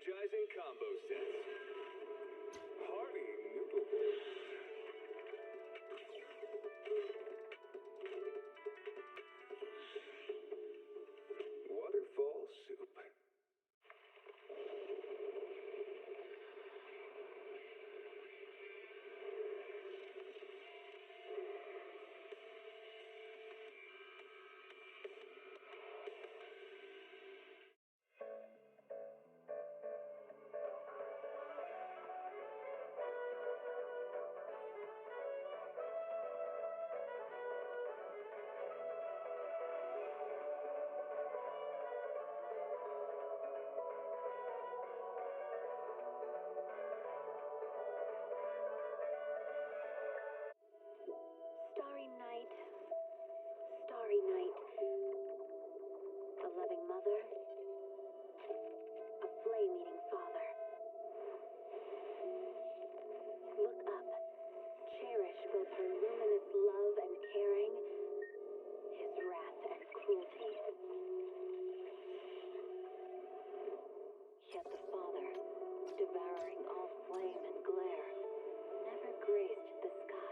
energizing combo sets. Hearty noodles. Waterfall soup. Starry night, starry night. A loving mother, a flame-eating father. Look up, cherish both her luminous love and caring, his wrath and cruelty. Yet the father, devouring all flame and glare, never graced the sky.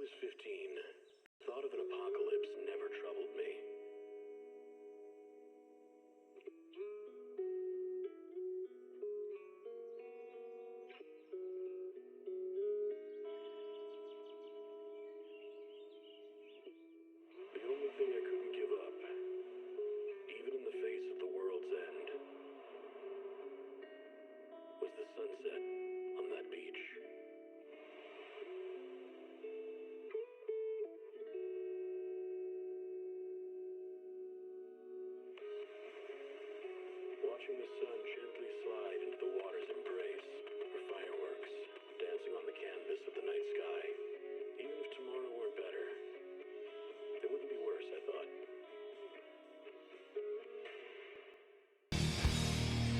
was 15, thought of an apocalypse never troubled me. The only thing I couldn't give up, even in the face of the world's end, was the sunset on that beach. Watching the sun gently slide into the water's embrace, or fireworks dancing on the canvas of the night sky. Even if tomorrow weren't better, it wouldn't be worse, I thought.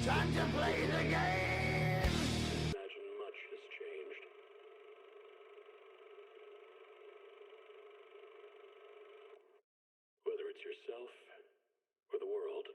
Time to play the game! Imagine much has changed. Whether it's yourself or the world.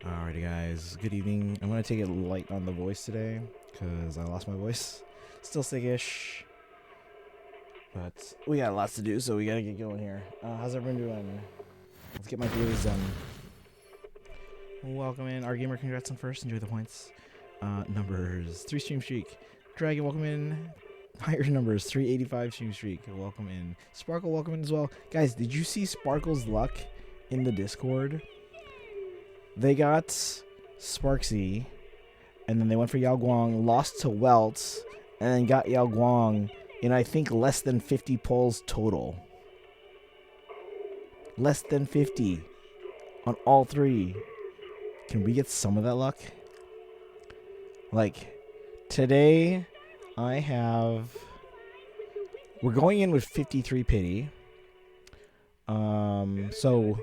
Alrighty guys, good evening. I'm going to take it light on the voice today because I lost my voice. Still sick-ish. But we got lots to do, so we got to get going here. How's everyone doing? Let's get my dailies done. Welcome in. Our gamer, congrats on first. Enjoy the points. Numbers. 3 stream streak. Dragon, welcome in. Higher numbers. 385 stream streak. Welcome in. Sparkle, welcome in as well. Guys, did you see Sparkle's luck in the Discord? They got Sparxie, and then they went for Yao Guang, lost to Welts, and then got Yao Guang in, I think, less than 50 pulls total. Less than 50 on all 3. Can we get some of that luck? Like, today, we're going in with 53 pity. So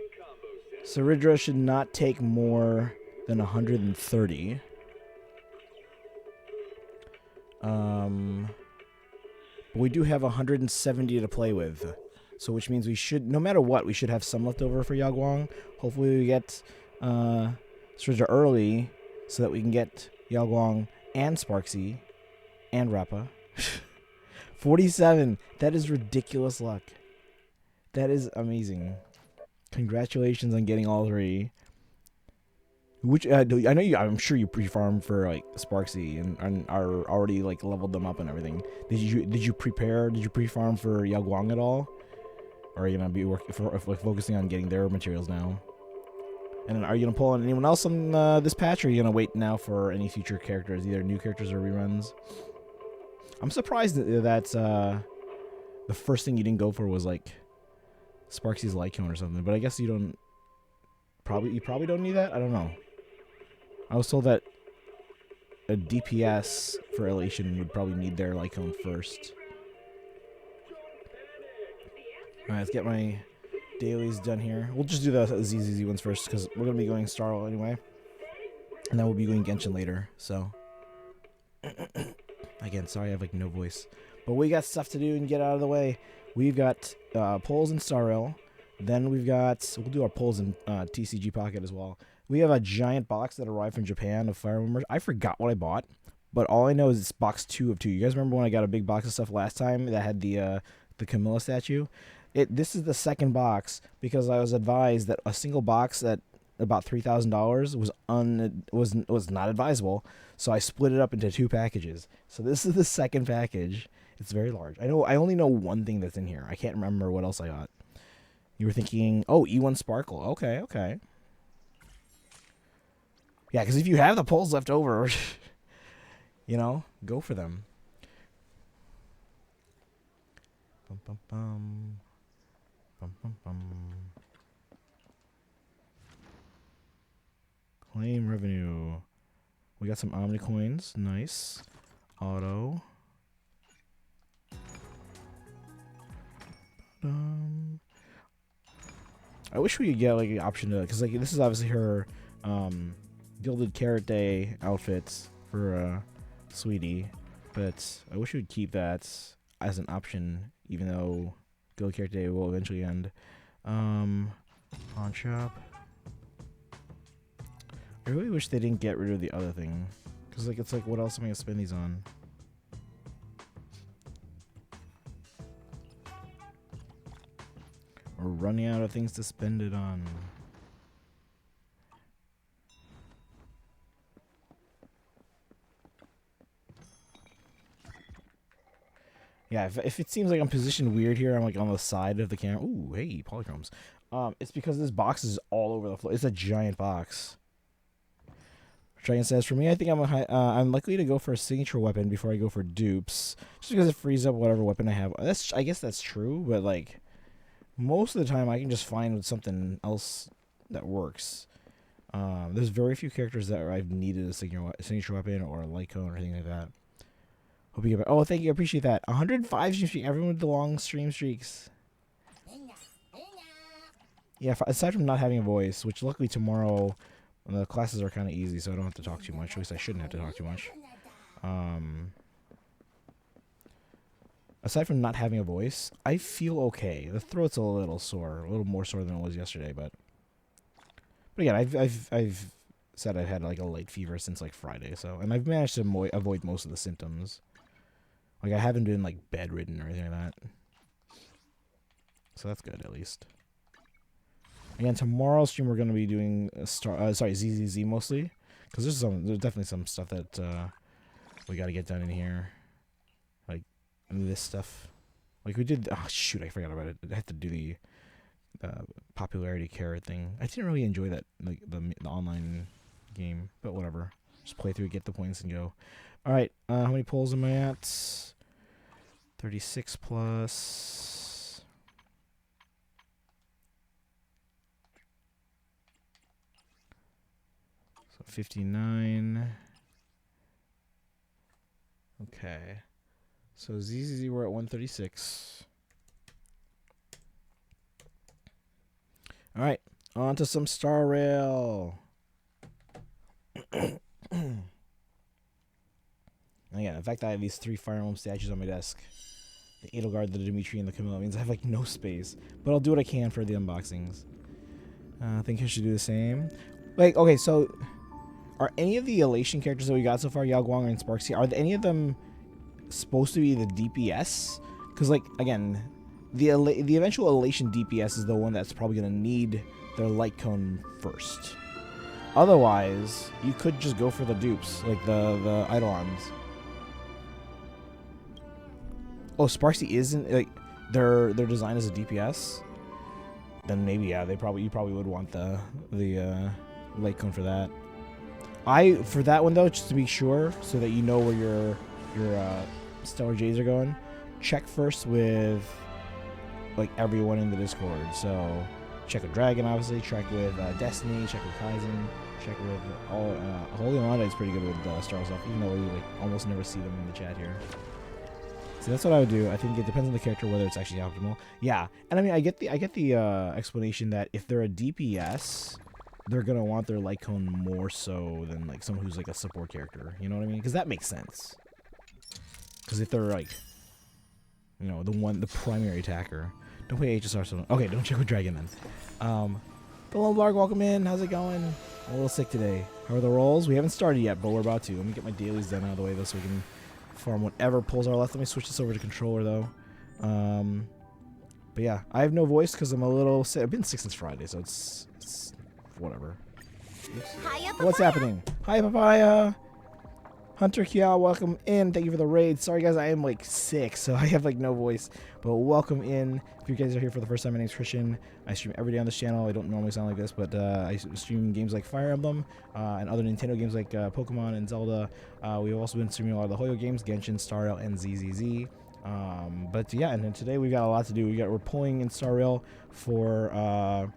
Cerydra should not take more than 130. But we do have 170 to play with. So which means we should, no matter what, we should have some left over for Yao Guang. Hopefully we get Cerydra early so that we can get Yao Guang and Sparxie and Rappa. 47. That is ridiculous luck. That is amazing. Congratulations on getting all 3. Which I know you. I'm sure you pre-farmed for like Sparxie and are already like leveled them up and everything. Did you prepare? Did you pre-farm for Yao Guang at all? Or are you gonna be focusing on getting their materials now? And then are you gonna pull on anyone else on this patch, or are you gonna wait now for any future characters, either new characters or reruns? I'm surprised that the first thing you didn't go for was like Sparxie's Lycone or something, but I guess you probably don't need that. I don't know. I was told that a DPS for Elation would probably need their Lycone first. Alright, let's get my dailies done here. We'll just do the ZZZ ones first because we're gonna be going Starl anyway, and then we'll be going Genshin later. So again, sorry I have like no voice, but we got stuff to do and get out of the way. We've got polls in Starl. Then we'll do our polls in TCG Pocket as well. We have a giant box that arrived from Japan of Fire Emblem. I forgot what I bought, but all I know is it's box 2 of 2. You guys remember when I got a big box of stuff last time that had the Camilla statue? This is the second box because I was advised that a single box at about $3,000 was not advisable. So I split it up into 2 packages. So this is the second package. It's very large. I only know one thing that's in here. I can't remember what else I got. You were thinking, oh, E1 Sparkle. Okay. Yeah, because if you have the pulls left over, you know, go for them. Bum, bum, bum. Bum, bum, bum. Claim revenue. We got some Omni coins. Nice. Auto. I wish we could get like an option to, because like this is obviously her Gilded Carrot Day outfits for Sweetie, but I wish we would keep that as an option, even though Guild Character Day will eventually end. Pawn shop. I really wish they didn't get rid of the other thing, because like it's like, what else am I gonna spend these on? We're running out of things to spend it on. Yeah, if it seems like I'm positioned weird here, I'm like on the side of the camera. Ooh, hey, polychromes. It's because this box is all over the floor. It's a giant box. Dragon says, for me, I think I'm likely to go for a signature weapon before I go for dupes, just because it frees up whatever weapon I have. I guess that's true, but like most of the time, I can just find something else that works. There's very few characters that I've needed a signature weapon or a light cone or anything like that. Hope you get back. Oh, thank you. I appreciate that. 105 stream streak. Everyone with the long stream streaks. Yeah, aside from not having a voice, which luckily tomorrow the classes are kind of easy, so I don't have to talk too much. At least I shouldn't have to talk too much. Aside from not having a voice, I feel okay. The throat's a little sore, a little more sore than it was yesterday, but again, I've said I've had like a light fever since like Friday, so, and I've managed to avoid most of the symptoms. Like I haven't been like bedridden or anything like that, so that's good at least. Again, tomorrow's stream we're going to be doing ZZZ mostly, because there's definitely some stuff that we got to get done in here, like this stuff. Like we did. Oh shoot, I forgot about it. I had to do the popularity carrot thing. I didn't really enjoy that, like the online game, but whatever. Just play through, get the points, and go. All right, how many polls am I at? 36 plus. So 59. Okay. So ZZZ, we're at 136. All right, on to some Star Rail. Again, the fact that I have these 3 Fire Emblem statues on my desk, the Edelgard, the Dimitri, and the Camilla, means I have like no space. But I'll do what I can for the unboxings. I think I should do the same. Like, okay, so are any of the Elation characters that we got so far, Yao Guang and Sparxie, are any of them supposed to be the DPS? Because, like, again, the eventual Elation DPS is the one that's probably going to need their light cone first. Otherwise, you could just go for the dupes, like the Eidolons. Oh, Sparxie isn't, like, their design as a DPS? Then maybe, yeah, you probably would want the light cone for that. For that one though, just to be sure, so that you know where your Stellar J's are going, check first with like everyone in the Discord. So check with Dragon, obviously. Check with Destiny. Check with Kaizen. Check with all. Holy Alanda is pretty good with Star stuff, even though we like almost never see them in the chat here. So that's what I would do. I think it depends on the character whether it's actually optimal. Yeah, and I mean I get the explanation that if they're a DPS, they're gonna want their light cone more so than like someone who's like a support character. You know what I mean? Because that makes sense. Because if they're like, you know, the primary attacker. Don't play HSR. So okay, don't check with Dragon then. The Lone Blarg, welcome in. How's it going? I'm a little sick today. How are the rolls? We haven't started yet, but we're about to. Let me get my dailies done out of the way though, so we can farm whatever pulls are left. Let me switch this over to controller though. But yeah, I have no voice because I'm a little sick. I've been sick since Friday, so it's whatever. Hiya, What's happening? Hi, Papaya. Hunter Kia, welcome in. Thank you for the raid. Sorry, guys, I am like sick, so I have like no voice. But welcome in. If you guys are here for the first time, my name's Christian. I stream every day on this channel. I don't normally sound like this, but I stream games like Fire Emblem and other Nintendo games like Pokemon and Zelda. We've also been streaming a lot of the Hoyo games, Genshin, Star Rail, and ZZZ. But yeah, and then today we've got a lot to do. We're pulling in Star Rail for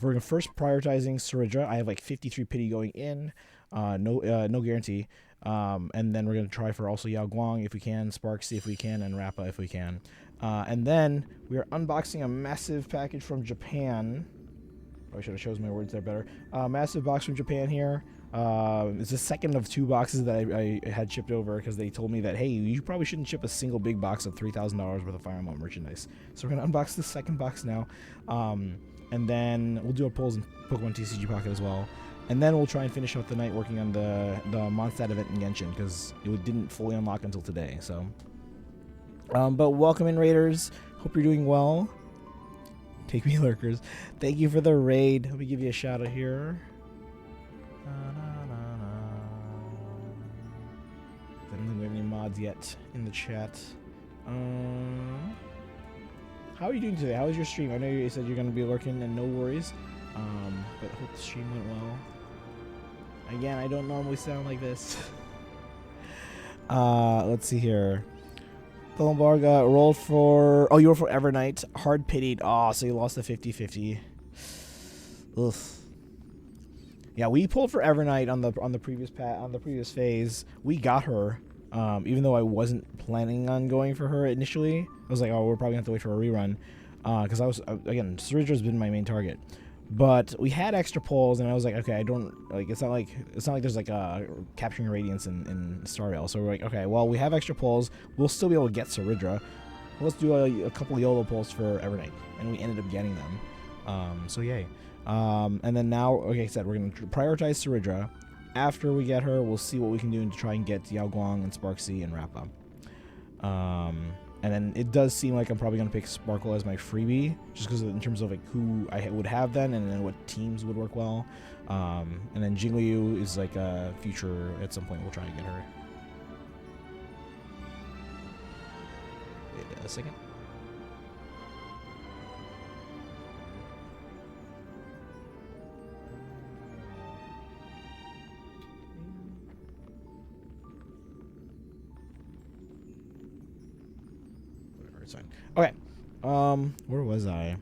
we're first prioritizing Cerydra. I have like 53 pity going in. No guarantee. And then we're going to try for also Yao Guang if we can, Sparxie if we can, and Rappa if we can. And then we are unboxing a massive package from Japan. I should have chosen my words there better. Massive box from Japan here. It's the second of 2 boxes that I had shipped over because they told me that, hey, you probably shouldn't ship a single big box of $3,000 worth of Fire Emblem merchandise. So we're going to unbox the second box now. And then we'll do our polls in Pokemon TCG Pocket as well. And then we'll try and finish out the night working on the Mondstadt event in Genshin because it didn't fully unlock until today. So, but welcome in, Raiders. Hope you're doing well. Take me, Lurkers. Thank you for the raid. Let me give you a shout out here. I don't think we have any mods yet in the chat. How are you doing today? How was your stream? I know you said you're going to be lurking, and no worries. But hope the stream went well. Again, I don't normally sound like this. Let's see here. Thullenbarga rolled for... Oh, you rolled for Evernight. Hard pitied. Oh, so you lost the 50-50. Ugh. Yeah, we pulled for Evernight on the previous phase. We got her, even though I wasn't planning on going for her initially. I was like, oh, we're probably gonna have to wait for a rerun, because I was again, Cerydra's been my main target. But we had extra pulls, and I was like, okay, I don't like. It's not like there's like capturing radiance in Star Rail. So we're like, okay, well, we have extra pulls. We'll still be able to get Cerydra. Let's do a couple YOLO pulls for Evernight, and we ended up getting them. So yay. And then now, like I said, we're going to prioritize Cerydra. After we get her, we'll see what we can do to try and get Guang and Sparxie and Rappa. And then it does seem like I'm probably going to pick Sparkle as my freebie, just because in terms of like who I would have then, and then what teams would work well. And then Jingliu is like a future, at some point we'll try and get her. Wait a second. Okay, where was I?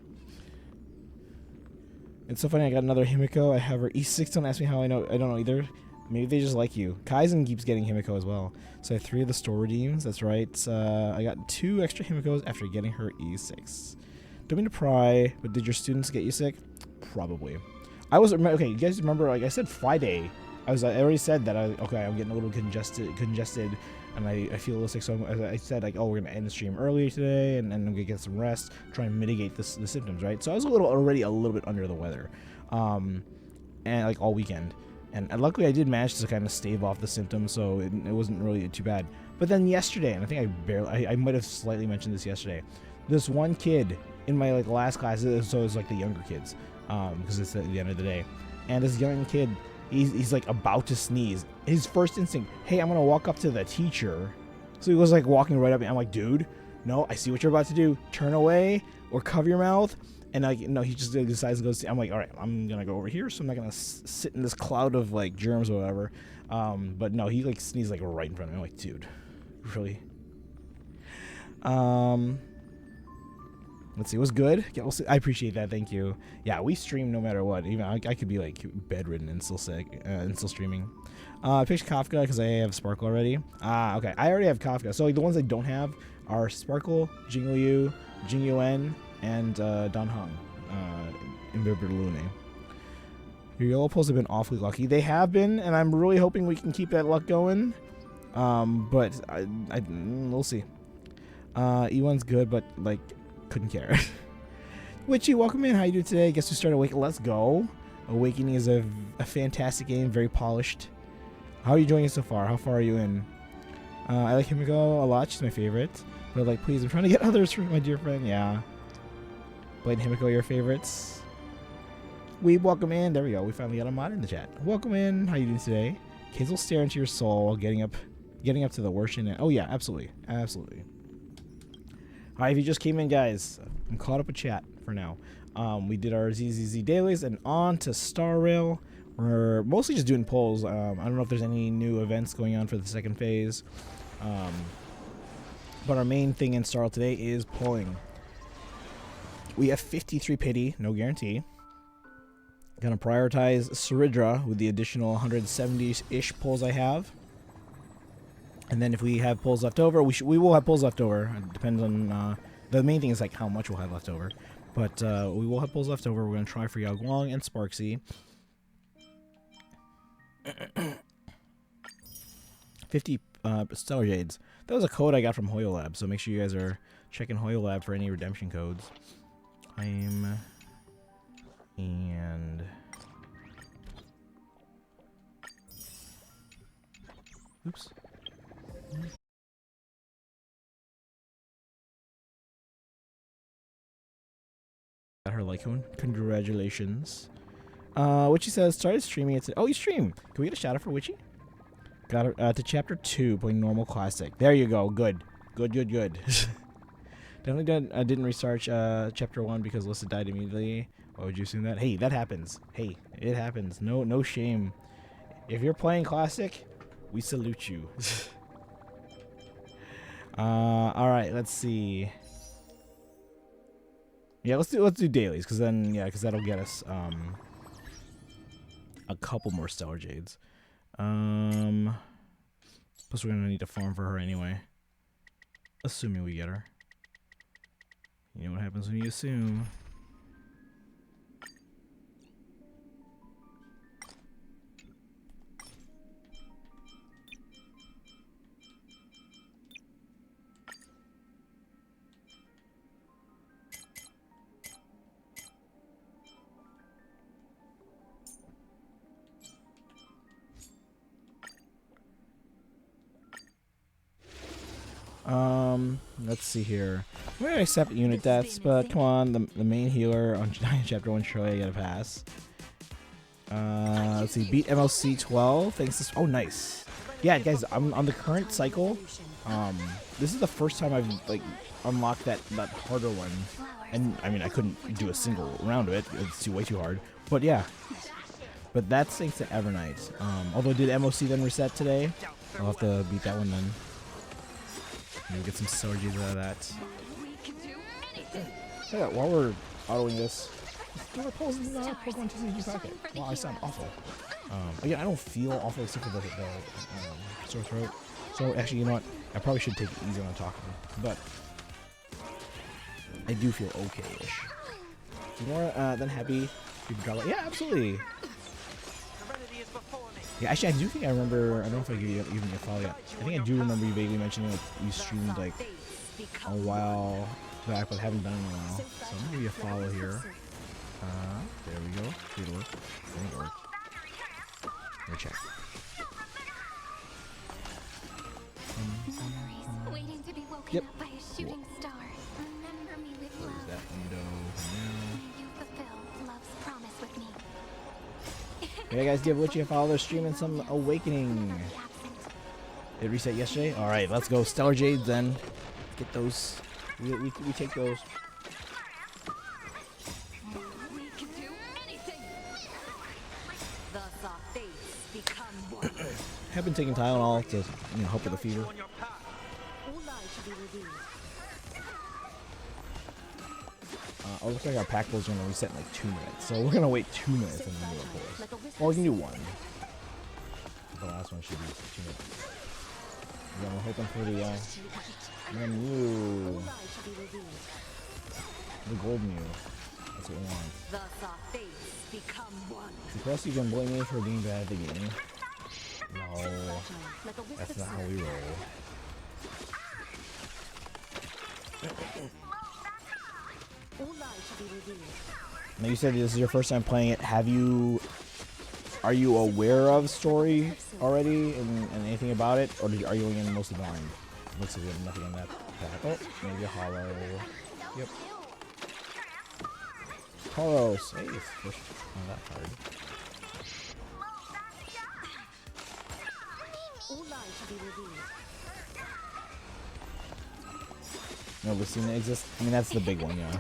It's so funny, I got another Himiko. I have her E6, don't ask me how I know. I don't know either. Maybe they just like you. Kaizen keeps getting Himiko as well. So I have 3 of the store redeems, that's right. I got 2 extra Himikos after getting her E6. Don't mean to pry, but did your students get you sick? Probably. I was, okay, you guys remember, like I said Friday, I already said that, I'm getting a little congested, and I feel a little sick, so I said, like, oh, we're going to end the stream early today, and I'm going to get some rest, try and mitigate the symptoms, right? So I was already a little bit under the weather, and like all weekend, and luckily I did manage to kind of stave off the symptoms, so it wasn't really too bad. But then yesterday, and I think I might have slightly mentioned this yesterday, this one kid in my like last class, so it's like the younger kids, because it's at the end of the day, and this young kid, he's like about to sneeze. His first instinct, hey, I'm gonna walk up to the teacher. So he was like walking right up, and I'm like, dude, no, I see what you're about to do. Turn away or cover your mouth. And like, no, he just decides to go. I'm like, all right, I'm gonna go over here, so I'm not gonna sit in this cloud of like germs or whatever. But no, he like sneezed like right in front of me. I'm like, dude, really? Let's see, it was good. Yeah, I appreciate that. Thank you. Yeah, we stream no matter what. Even I could be like bedridden and still sick and still streaming. I picked Kafka because I have Sparkle already. Okay. I already have Kafka. So like, the ones I don't have are Sparkle, Jingliu, Jingyuan, and Don Hong in Lune. Your yellow pulls have been awfully lucky. They have been, and I'm really hoping we can keep that luck going. But we'll see. E1's good, but like, couldn't care. Witchy, welcome in. How you doing today? Guess we started Awakening. Let's go. Awakening is a fantastic game, very polished. How are you enjoying it so far? How far are you in? I like Himiko a lot. She's my favorite. But like, please, I'm trying to get others for my dear friend. Yeah. Blade and Himiko, your favorites. We welcome in. There we go. We finally got a mod in the chat. Welcome in. How you doing today? Kids will stare into your soul while getting up to the worst in it. Oh yeah, absolutely, absolutely. Alright, if you just came in, guys, I'm caught up with chat for now. We did our ZZZ dailies, and on to Star Rail. We're mostly just doing polls. I don't know if there's any new events going on for the second phase. But our main thing in Star Rail today is polling. We have 53 pity, no guarantee. Gonna prioritize Cerydra with the additional 170-ish pulls I have. And then if we have pulls left over, we will have pulls left over. It depends on, the main thing is like how much we'll have left over. But we will have pulls left over. We're going to try for Guang and Sparxie. 50 Stellar Jades. That was a code I got from Hoyo Lab, so make sure you guys are checking Hoyo Lab for any redemption codes. Claim and oops. Got her Lycoon. Congratulations. Witchy says started streaming. It's oh, you stream. Can we get a shout out for Witchy? Got her to chapter 2 playing normal classic. There you go. Good. Good. Definitely didn't restart chapter 1 because Alyssa died immediately. Why would you assume that? Hey, that happens. Hey, it happens. No shame. If you're playing classic, we salute you. All right, let's see. Yeah, let's do dailies because that'll get us a couple more Stellar Jades. Plus we're gonna need to farm for her anyway. Assuming we get her. You know what happens when you assume. Let's see here. We might accept unit deaths, but come on, the main healer on chapter 1 surely I get a pass. Let's see, beat MLC 12. Thanks to oh nice. Yeah, guys, I'm on the current cycle. This is the first time I've like unlocked that harder one, and I mean I couldn't do a single round of it. It's way too hard. But yeah, but that's thanks to Evernight. Although did MOC then reset today? I'll have to beat that one then. Maybe get some Cerydra out of that. Yeah, while we're autoing this, do our polls in Pokemon TCG packet. Wow, I sound awful. Again, I don't feel awful except for the sore throat. So actually, you know what? I probably should take it easy on talking, but I do feel okay-ish. More than happy. Yeah, absolutely. Yeah, actually, I do think I remember. I don't know if I give you even a follow yet. I think I do remember you vaguely mentioning like you streamed like a while back, but haven't done it in a while. So I'm gonna give you a follow here. There we go. Did it work? I think it worked. Let me check. Yep. Cool. Where's that window now? Yeah, guys, give Witchy a follow. They're streaming some Awakening. It reset yesterday. All right, let's go. Stellar Jades then. Get those. We take those. Have been taking Tylenol to help with the fever. Oh, looks like our pack pulls are going to reset in like 2 minutes. So we're going to wait 2 minutes and then do our pulls. Well, we can do one. The last one should be 2 minutes. Again, we're hoping for the Mew. The gold Mew. That's what we want. Plus, you can blame me for being bad at the game. No, that's not how we roll. Now you said this is your first time playing it. Are you aware of story already and anything about it, or are you going in mostly blind? Looks like we have nothing in that pack. Oh, maybe a hollow. Yep. Hollow safe. Not that hard. No, Lucina exists. I mean, that's the big one, yeah.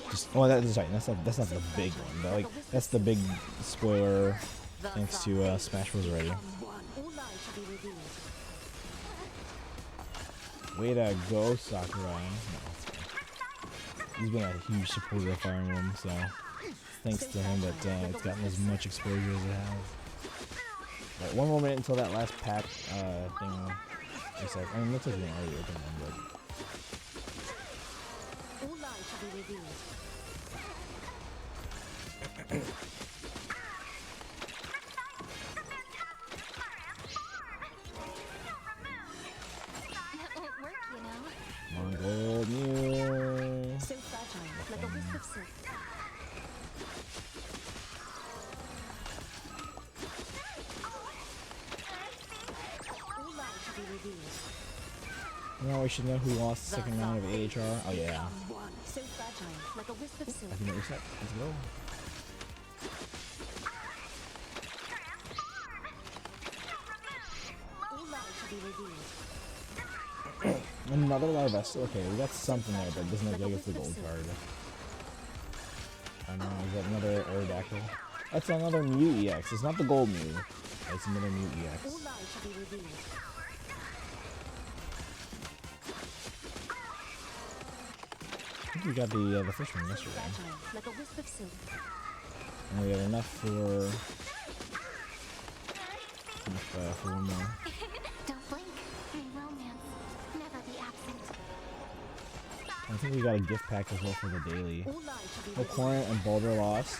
That's not the big one, but like that's the big spoiler thanks to Smash Bros. Already. Way to go, Sakura. No, he's been a huge supporter of Fire Emblem, so thanks to him that it's gotten as much exposure as it has. Right, one more minute until that last pack thing. I mean, looks like we already opened one, but be revealed. That won't work, you know. Mongol Mew. So fragile, like a wisp of silk. All lies to be revealed. No, we should know who lost the second round of AHR. Oh yeah. So fragile, like a wisp of silk. I think that reset. Let's go. All lies to be revealed. Another live vessel. Okay, we got something there, but it doesn't look like it's the gold card. I don't know. Is that another Aerodactyl? That's another Mew EX. It's not the gold Mew. It's another Mew EX. All lies to be revealed. I think we got the first one yesterday. Fragile, like a wisp of silk. And we have enough for one more. Don't blink. May romance never be absent. I think we got a gift pack as well for the daily. All lies to be Oh, Corrin and Boulder lost.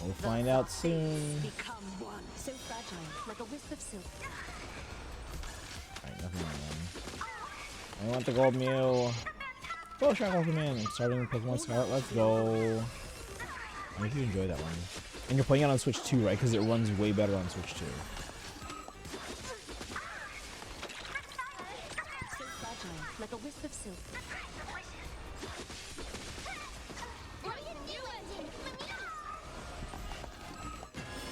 We'll find out soon. become one. So fragile, like a wisp of silk. Alright, nothing on them. I want the gold Mew. Oh, Shark welcome in. I'm starting Pokemon Scarlet. Let's go. I hope you enjoy that one. And you're playing it on Switch 2, right? Because it runs way better on Switch 2. So fragile, like a wisp of silk.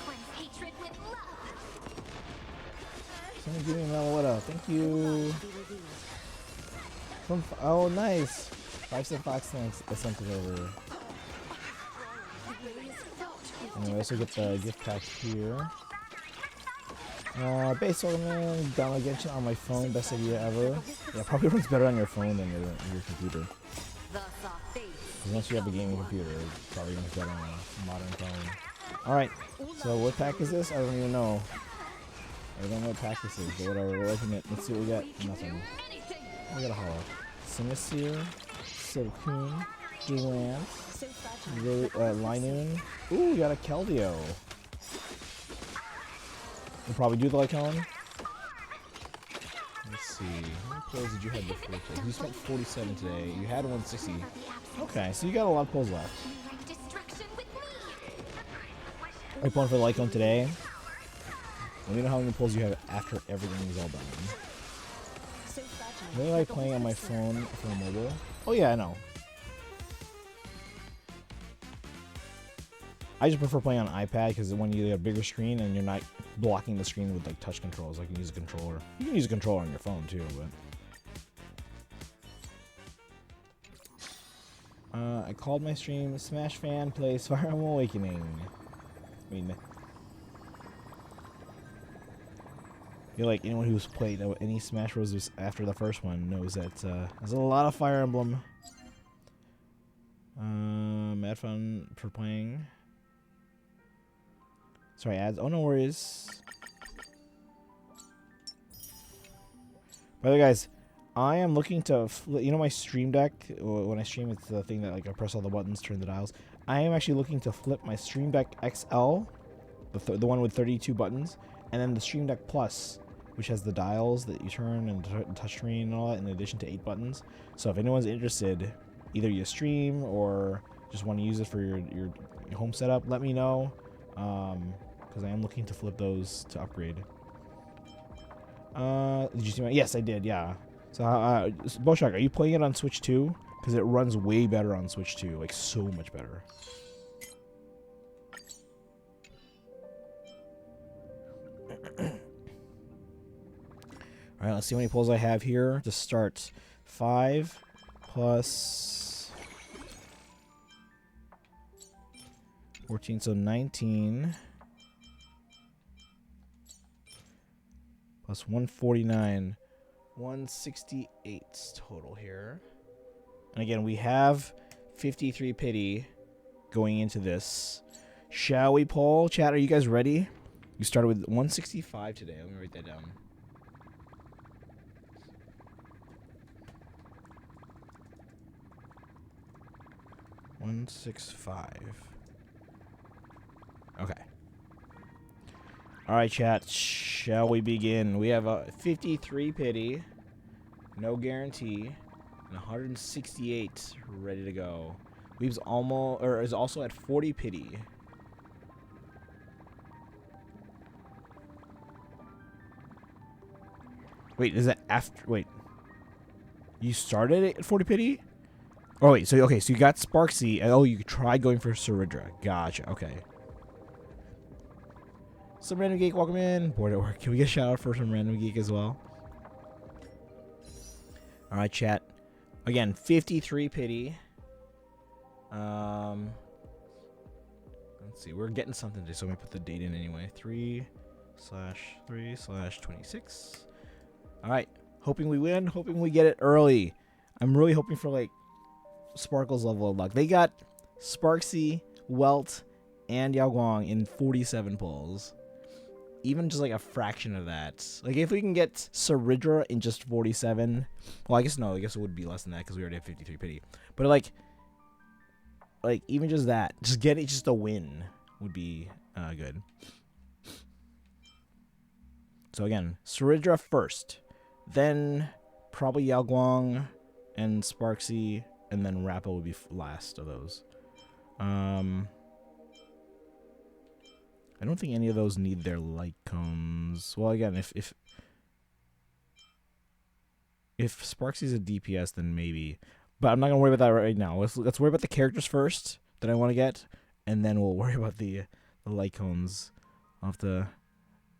Cleanse hatred with love. Someone give me a Meloetta. Thank you. To be revealed. Oh, nice. 5 cent Fox thanks. I sent it over. And we also get the gift pack here. Base Ornament, download Genshin on my phone, best idea ever. Yeah, probably runs better on your phone than your computer. Because once you have a gaming computer, it probably runs better on a modern phone. Alright, so what pack is this? I don't even know. I don't know what pack this is, but whatever, we'll open it. Let's see what we got. Nothing. We got a holo. Sinister, Silcoon, Durant, So fragile. Linoon. Ooh, we got a Keldeo. We'll probably do the Lycone. Let's see. How many pulls did you have before today? You spent 47 today. You had 160. Okay, so you got a lot of pulls left. You like destruction with me. Are you pulling for the Lycone today? Let me know how many pulls you have after everything is all done. So fragile. I really like playing on my phone for mobile. Oh yeah, I know. I just prefer playing on iPad because when you have a bigger screen and you're not blocking the screen with like touch controls, like you can use a controller. You can use a controller on your phone too, but I called my stream Smash Fan plays Fire Emblem Awakening. I mean, I feel like anyone who's played any Smash Bros. After the first one knows that there's a lot of Fire Emblem. Mad fun for playing. Sorry, ads. Oh, no worries. By the way, guys, I am looking to, you know, my Stream Deck. When I stream, it's the thing that like I press all the buttons, turn the dials. I am actually looking to flip my Stream Deck XL, the one with 32 buttons, and then the Stream Deck Plus, which has the dials that you turn and touchscreen and all that, in addition to 8 buttons. So if anyone's interested, either you stream or just want to use it for your home setup, let me know. Because I am looking to flip those to upgrade. Did you see my? Yes, I did. Yeah. So, Boshak, are you playing it on Switch 2? Because it runs way better on Switch 2, like so much better. All right, let's see how many pulls I have here to start. 5 plus 14, so 19. Plus 149. 168 total here. And again, we have 53 pity going into this. Shall we pull? Chat, are you guys ready? You started with 165 today. Let me write that down. 165. Okay. All right, chat. Shall we begin? We have a 53 pity, no guarantee, and 168 ready to go. Weave's almost, or is also at 40 pity. Wait, is that after? Wait, you started it at 40 pity? Oh wait, so okay, so you got Sparxie, and oh, you tried going for Cerydra. Gotcha. Okay. Some random geek, welcome in. Bored at work. Can we get a shout out for some random geek as well? All right, chat. Again, 53 pity. Let's see. We're getting something today, so let me put the date in anyway. 3/3/26. All right. Hoping we win. Hoping we get it early. I'm really hoping for like Sparkle's level of luck. They got Sparxie, Welt, and Yao Guang in 47 pulls. Even just like a fraction of that. Like if we can get Cerydra in just 47. Well, I guess no. I guess it would be less than that because we already have 53 pity. But like even just that, just get it, just a win would be good. So again, Cerydra first, then probably Yao Guang and Sparxie, and then Rappa would be last of those. I don't think any of those need their light cones. Well, again, if Sparxie's a DPS, then maybe. But I'm not gonna worry about that right now. Let's worry about the characters first that I want to get, and then we'll worry about the light cones. I'll have to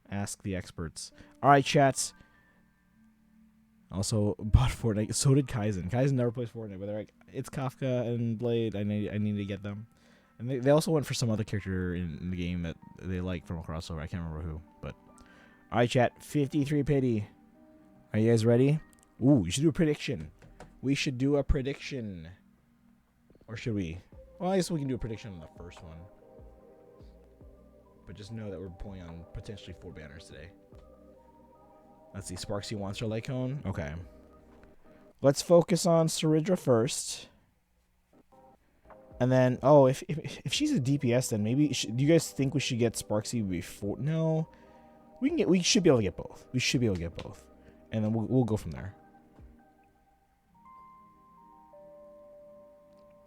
ask the experts. All right, chats. Also bought Fortnite. So did Kaizen. Kaizen never plays Fortnite, but they're like, it's Kafka and Blade. I need to get them. And they also went for some other character in the game that they like from a crossover. I can't remember who. But all right, chat. 53 pity. Are you guys ready? Ooh, you should do a prediction. We should do a prediction. Or should we? Well, I guess we can do a prediction on the first one. But just know that we're pulling on potentially 4 banners today. Let's see. Sparxie wants her light cone. Okay. Let's focus on Cerydra first. And then, oh, if she's a DPS, then maybe do you guys think we should get Sparxie before? No, we should be able to get both. We should be able to get both, and then we'll go from there.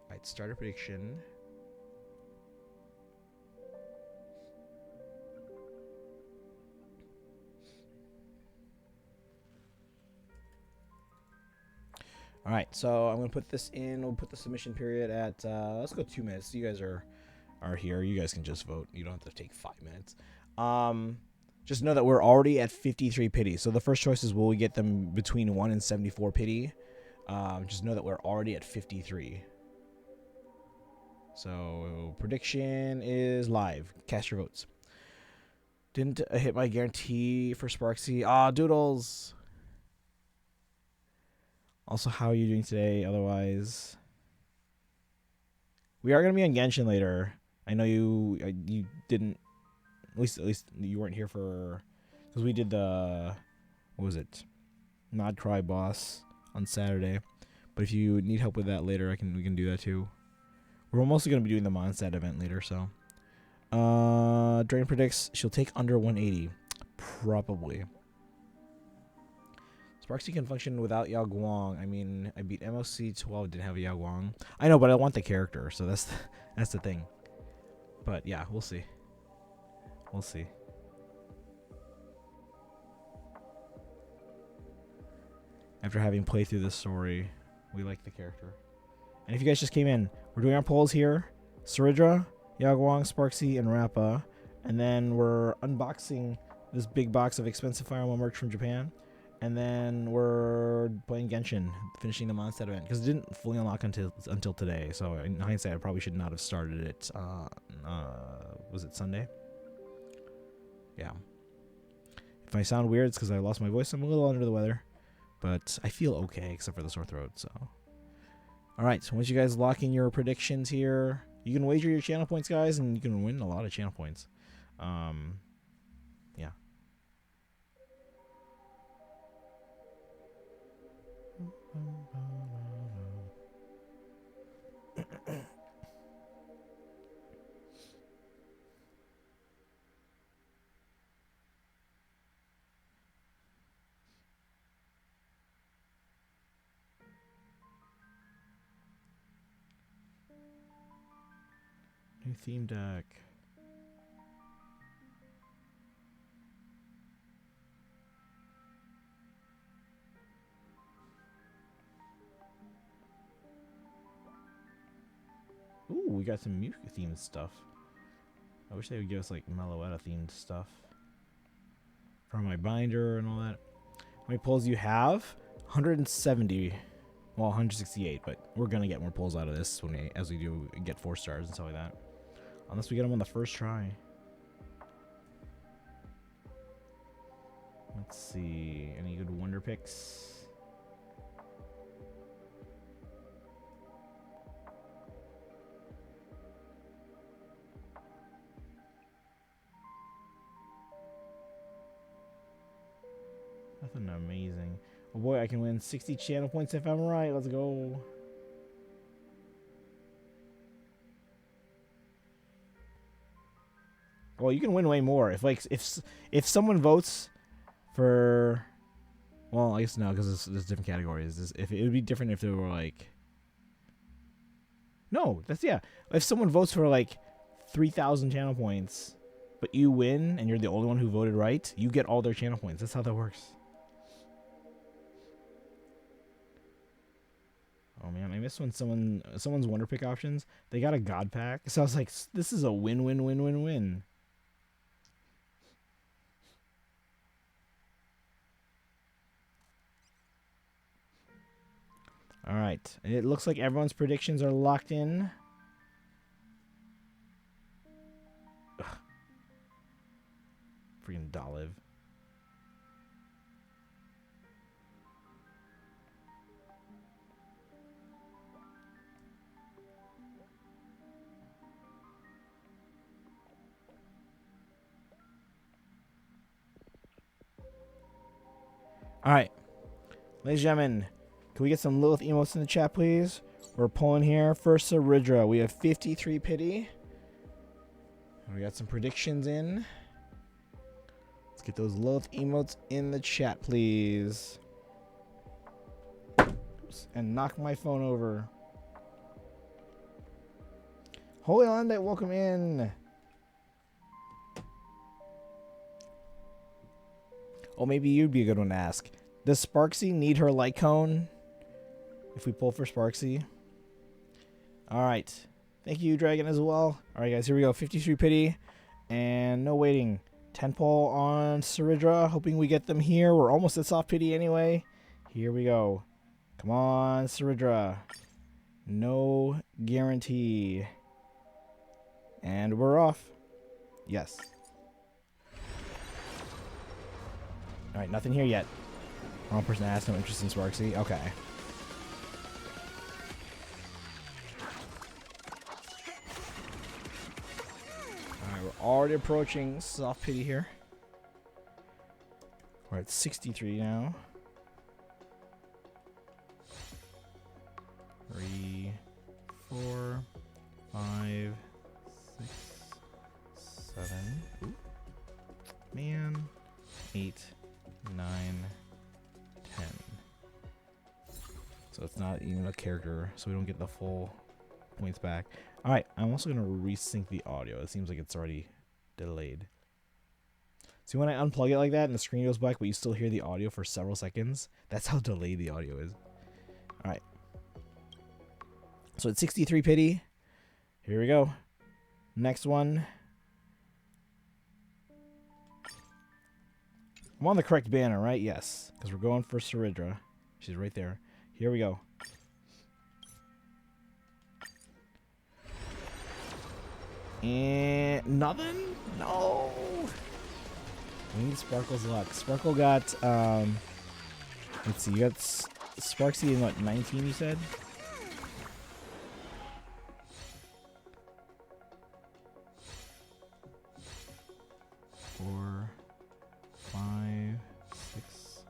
All right, starter prediction. All right, so I'm gonna put this in. We'll put the submission period at let's go 2 minutes. You guys are here. You guys can just vote. You don't have to take 5 minutes. Just know that we're already at 53 pity. So the first choice is will we get them between 1 and 74 pity. Just know that we're already at 53. So prediction is live. Cast your votes. Didn't hit my guarantee for Sparxie. Ah, doodles. Also, how are you doing today? Otherwise, we are gonna be on Genshin later. I know you didn't. At least you weren't here for, because we did the, what was it, Nod Cry boss on Saturday. But if you need help with that later, we can do that too. We're mostly gonna be doing the Mondstadt event later. So, Drain predicts she'll take under 180, probably. Sparxie can function without Yao Guang. I mean, I beat MOC 12, didn't have Yao Guang. I know, but I want the character, so that's the thing. But yeah, we'll see. We'll see. After having played through this story, we like the character. And if you guys just came in, we're doing our polls here. Cerydra, Yao Guang, Sparxie, and Rappa. And then we're unboxing this big box of expensive Fire Emblem merch from Japan. And then we're playing Genshin, finishing the Mondstadt event, because it didn't fully unlock until today. So in hindsight, I probably should not have started it. Was it Sunday? Yeah. If I sound weird, it's because I lost my voice. I'm a little under the weather, but I feel okay, except for the sore throat. So, all right. So once you guys lock in your predictions here, you can wager your channel points, guys, and you can win a lot of channel points. Yeah. New theme deck. Ooh, we got some Mew themed stuff. I wish they would give us like Meloetta themed stuff. From my binder and all that. How many pulls you have? 170. Well, 168, but we're gonna get more pulls out of this as we do get 4 stars and stuff like that. Unless we get them on the first try. Let's see. Any good wonder picks? Nothing amazing. Oh boy, I can win 60 channel points if I'm right. Let's go. Well, you can win way more if someone votes for. Well, I guess no, because there's different categories. If it would be different if they were like. No, that's yeah. If someone votes for like 3,000 channel points, but you win and you're the only one who voted right, you get all their channel points. That's how that works. Oh man, I missed when someone's wonder pick options. They got a god pack, so I was like, this is a win-win-win-win-win. All right, it looks like everyone's predictions are locked in. Ugh. Freaking Dolive. All right, ladies and gentlemen, can we get some Lilith emotes in the chat, please? We're pulling here for Cerydra. We have 53 pity. We got some predictions in. Let's get those Lilith emotes in the chat, please. Oops, and knock my phone over. Holy Landite, welcome in. Oh, maybe you'd be a good one to ask. Does Sparxie need her light cone? If we pull for Sparxie. Alright. Thank you, Dragon, as well. Alright, guys, here we go. 53 pity. And no waiting. 10 pull on Cerydra. Hoping we get them here. We're almost at soft pity anyway. Here we go. Come on, Cerydra. No guarantee. And we're off. Yes. Alright, nothing here yet. Wrong person asked, no interest in Sparxie. Okay. Alright, we're already approaching soft pity here. We're at 63 now. 3, 4, 5, 6, 7. Ooh. Man. 8, 9, 10. So it's not even a character, so we don't get the full points back. Alright, I'm also going to resync the audio. It seems like it's already delayed. See, when I unplug it like that and the screen goes black, but you still hear the audio for several seconds, that's how delayed the audio is. Alright. So it's 63 pity. Here we go. Next one. I'm on the correct banner, right? Yes. Because we're going for Cerydra. She's right there. Here we go. And nothing? No. We need Sparkle's luck. Sparkle got, let's see, you got Sparxie in what, 19 you said? Four, 5, 6,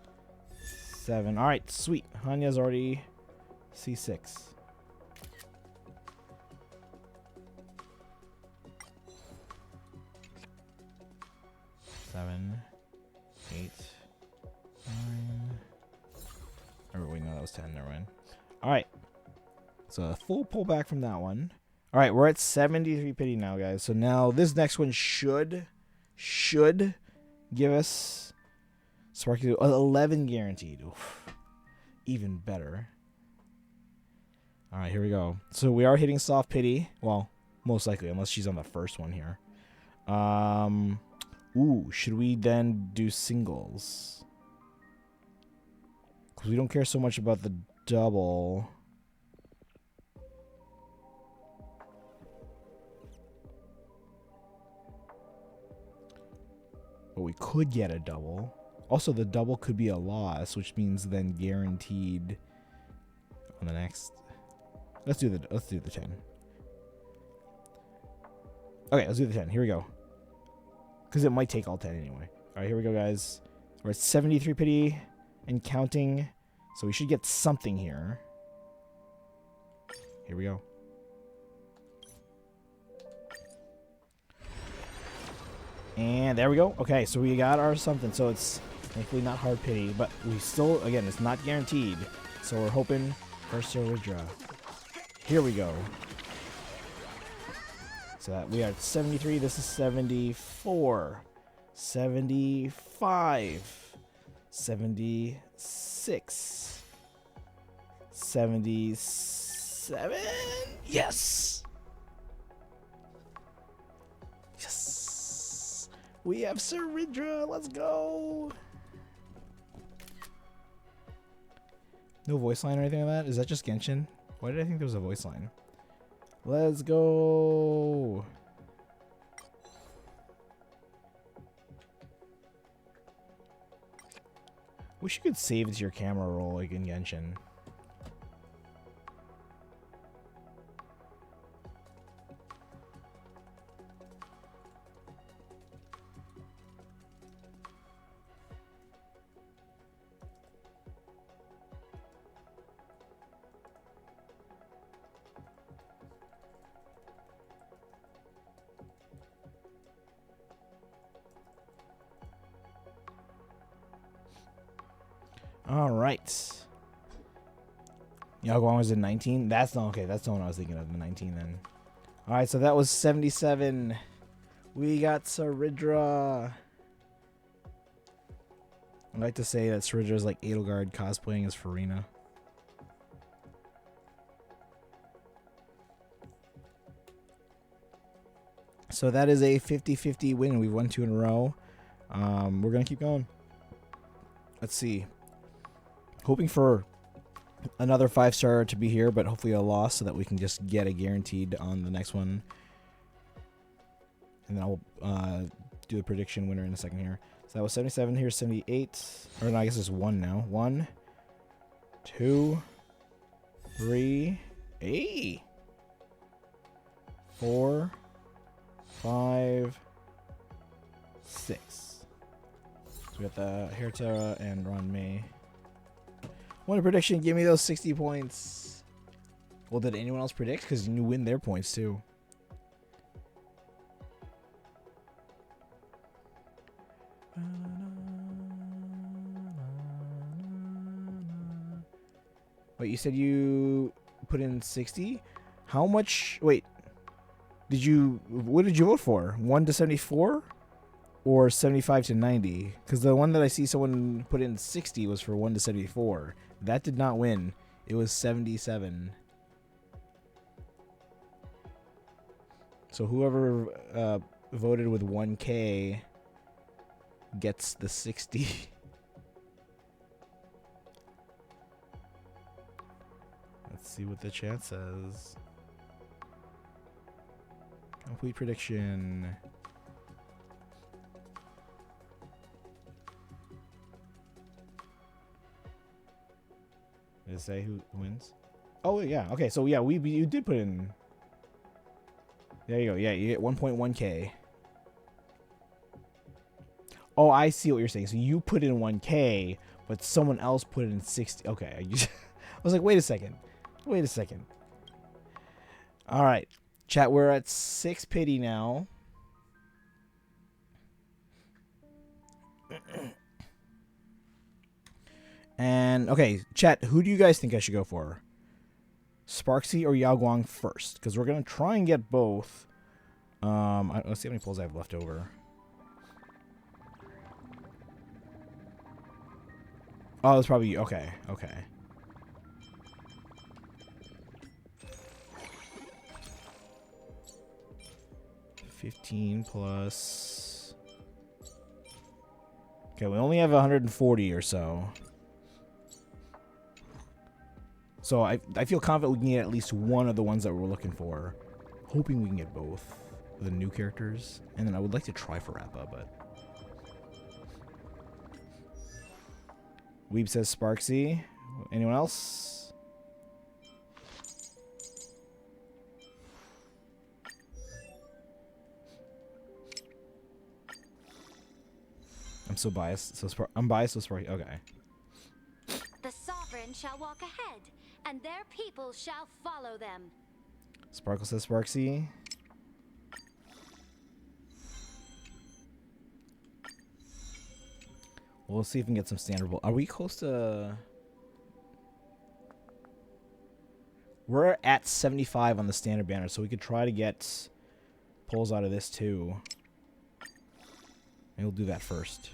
7. All right, sweet. Hanya's already C6. Seven, 8, 9. Oh wait, no, that was 10. Never mind. All right, so a full pullback from that one. All right, we're at 73 pity now, guys. So now this next one should give us Sparxie 11 guaranteed. Oof. Even better. All right, here we go. So we are hitting soft pity. Well, most likely, unless she's on the first one here. Ooh, should we then do singles? Because we don't care so much about the double. But we could get a double. Also, the double could be a loss, which means then guaranteed on the next. Let's do the 10. Okay, let's do the 10. Here we go. Because it might take all 10 anyway. All right, here we go, guys. We're at 73 pity and counting. So we should get something here. Here we go. And there we go. Okay, so we got our something. So it's thankfully not hard pity, but we still, again, it's not guaranteed. So we're hoping for Cerydra. Here we go. So that we are at 73. This is 74. 75. 76. 77. Yes. Yes. We have Cerydra. Let's go. No voice line or anything like that? Is that just Genshin? Why did I think there was a voice line? Let's go. Wish you could save it to your camera roll like in Genshin. All right. Guang was in 19. That's not okay. That's the one I was thinking of. The 19 then. All right, so that was 77. We got Cerydra. I'd like to say that Cerydra is like Edelgard cosplaying as Farina. So that is a 50-50 win. We've won 2 in a row. We're going to keep going. Let's see. Hoping for another 5-star to be here, but hopefully a loss so that we can just get a guaranteed on the next one. And then I'll do a prediction winner in a second here. So that was 77. Here's 78. Or no, I guess it's 1 now. 1, 2, 3, 4, 5, 6. So we got the Hertera and Ron May. One prediction, give me those 60 points. Well, did anyone else predict? Because you win their points too. Wait, you said you put in 60? How much? Wait. What did you vote for? 1 to 74? Or 75 to 90? Because the one that I see someone put in 60 was for 1 to 74. That did not win. It was 77. So whoever voted with 1K gets the 60. Let's see what the chat says. Complete prediction. Did it say who wins? Oh yeah, okay, so yeah, you did put in. There you go. Yeah, you get 1.1K. Oh, I see what you're saying. So you put in 1K, but someone else put in 60. Okay, I was like, wait a second. All right, chat. We're at 6 pity now. And okay, chat, who do you guys think I should go for? Sparxie or Yao Guang first, because we're gonna try and get both. Let's see how many pulls I have left over. Oh, that's probably okay. Okay. $15 plus. Okay, we only have 140 or so. So I feel confident we can get at least one of the ones that we're looking for. Hoping we can get both the new characters. And then I would like to try for Rappa, but... Weeb says Sparxie. Anyone else? I'm so biased. I'm biased with Sparxie. Okay. The sovereign shall walk ahead, and their people shall follow them. Sparkle says Sparxie. We'll see if we can get some standard bull. Are we close to... We're at 75 on the standard banner, so we could try to get pulls out of this too. Maybe we'll do that first.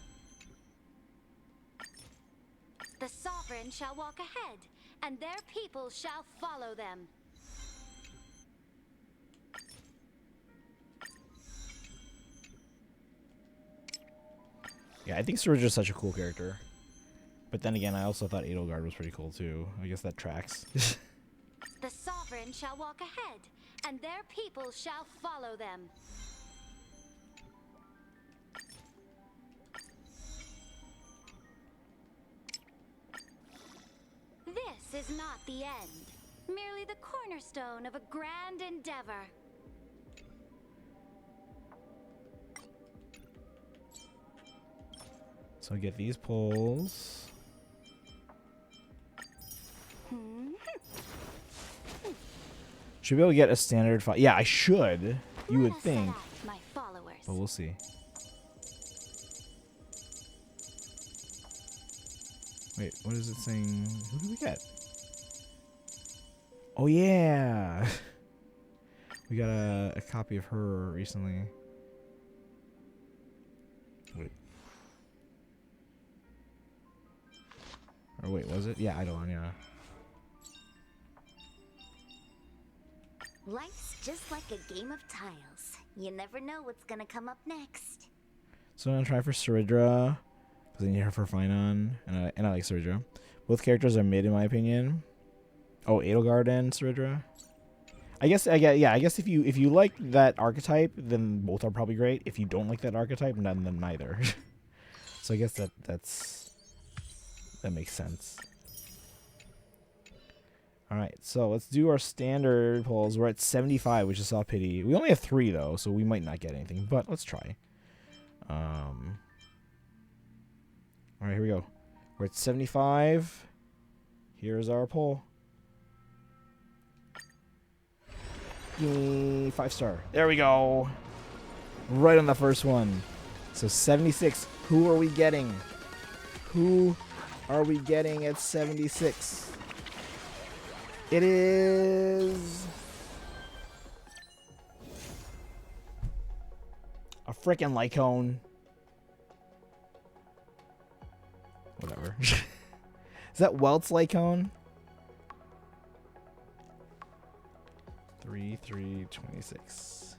The sovereign shall walk ahead, and their people shall follow them. Yeah, I think Cerydra is such a cool character. But then again, I also thought Edelgard was pretty cool too. I guess that tracks. The sovereign shall walk ahead, and their people shall follow them. This is not the end, merely the cornerstone of a grand endeavor. So I get these pulls. Should be able to get a standard fight. Yeah, I should. You would think. My followers. But we'll see. Wait, what is it saying? Who do we get? Oh, yeah. We got a copy of her recently. Wait. Or wait, was it? Yeah, Eidolon, yeah. Life's just like a game of tiles. You never know what's gonna come up next. So I'm gonna try for Cerydra, because I need her for Finon, and I like Cerydra. Both characters are mid in my opinion. Oh, Edelgard and Cerydra. I guess if you like that archetype, then both are probably great. If you don't like that archetype, then neither. So I guess that makes sense. Alright, so let's do our standard pulls. We're at 75, which is all pity. We only have 3 though, so we might not get anything, but let's try. Alright, here we go. We're at 75. Here's our pull. Yay, 5-star. There we go. Right on the first one. So 76. Who are we getting? Who are we getting at 76? It is a frickin' Lycone. Whatever. Is that Welt's Lycone? 3/3/26.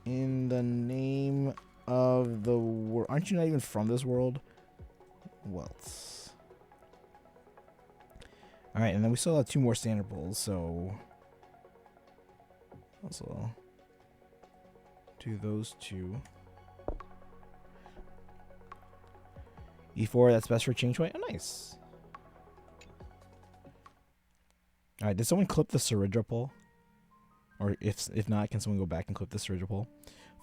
In the name of the world. Aren't you not even from this world? Welts. Alright, and then we still have 2 more standard pulls, so also do those 2. E4, that's best for change weight. Oh, nice. Alright, did someone clip the Cerydra pull? Or if not, can someone go back and clip the Cerydra pull?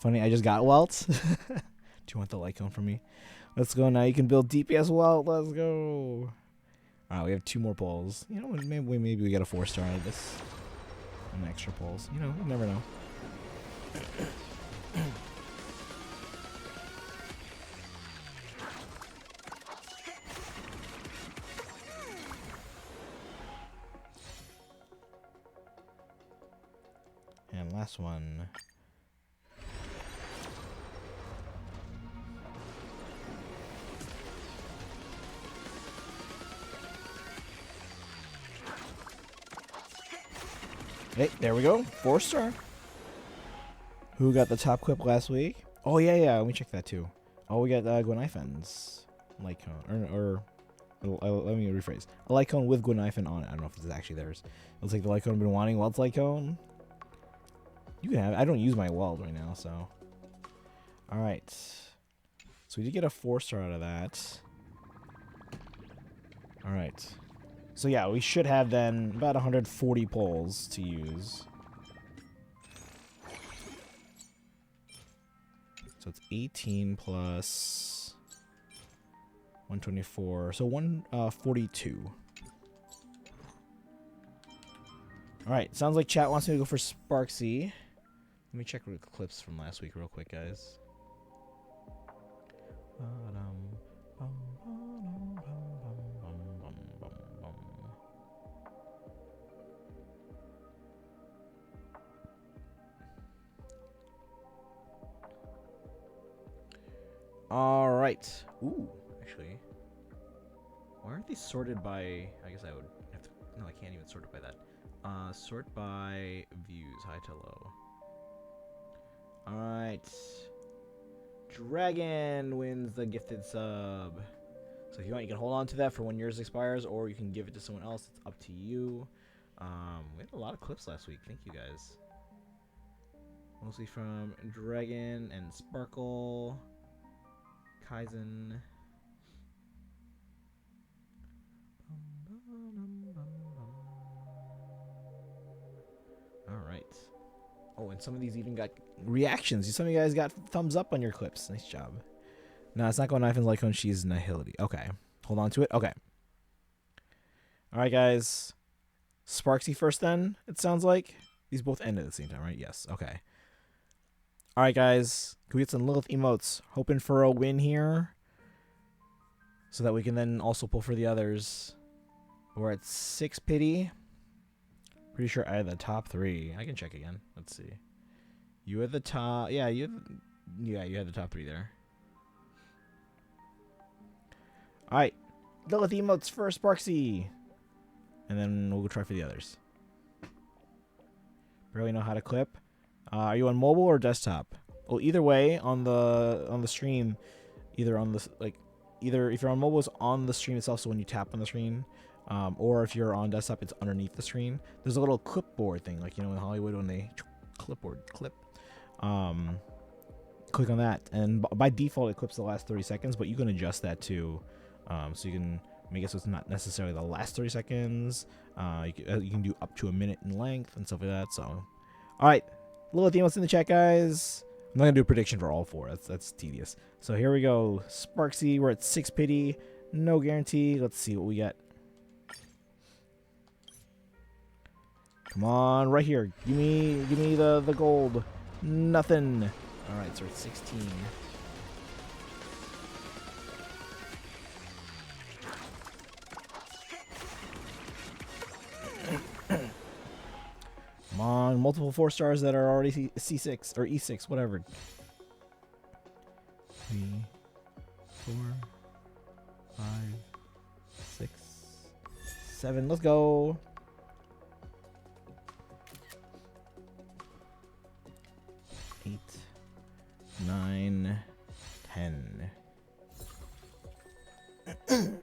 Funny, I just got Welt. Do you want the Lycone from me? Let's go now. You can build DPS Welt. Let's go. Alright, we have 2 more pulls. You know, maybe we get a 4-star out of this. An extra pulls. You know, you never know. And last one. Hey, there we go. 4-star. Who got the top clip last week? Oh, yeah. Let me check that, too. Oh, we got Gwenifen's Lycone. Or let me rephrase. A Lycone with Gwenifen on it. I don't know if this is actually theirs. It looks like the Lycone I've been wanting. Welt's Lycone. You can have it. I don't use my Weld right now, so. Alright. So we did get a 4-star out of that. Alright. So yeah, we should have then about 140 pulls to use. So it's 18 plus 124. So 142. Alright, sounds like chat wants me to go for Sparxie. Let me check the clips from last week real quick, guys. All right. Ooh, actually, why aren't these sorted by? I guess I would have to. No, I can't even sort it by that. Sort by views, high to low. All right. Dragon wins the gifted sub. So if you want, you can hold on to that for when yours expires, or you can give it to someone else. It's up to you. We had a lot of clips last week. Thank you guys. Mostly from Dragon and Sparkle. Kaizen. Alright. Oh, and some of these even got reactions. Some of you guys got thumbs up on your clips. Nice job. No, it's not going Knife and Lycone. She's Nihility. Okay. Hold on to it. Okay. Alright, guys. Sparxie first then, it sounds like. These both end at the same time, right? Yes. Okay. Alright, guys. Can we get some Lilith emotes? Hoping for a win here. So that we can then also pull for the others. We're at 6 pity. Pretty sure I had the top 3. I can check again. Let's see. You had the top. Yeah, you had the top 3 there. Alright. Lilith emotes for Sparxie. And then we'll go try for the others. Barely know how to clip. Are you on mobile or desktop? Well, either way, on the stream, either if you're on mobile, it's on the stream itself. So when you tap on the screen, or if you're on desktop, it's underneath the screen. There's a little clipboard thing, like in Hollywood when they clip. Click on that, and by default, it clips the last 30 seconds. But you can adjust that too, so you can make it so it's not necessarily the last 30 seconds. You can do up to a minute in length and stuff like that. So, all right. Little emotes in the chat, guys. I'm not gonna do a prediction for all 4. That's tedious. So here we go. Sparxie, we're at 6 pity. No guarantee. Let's see what we get. Come on, right here. Give me the gold. Nothing. All right, so we're at 16. Come on, multiple 4-stars that are already C6 or E6, whatever. 3, 4, 5, 6, 7. Let's go. 8, 9, 10. So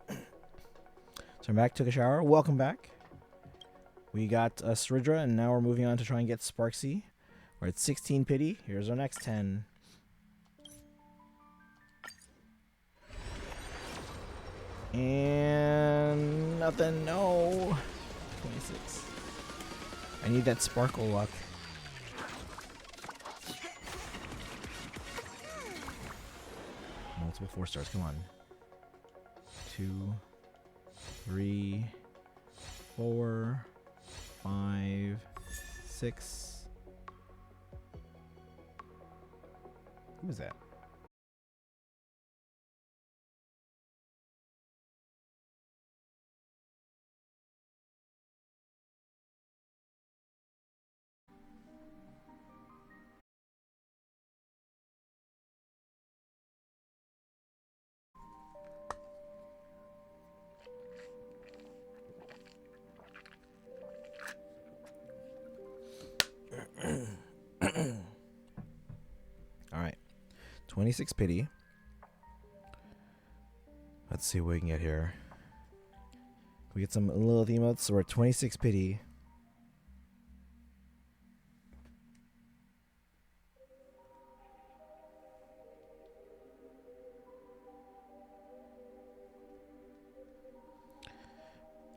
I'm back. Took a shower. Welcome back. We got Cerydra, and now we're moving on to try and get Sparxie. We're at 16 pity. Here's our next 10. And nothing. No. 26. I need that sparkle luck. Multiple 4-stars. Come on. 2, 3, 4, 5, 6. Who is that? Alright. 26 pity. Let's see what we can get here. We get some little emotes, so we're at 26 pity.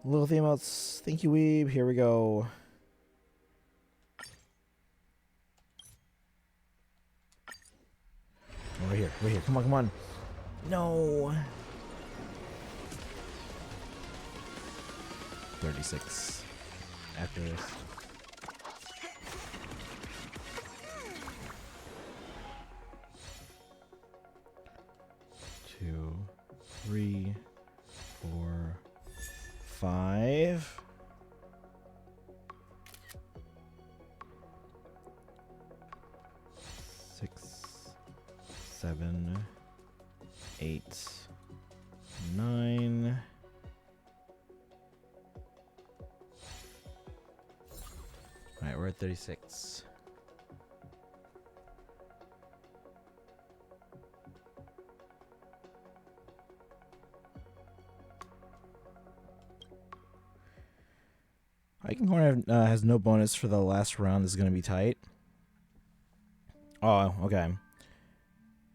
Little emotes. Thank you, Weeb. Here we go. Oh, right here. Right here. Come on, come on. No. 36 after this. Two, three, 4, 5. Six, 7, 8, 9. Alright, we're at 36. Iconcorn has no bonus for the last round. This is going to be tight. Oh, okay.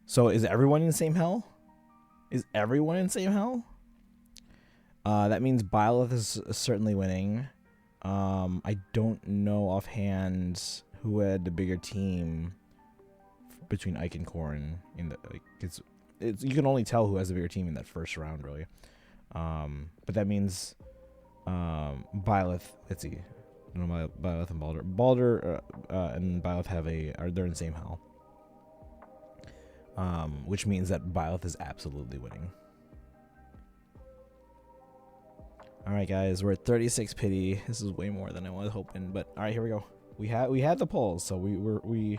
So is everyone in the same hell? Is everyone in the same hell? That means Byleth is certainly winning. I don't know offhand who had the bigger team between Ike and Corrin in the it's you can only tell who has the bigger team in that first round, really. But that means Byleth. Let's see, no, Byleth and Balder and Byleth they're in the same hell. Which means that Byleth is absolutely winning. Alright guys, we're at 36 pity. This is way more than I was hoping, but alright, here we go. We had the polls, so we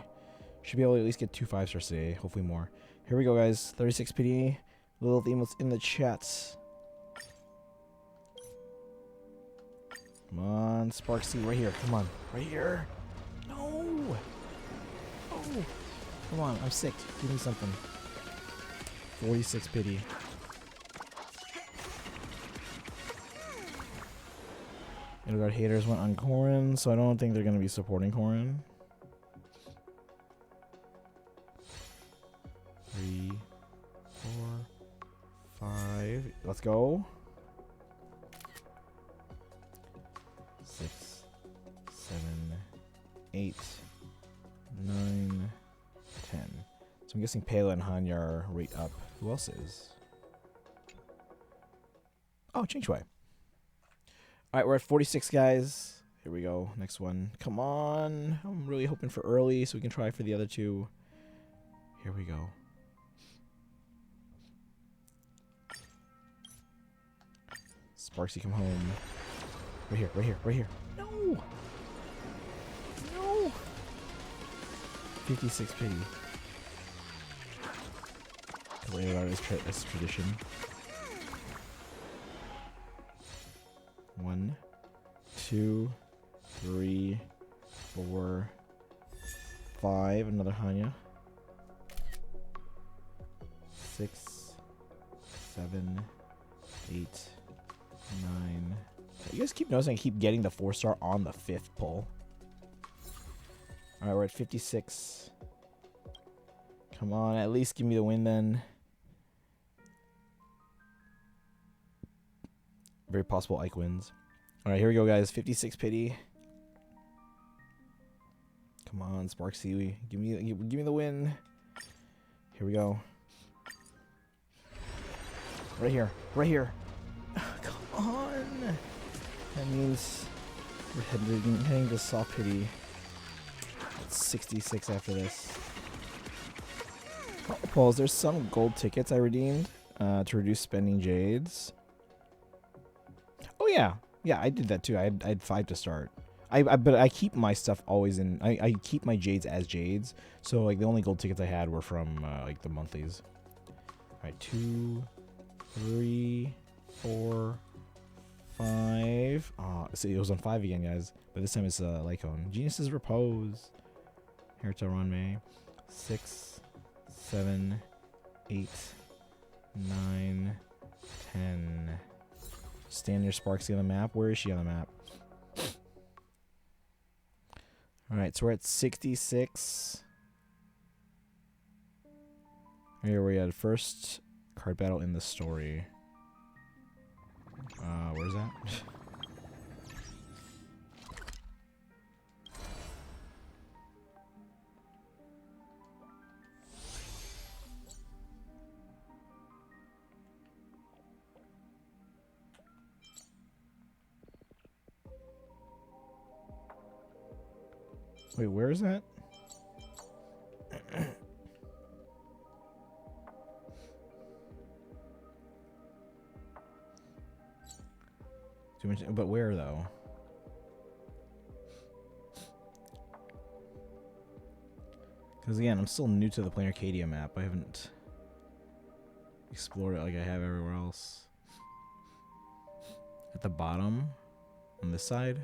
should be able to at least get 2 5-stars today, hopefully more. Here we go guys, 36 pity. Little emotes in the chat. Come on, Sparxie, right here. Come on, right here. No. Oh, come on, I'm sick. Give me something. 46 pity. Middlegard haters went on Corrin, so I don't think they're going to be supporting Corrin. 3, 4, 5. Let's go. 6, 7, 8, 9, 10. So I'm guessing Pela and Hanya are right up. Who else is? Oh, Changeway. Alright, we're at 46, guys. Here we go. Next one. Come on. I'm really hoping for early so we can try for the other two. Here we go. Sparxie, come home. Right here, right here, right here. No! No! 56 pity. As tradition. 1, 2, 3, 4, 5. Another Hanya. 6, 7, 8, 9. You guys keep noticing I keep getting the 4-star on the 5th pull. Alright, we're at 56. Come on, at least give me the win then. Very possible Ike wins. Alright, here we go, guys. 56 pity. Come on, Sparxie. Give me the win. Here we go. Right here. Right here. Come on. That means we're heading to soft pity. It's 66 after this. Oh, Pauls, there's some gold tickets I redeemed to reduce spending jades. Oh yeah, yeah, I did that too. I had 5 to start. But I keep my stuff always in. I keep my jades as jades. So like the only gold tickets I had were from like the monthlies. All right, 2, 3, 4, 5. Oh, see, it was on 5 again, guys. But this time it's Lycone. Genius's Repose. Here's a runway. 6, 7, 8, 9, 10. Stand near Sparxie on the map. Where is she on the map? Alright, so we're at 66. Here we had first card battle in the story. Where's that? Wait, where is that? Too much, but where though? Because again, I'm still new to the Plain Arcadia map. I haven't explored it like I have everywhere else. At the bottom, on this side.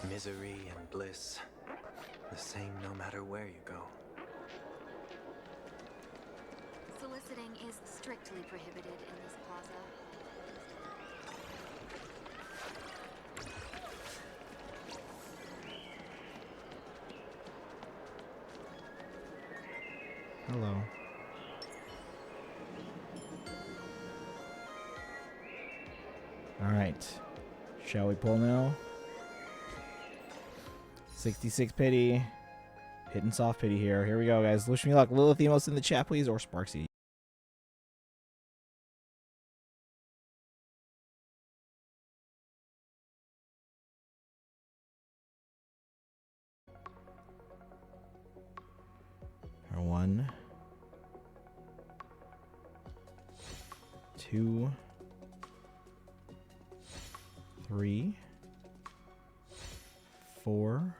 Misery and bliss, the same no matter where you go. Soliciting is strictly prohibited in this plaza. Hello. Alright. Shall we pull now? 66 pity. Hitting soft pity here. Here we go, guys. Wish me luck. Lilith Emos in the chat, please, or Sparxie. Or 1, 2, 3, 4,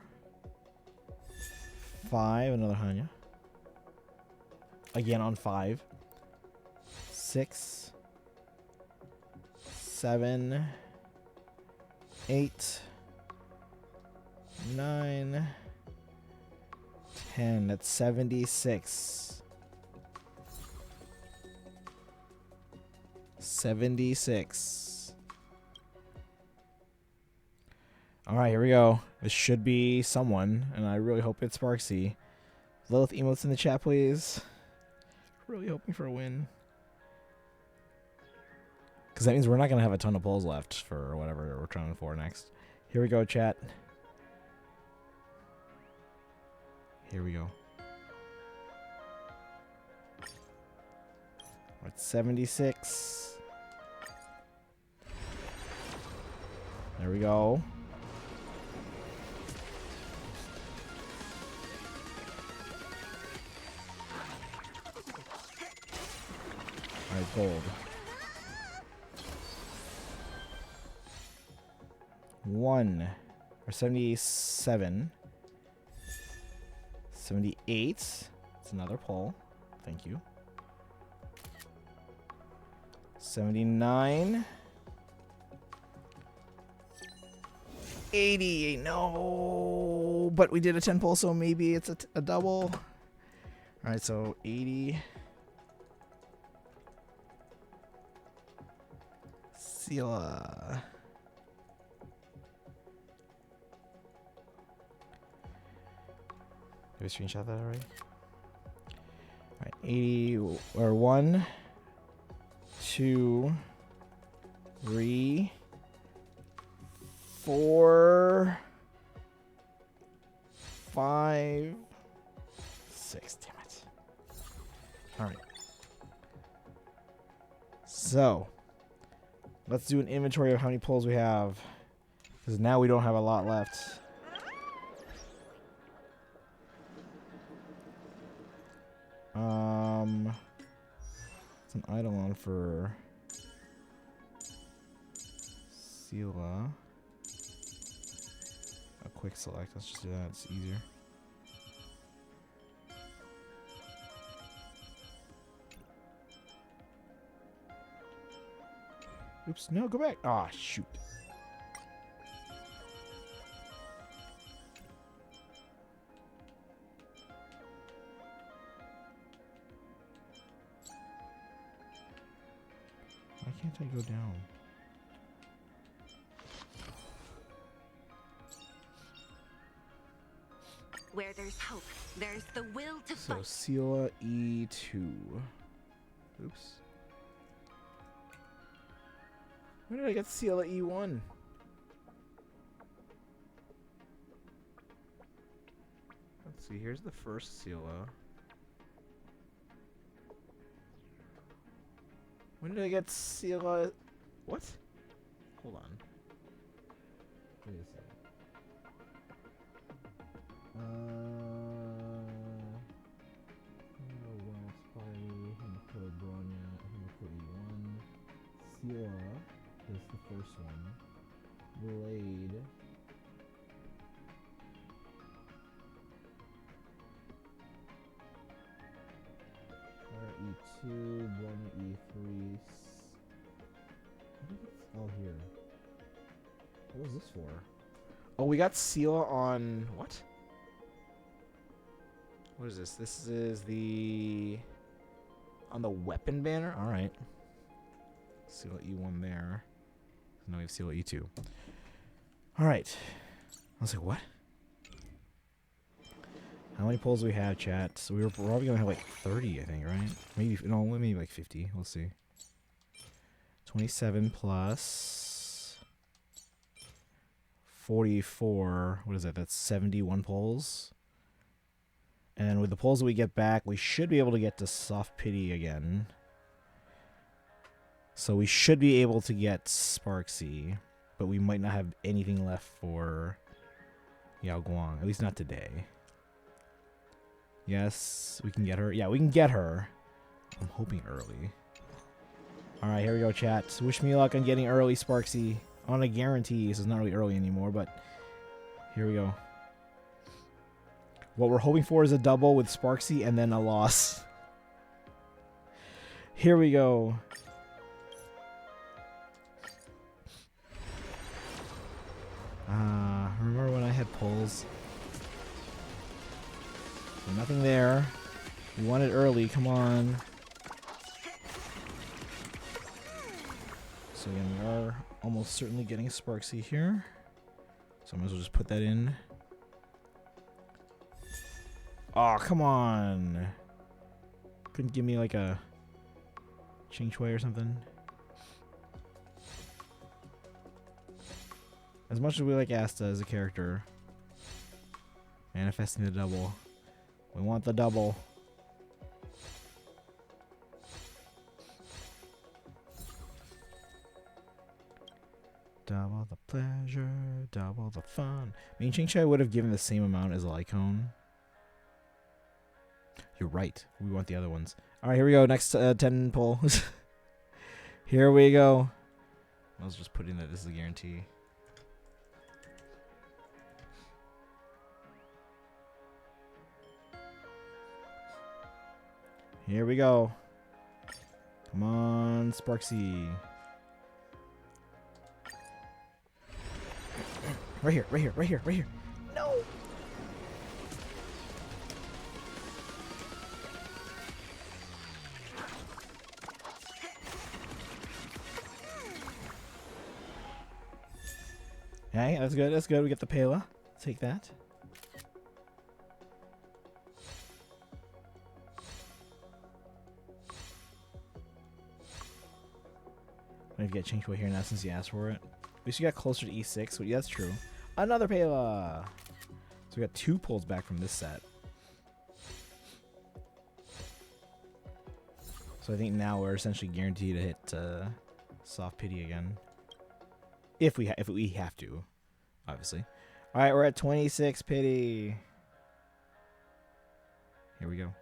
5, another Hanya. Again on 5. 6, 7, 8, 9, 10. That's 76. 76. Alright, here we go. This should be someone, and I really hope it's Sparxie. Lilith emotes in the chat, please. Really hoping for a win. Because that means we're not going to have a ton of pulls left for whatever we're trying for next. Here we go, chat. Here we go. We're at 76. There we go. Alright, gold. 1 or 77. 78. It's another pull. Thank you. 79. 80. No. But we did a 10 pull, so maybe it's a double. Alright, so 80. Sela. Did we screenshot that already? Alright, 80 or 1, 2, 3, 4, 5, 6. Damn it. Alright. So, let's do an inventory of how many pulls we have. Because now we don't have a lot left. It's an Eidolon for Sela. A quick select. Let's just do that. It's easier. Oops, no, go back. Ah, shoot. Why can't I go down? Where there's hope, there's the will to So fight. Sela E2. Oops. When did I get Sela E1? Let's see, here's the first Sela. When did I get Sela? What? Hold on. Wait a second. Sela is the first one. Blade. E2, Bronya E3. Oh, here. What was this for? Oh, we got Sela on what? What is this? This is the on the weapon banner. All right. Sela E1 there. Now we have Sela E2. All right. I was like, what? How many polls do we have, chat? So we're probably gonna have like 30, I think, right? Maybe no, maybe like 50. We'll see. 27 plus 44. What is that? That's 71 polls. And with the polls that we get back, we should be able to get to soft pity again. So we should be able to get Sparxie, but we might not have anything left for Yao Guang. At least not today. Yes, we can get her. Yeah, we can get her. I'm hoping early. Alright, here we go, chat. Wish me luck on getting early Sparxie. On a guarantee. This is not really early anymore, but here we go. What we're hoping for is a double with Sparxie and then a loss. Here we go. Remember when I had pulls? So nothing there. We want it early, come on. So again, we are almost certainly getting a Sparxie here. So I might as well just put that in. Oh, come on. Couldn't give me like a Ching Chui or something. As much as we like Asta as a character, manifesting the double. We want the double. Double the pleasure, double the fun. I mean, Ching Chui would have given the same amount as Lycone. You're right. We want the other ones. All right, here we go. Next 10 pull. Here we go. I was just putting that this is a guarantee. Here we go. Come on, Sparxie. Right here, right here, right here, right here. No! Okay, that's good, that's good. We get the Pela. Take that. I'm gonna get Ching Chui here now since you asked for it. At least you got closer to E6, so yeah, that's true. Another Pela! So we got 2 pulls back from this set. So I think now we're essentially guaranteed to hit soft pity again. If we have to, obviously. All right, we're at 26 pity. Here we go.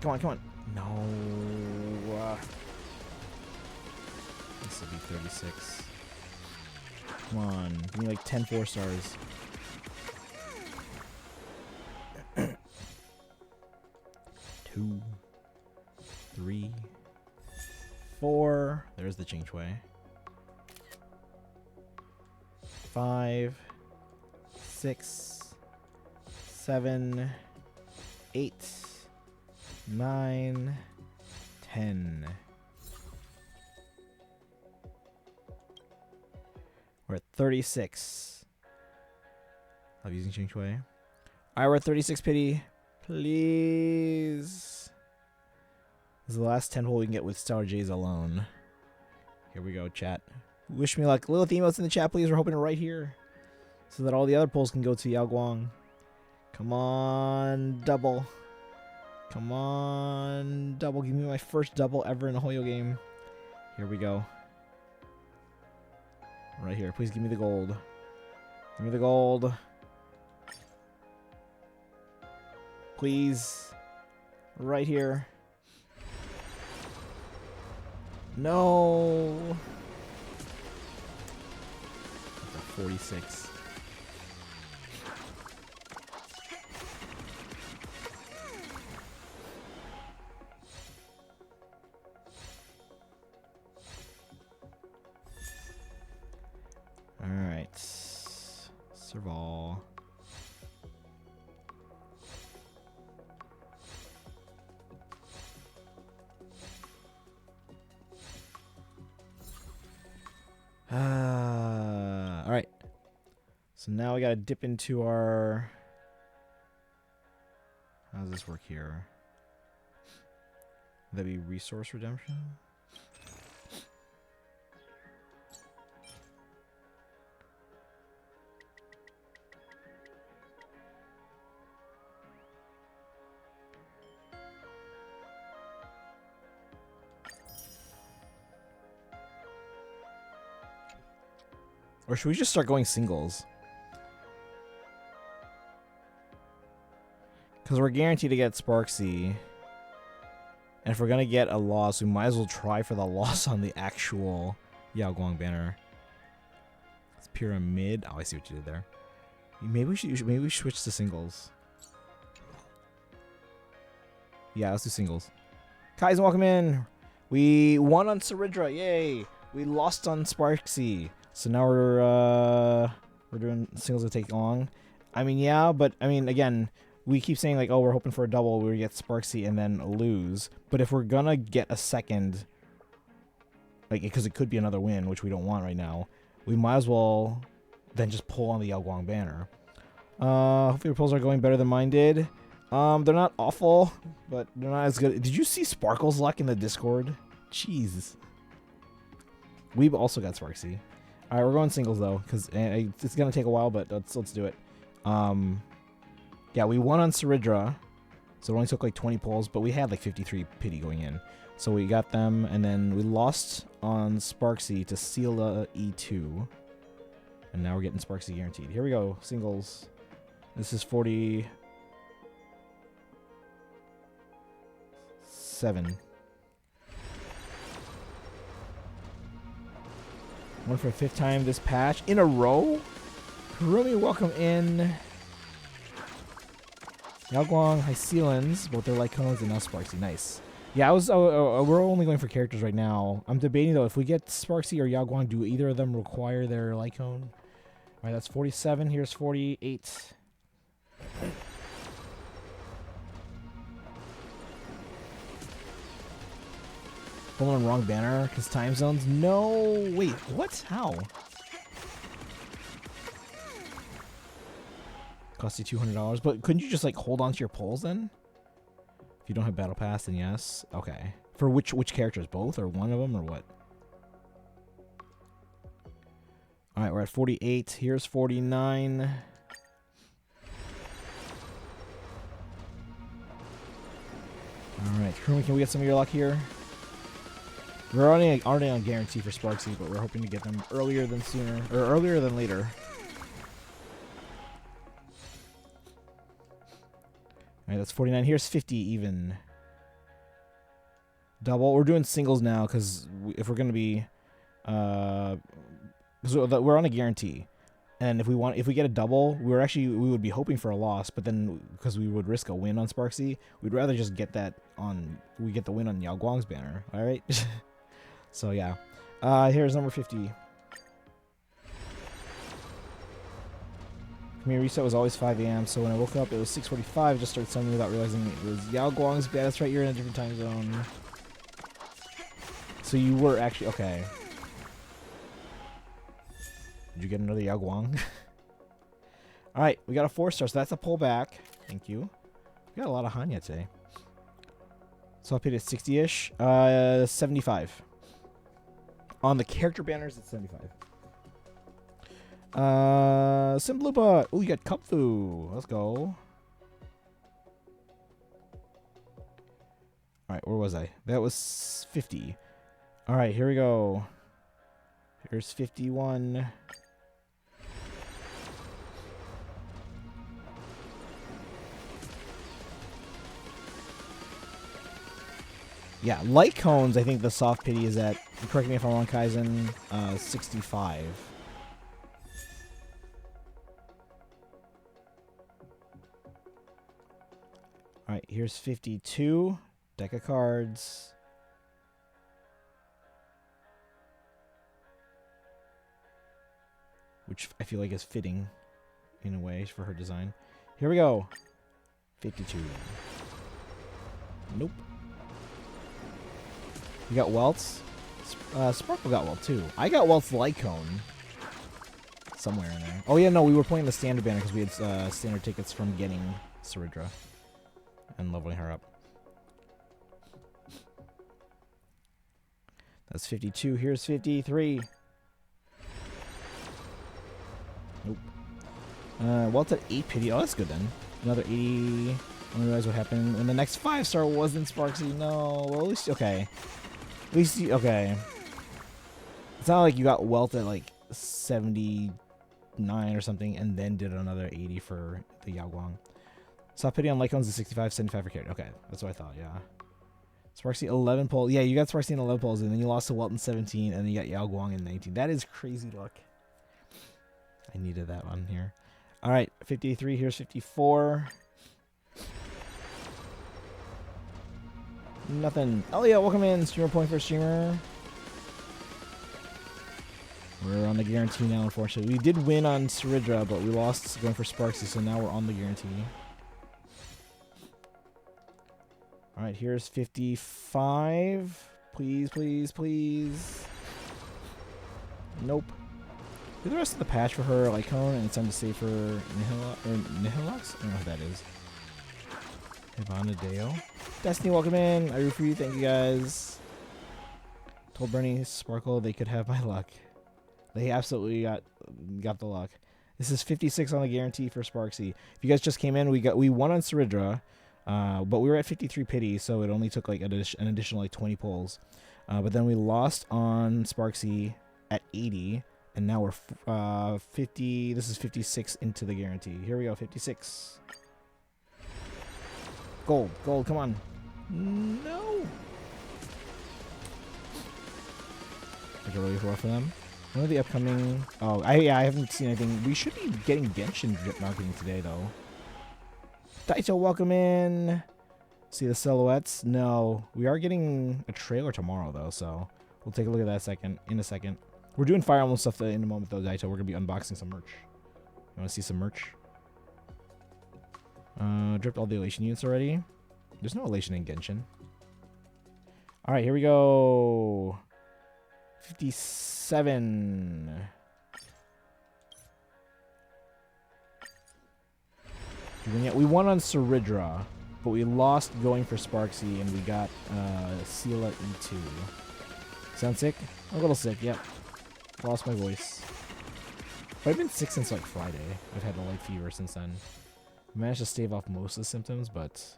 Come on, come on. No. This will be 36. Come on. Give me like 10 4 stars. 2, 3, 4. There's the Ching Chui. 5, 6, 7, 8, 9, 10. We're at 36. Love using Ching Chui. Alright, we're at 36 pity. Please. This is the last 10 hole we can get with Star J's alone. Here we go, chat. Wish me luck. Little emotes in the chat, please. We're hoping right here. So that all the other pulls can go to Yao Guang. Come on, double. Come on, double. Give me my first double ever in a Hoyo game. Here we go. Right here. Please give me the gold. Give me the gold. Please. Right here. No. 46. All right. Serval. All right. So now we gotta dip into our. How does this work here? Would that be resource redemption? Or should we just start going singles? Because we're guaranteed to get Sparxie. And if we're going to get a loss, we might as well try for the loss on the actual Yao Guang banner. It's pyramid. Oh, I see what you did there. Maybe we should switch to singles. Yeah, let's do singles. Kaizen, welcome in. We won on Cerydra. Yay. We lost on Sparxie. So now we're doing singles that take long. I mean, yeah, but I mean, again, we keep saying like, oh, we're hoping for a double. We get Sparxie and then lose. But if we're gonna get a second, like, because it could be another win, which we don't want right now, we might as well then just pull on the Yao Guang banner. Hopefully your pulls are going better than mine did. They're not awful, but they're not as good. Did you see Sparkle's luck in the Discord? Jeez. We've also got Sparxie. All right, we're going singles though, because it's gonna take a while, but let's do it. Yeah, we won on Cerydra, so it only took like 20 pulls, but we had like 53 pity going in, so we got them, and then we lost on Sparxie to Sela E2, and now we're getting Sparxie guaranteed. Here we go, singles. This is 47. One for a 5th time this patch in a row. Kurumi, welcome in. Yao Guang, Hycealans, both their Lycones, and now Sparxie. Nice. Yeah, we're only going for characters right now. I'm debating though, if we get Sparxie or Yao Guang, do either of them require their Lycone? Alright, that's 47. Here's 48. Pulling on wrong banner because time zones. No, wait, what? How? Cost you $200, but couldn't you just like hold on to your pulls then? If you don't have battle pass, then yes. Okay. For which characters? Both or one of them or what? All right, we're at 48. Here's 49. All right, Kurumi, can we get some of your luck here? We're already on guarantee for Sparxie, but we're hoping to get them earlier than sooner, or earlier than later. Alright, that's 49. Here's 50 even. Double. We're doing singles now, because if we're going to be... because we're on a guarantee. And if we get a double, we would be hoping for a loss, but then because we would risk a win on Sparxie, we'd rather just get that on. We get the win on Yao Guang's banner. All right. So yeah, here's number 50. Community reset was always 5 a.m. So when I woke up, it was 6:45. I just started summoning without realizing it was Yao Guang's banner. That's right. You're in a different time zone. So you were actually okay. Did you get another Yao Guang? Alright, we got a 4-star, so that's a pullback. Thank you. We got a lot of Hanya today. So I paid it 60-ish. 75. On the character banners, it's 75. Simblupa. Oh, you got Kupfu. Let's go. Alright, where was I? That was 50. Alright, here we go. Here's 51. Yeah, light cones, I think the soft pity is at, correct me if I'm wrong, Kaizen, 65. Alright, here's 52. Deck of cards. Which I feel like is fitting in a way for her design. Here we go. 52. Nope. You got Welts. Sparkle got Welt too. I got Welt's Light Cone. Somewhere in there. Oh yeah, no, we were playing the standard banner because we had standard tickets from getting Cerydra and leveling her up. That's 52. Here's 53. Nope. Welt's at 8 pity. Oh, that's good then. Another 80. I don't realize what happened when the next 5-star wasn't Sparxie. No. Well, at least okay. At least you, okay. It's not like you got Welt at like 79 or something and then did another 80 for the Yao Guang. Soft pity on Lycones is 65, 75 for carry. Okay, that's what I thought, yeah. Sparxie 11 pulls. Yeah, you got Sparxie in 11 pulls and then you lost to Welt in 17 and then you got Yao Guang in 19. That is crazy luck. I needed that one here. Alright, 53. Here's 54. Nothing. Oh yeah, welcome in. Streamer point for streamer. We're on the guarantee now, unfortunately. We did win on Cerydra, but we lost going for Sparxie, so now we're on the guarantee. Alright, here's 55. Please, please, please. Nope. Do the rest of the patch for her Lycone, and it's time to save for Nihilux? I don't know who that is. Ivana Dale. Destiny, welcome in. I root for you. Thank you guys. Told Bernie Sparkle they could have my luck. They absolutely got the luck. This is 56 on the guarantee for Sparxie. If you guys just came in, we won on Cerydra, but we were at 53 pity, so it only took like an additional like 20 pulls. But then we lost on Sparxie at 80, and now we're 50. This is 56 into the guarantee. Here we go, 56. Gold, gold, come on. No. Like a really rough for them. One of the upcoming. Oh, I haven't seen anything. We should be getting Genshin drip marketing today, though. Daito, welcome in. See the silhouettes? No, we are getting a trailer tomorrow, though. So we'll take a look at that in a second. We're doing Fire Emblem stuff in a moment, though, Daito. We're gonna be unboxing some merch. You want to see some merch? Dripped all the elation units already. There's no elation in Genshin. All right, here we go. 57. We won on Cerydra, but we lost going for Sparxie, and we got Sela E2. Sound sick? A little sick, yep. Lost my voice. But I've been sick since like Friday. I've had a light fever since then. Managed to stave off most of the symptoms, but...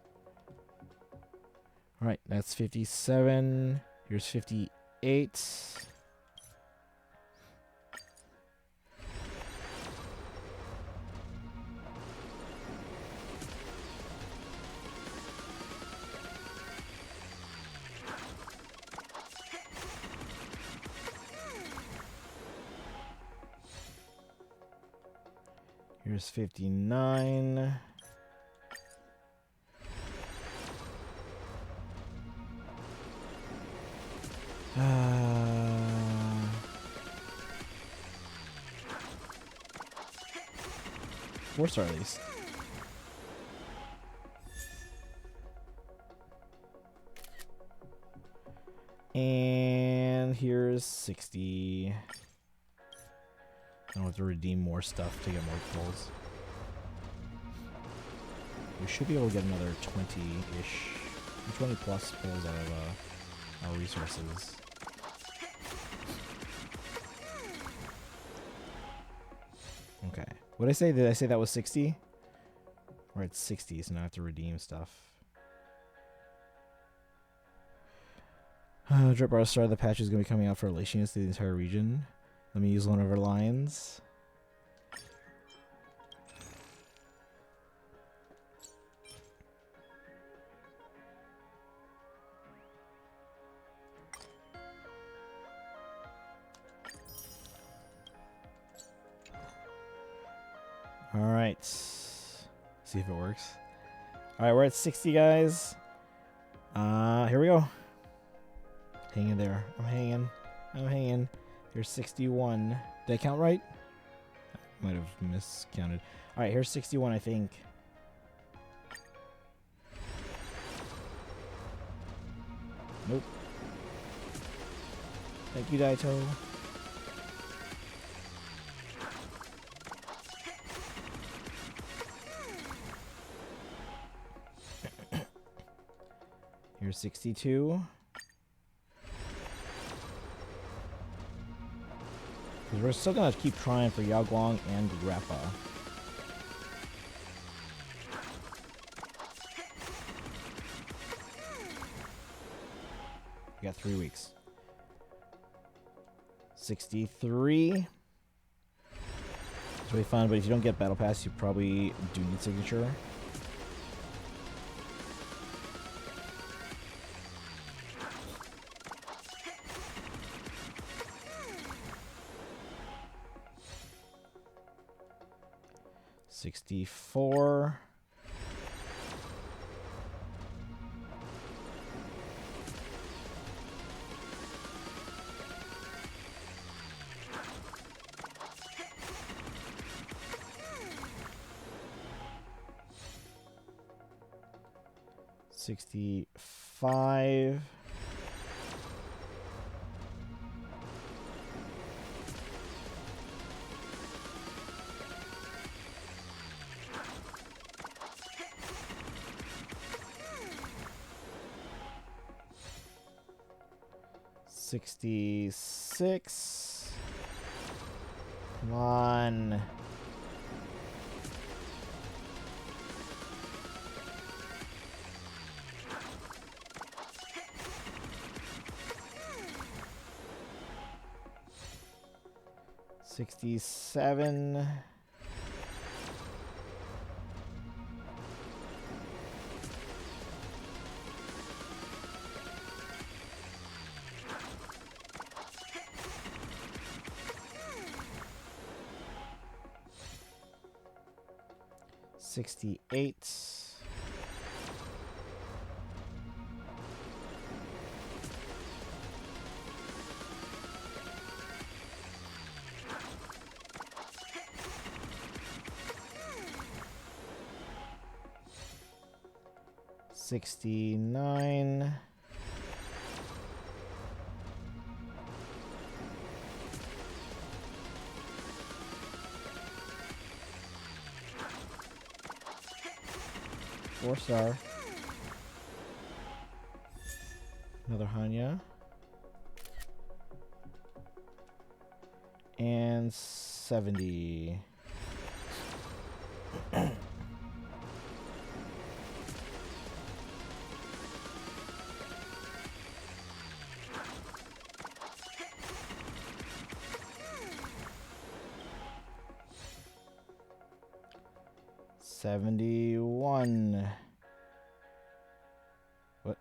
Alright, that's 57. Here's 58. Here's 59. Four-star at least. And here's 60. I don't have to redeem more stuff to get more pulls. We should be able to get another 20-ish, 20 plus pulls out of our resources. Okay. What did I say? Did I say that was 60? We're at 60, so now I have to redeem stuff. Drip bar star, the patch is going to be coming out for relation units to the entire region. Let me use one of our lines. Alright. See if it works. Alright, we're at 60, guys. Here we go. Hang in there. I'm hanging. I'm hanging. Here's 61. Did I count right? Might have miscounted. Alright, here's 61, I think. Nope. Thank you, Daito. Here's 62. Because we're still gonna keep trying for Guang and Rappa. We got 3 weeks. 63. It's really fun, but if you don't get Battle Pass, you probably do need signature. $64. $65. $66. Come on. $67. $68. $69. Four-star. Another Hanya. And 70. $71. What?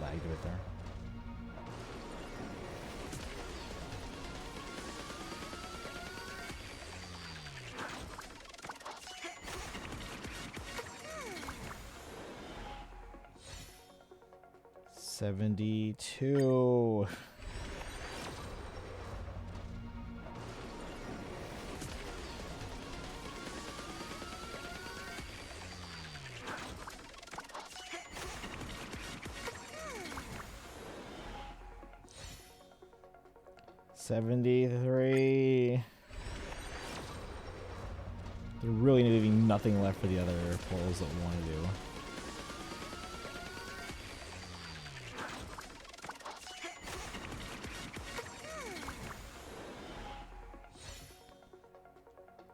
Lagged a bit there. 72. $73. They're really leaving nothing left for the other polls that we want to do.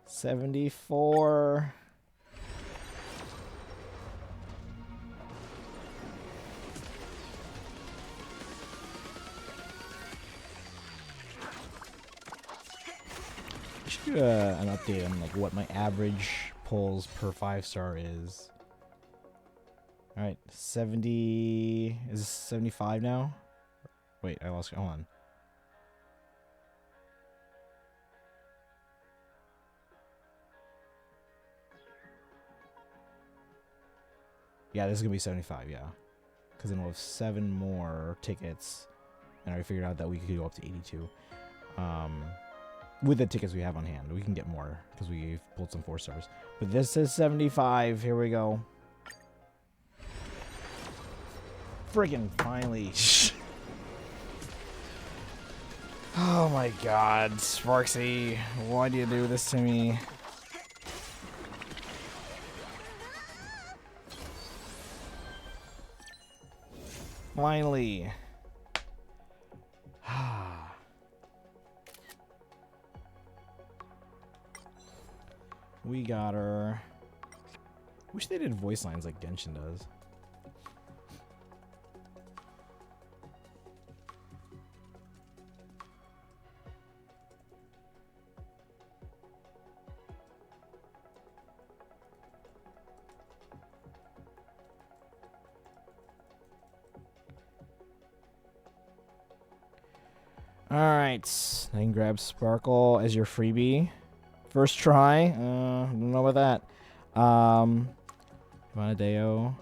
$74. I should do an update on like what my average pulls per 5-star is. All right, 70. Is this 75 now? Wait, I lost. Hold on. Yeah, this is gonna be 75. Yeah, because then we'll have 7 more tickets, and I figured out that we could go up to 82. With the tickets we have on hand, we can get more because we've pulled some 4-stars. But this is 75. Here we go. Friggin' finally. Oh my god, Sparxie, why do you do this to me? Finally. We got her. Wish they did voice lines like Genshin does. Alright, I can grab Sparkle as your freebie. First try. I don't know about that. Vanadeo.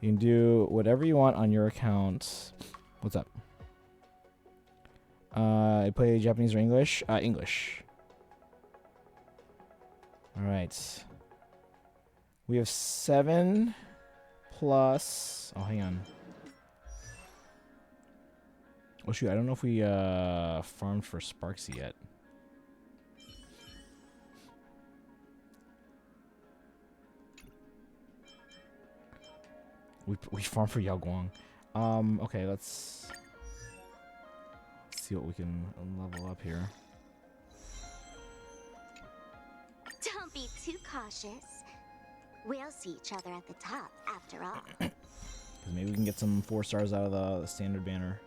You can do whatever you want on your account. What's up? I play Japanese or English? English. Alright. We have 7 plus... Oh, hang on. Oh, shoot. I don't know if we farmed for Sparxie yet. We farmed for Guang. Okay, let's see what we can level up here. Don't be too cautious. We'll see each other at the top, after all. Because maybe we can get some 4-stars out of the standard banner.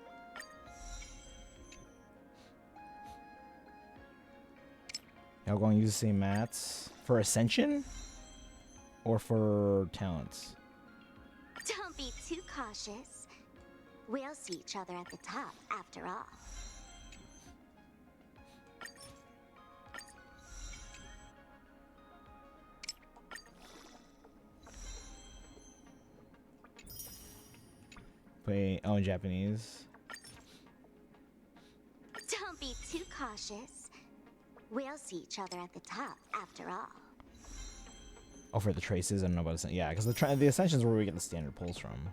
Guang use the same mats for Ascension or for talents. Don't be too cautious. We'll see each other at the top, after all. Wait, oh, in Japanese. Don't be too cautious. We'll see each other at the top, after all. Oh, for the traces, I don't know about Ascension. Yeah, because the Ascension is where we get the standard pulls from.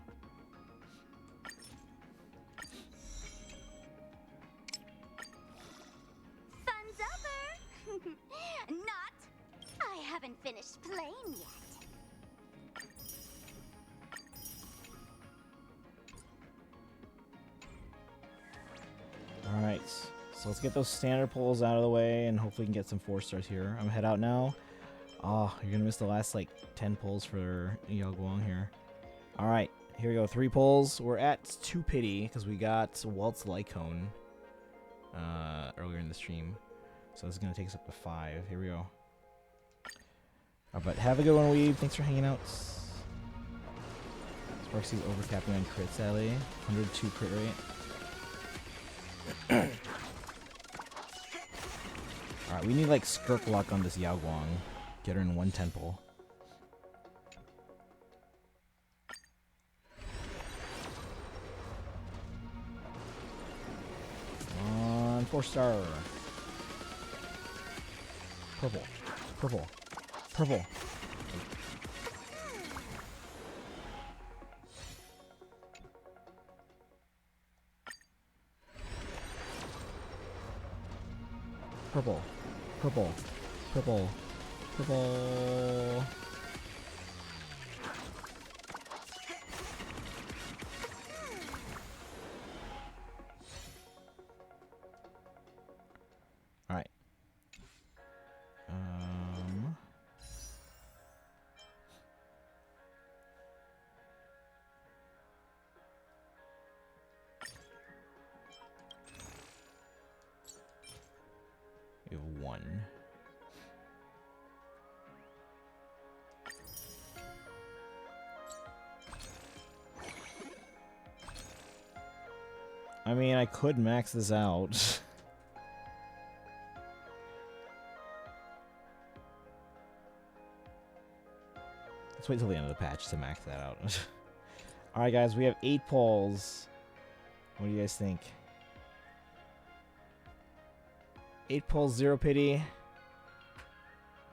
Fun's over! Not! I haven't finished playing yet. Alright, so let's get those standard pulls out of the way, and hopefully we can get some 4-stars here. I'm gonna head out now. Oh, you're gonna miss the last like 10 pulls for Guang here. Alright, here we go. 3 pulls. We're at 2 pity because we got Walt's Lycone earlier in the stream. So this is gonna take us up to 5. Here we go. But have a good one, Weeb. Thanks for hanging out. Sparxie's overcapping on crit, sadly. 102 crit rate. Alright, we need like Skirk luck on this Guang. Get her in 1 temple. 4-star. Purple. Purple. Purple. Purple. Purple. Purple. Purple. Alright. We have 1. I mean, I could max this out. Let's wait till the end of the patch to max that out. Alright, guys, we have 8 pulls. What do you guys think? 8 pulls, 0 pity.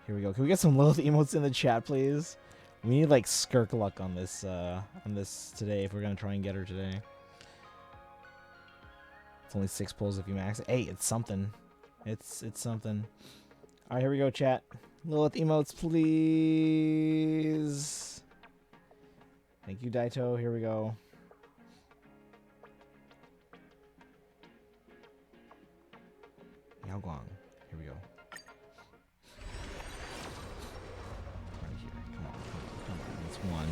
Here we go. Can we get some Lilith emotes in the chat, please? We need like Skirk luck on this today if we're gonna try and get her today. It's only 6 pulls if you max it. Hey, it's something. It's something. Alright, here we go, chat. Lilith emotes, please. Thank you, Daito. Here we go. Yao Guang. Here we go. Right here. Come on, come on, come on. That's 1.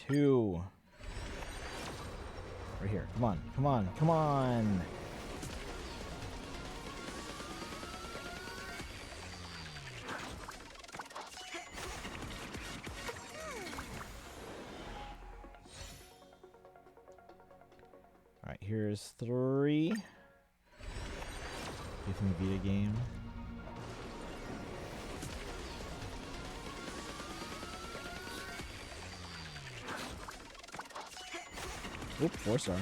Two. Right here. Come on. Come on. Come on. Alright, here's 3. Give me a Vita game. Oop, 4-star.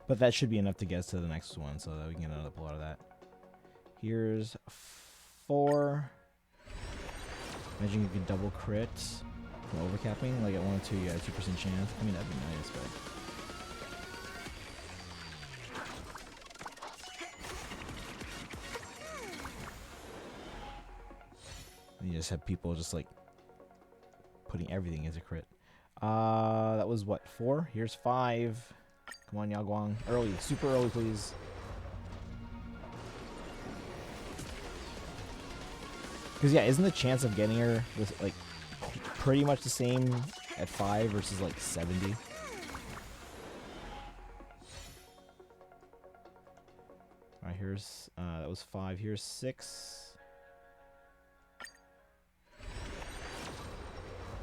But that should be enough to get us to the next one so that we can get another pull out of that. Here's 4. Imagine you could double crit from overcapping. Like at 1 or 2, you got a 2% chance. I mean, that'd be nice, but... you just have people just like putting everything as a crit. That was what, 4? Here's 5. Come on, Yao Guang. Early, super early, please. Because yeah, isn't the chance of getting her with like pretty much the same at 5 versus like 70? Alright, here's that was 5. Here's 6.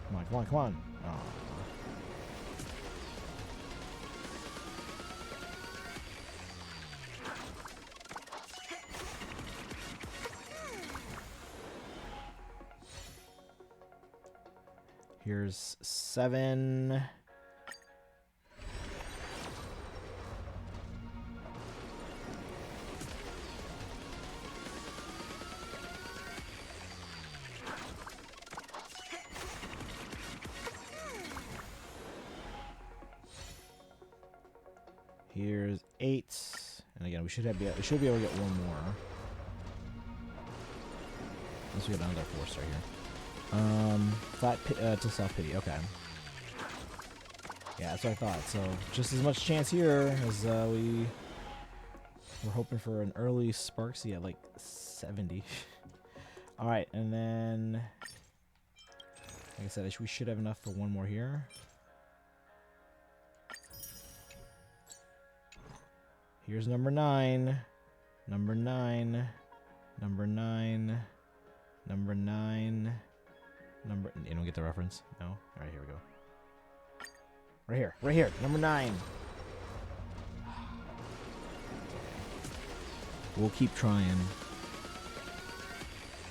Come on, come on, come on. Aww. Here's 7. Here's 8, and again we should be able to get 1 more. Unless we get another 4-star here. Flat to soft pity. Okay. Yeah, that's what I thought. So just as much chance here as we're hoping for an early Sparxie at like 70. All right, and then like I said, we should have enough for 1 more here. Here's number 9. Number 9. Number 9. Number 9. Number... You don't get the reference? No? Alright, here we go. Right here. Right here. Number 9. We'll keep trying.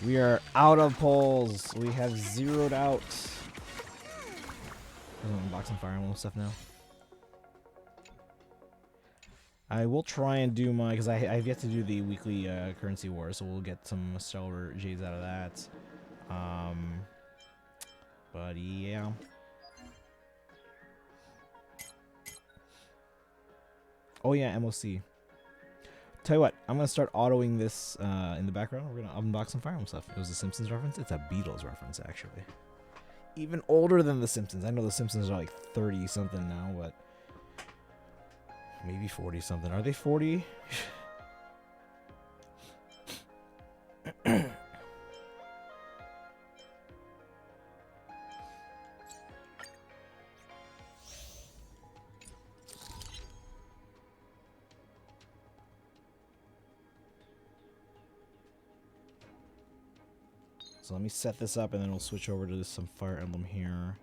We are out of polls. We have zeroed out. I'm unboxing Fire Emblem stuff now. I will try and do my, because I've yet to do the weekly currency war, so we'll get some silver jades out of that. But yeah. Oh yeah, MOC. Tell you what, I'm gonna start autoing this in the background. We're gonna unbox some Fire Emblem stuff. It was a Simpsons reference. It's a Beatles reference, actually. Even older than the Simpsons. I know the Simpsons are like 30 something now, but maybe 40 something. Are they 40? So let me set this up and then we'll switch over to some Fire Emblem here.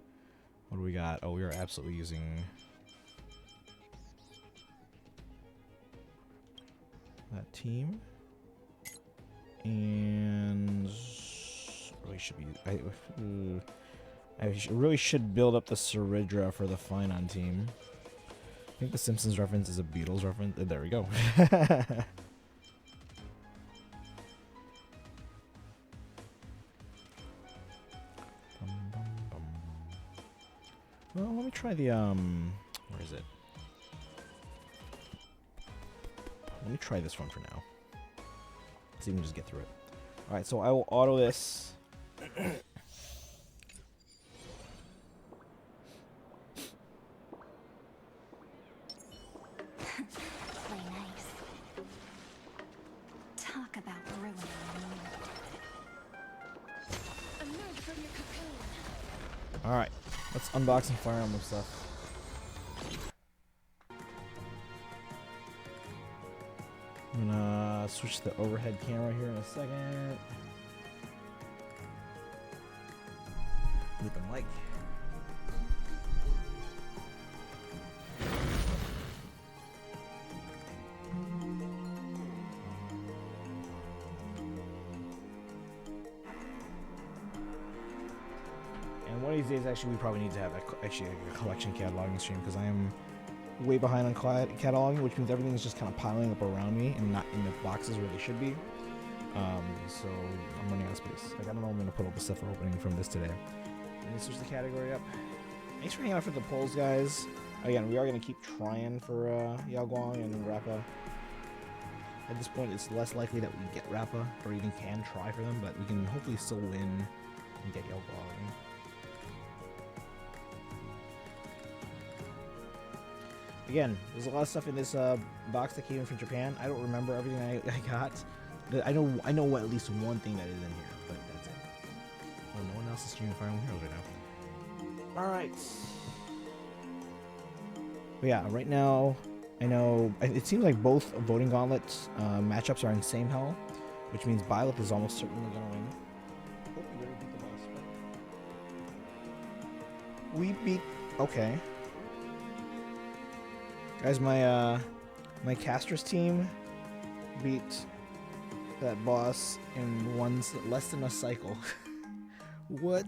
What do we got? Oh, we are absolutely using that team. And really should be really should build up the Cerydra for the Finon team. I think the Simpsons reference is a Beatles reference. There we go. Well, let me try the where is it? Let me try this one for now. See if we can just get through it. All right, so I will auto this. Play nice. Talk about ruining the mood. Emerge from your cocoon. All right, let's unbox some Fire Emblem stuff. I'm gonna switch the overhead camera here in a second. Loop and like. And one of these days, actually, we probably need to have a collection cataloging stream because I am way behind on cataloging, which means everything is just kind of piling up around me and not in the boxes where they should be. So I'm running out of space. Like, I don't know I'm going to put all the stuff we're opening from this today. Let me switch the category up. Thanks for hanging out for the polls, guys. Again, we are going to keep trying for Guang and Rappa. At this point, it's less likely that we get Rappa, or even can try for them, but we can hopefully still win and get Guang. Again, there's a lot of stuff in this box that came in from Japan. I don't remember everything I got. I know at least one thing that is in here, but that's it. Oh, no one else is streaming Fire Emblem Heroes right now. Alright. But yeah, right now, I know it seems like both voting gauntlets matchups are in same hell, which means Byleth is almost certainly going to win. Oh, we already beat the boss. We beat... Okay. Guys, my Castress team beat that boss in less than a cycle. What?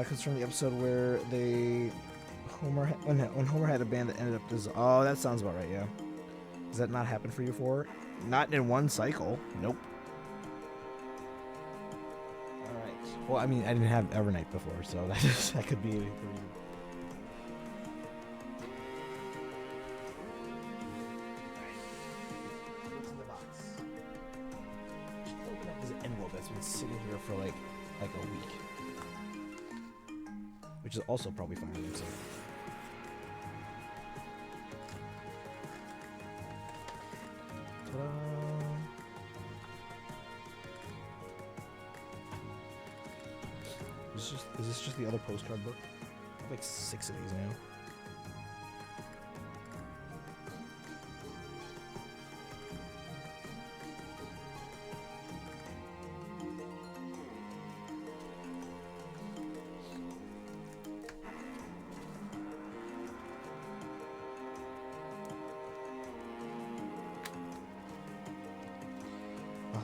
Comes from the episode where when Homer had a band that ended up oh, that sounds about right, yeah. Does that not happen for you before? Not in one cycle. Nope. Alright. Well, I mean, I didn't have Evernight before, so that could be... What's in the box? Open up this envelope that's been sitting here for like a week. Which is also probably Fire Emblem stuff. Ta-da! Is this just the other postcard book? I have like 6 of these now.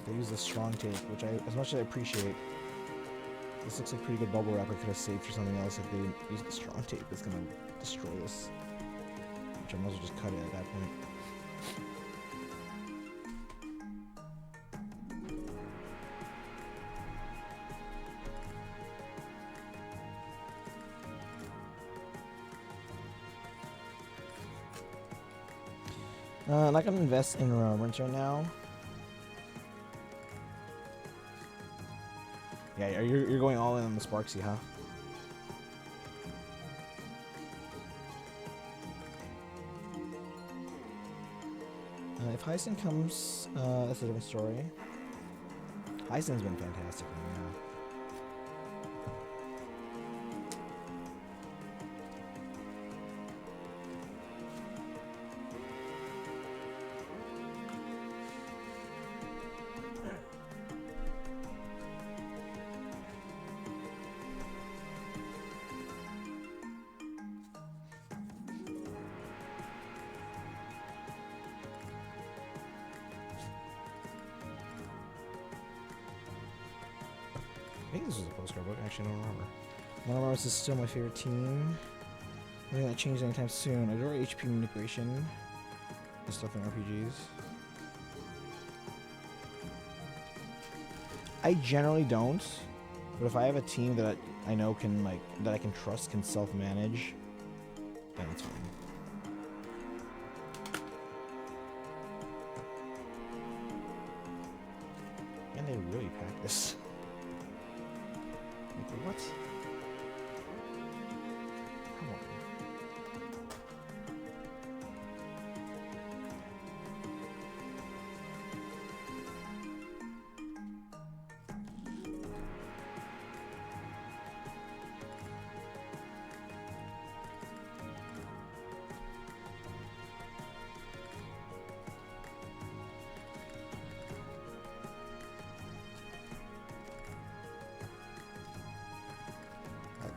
They use the strong tape, which as much as I appreciate, this looks like pretty good bubble wrap I could have saved for something else if they didn't use the strong tape. It's gonna destroy this. Which I might as well just cut it at that point. I'm not gonna invest in Remembrance right now. Yeah, you're going all in on the Sparxie, huh? If Hyson comes, that's a different story. Hyson's been fantastic, yeah. I think this was a postcard book. Actually, I don't remember. Monorails is still my favorite team. I don't think that changes anytime soon. I adore HP manipulation. The stuff in RPGs. I generally don't, but if I have a team that I know can that I can trust can self-manage, then it's fine. And they really pack this. What? Come on.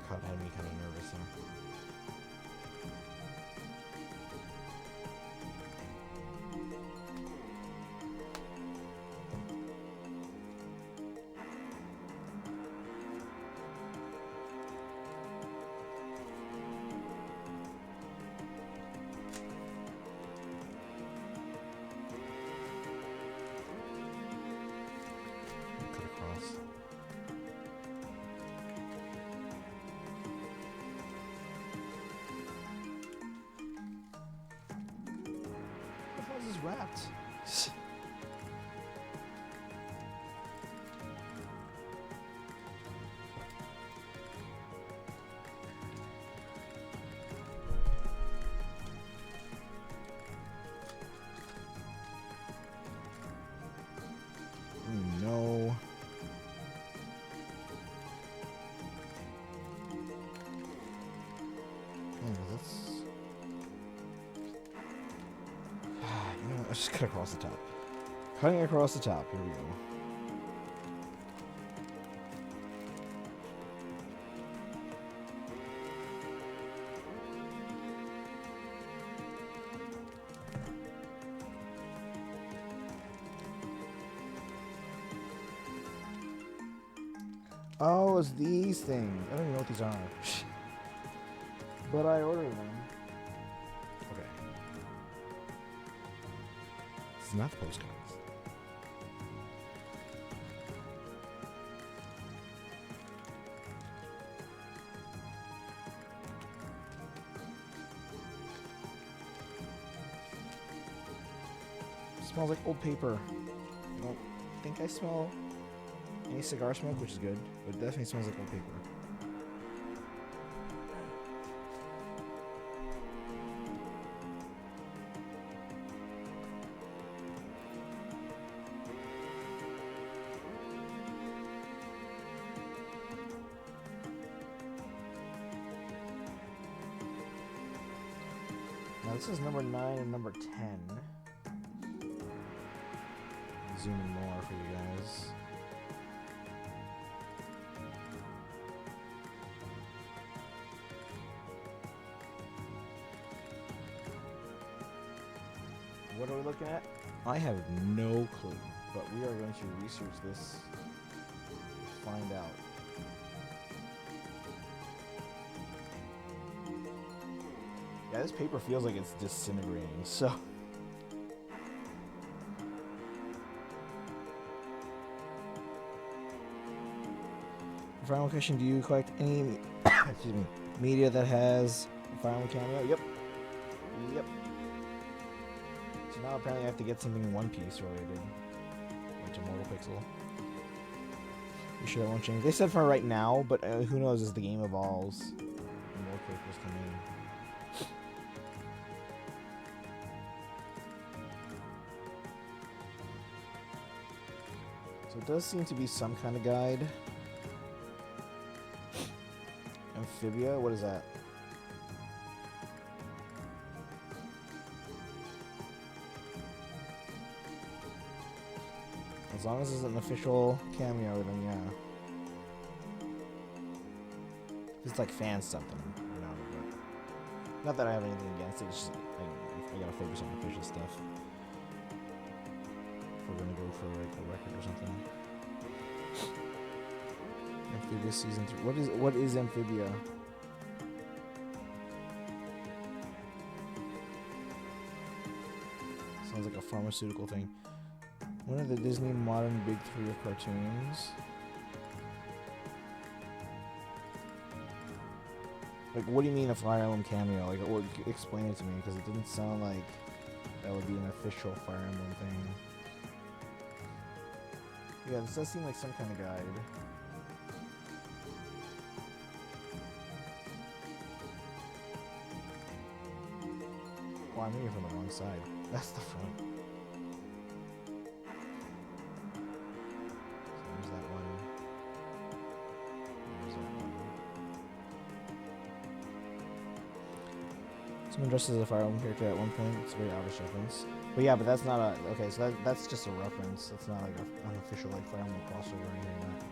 Cut had me kind of nervous there. Cut across. This is wrapped. No. Let's just cut across the top. Cutting across the top. Here we go. Oh, it's these things. I don't even know what these are. But I ordered them. Okay. This is not postcards. It smells like old paper. I don't think I smell any cigar smoke, which is good, but it definitely smells like old paper. Now this is number 9 and number 10. Zoom in more for you guys. What are we looking at? I have no clue, but we are going to research this and find out. Yeah, this paper feels like it's disintegrating, so... Final question, do you collect any excuse me, media that has a Fire Emblem cameo? Yep. Yep. So now apparently I have to get something One Piece related. Like to Mortal Pixel. You sure that won't change? They said for right now, but who knows as the game evolves. More characters come in. So it does seem to be some kind of guide. Amphibia? What is that? As long as it's an official cameo, then yeah. If it's like fan stuff, then you know, but not that I have anything against it, it's just I gotta focus on official stuff. If we're gonna go for like a record or something. Amphibia season 3. What is Amphibia? Sounds like a pharmaceutical thing. One of the Disney modern big three of cartoons. Like, what do you mean a Fire Emblem cameo? Like, explain it to me, because it didn't sound like that would be an official Fire Emblem thing. Yeah, this does seem like some kind of guide. Oh, I'm reading from the wrong side. That's the front. So there's that one. There's that one. Someone dresses as a Fire Emblem character at one point. It's a very obvious reference. But yeah, but that's not a... Okay, so that's just a reference. That's not like an official like Fire Emblem crossover or anything like that.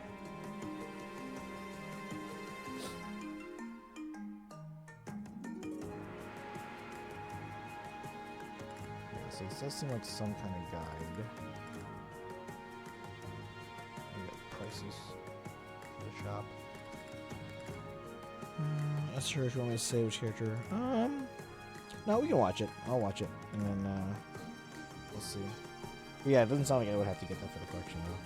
So this does seem like some kind of guide. We got prices for the shop. Not sure if you want me to say which character. No, we can watch it. I'll watch it, and then we'll see. But yeah, it doesn't sound like I would have to get that for the collection though.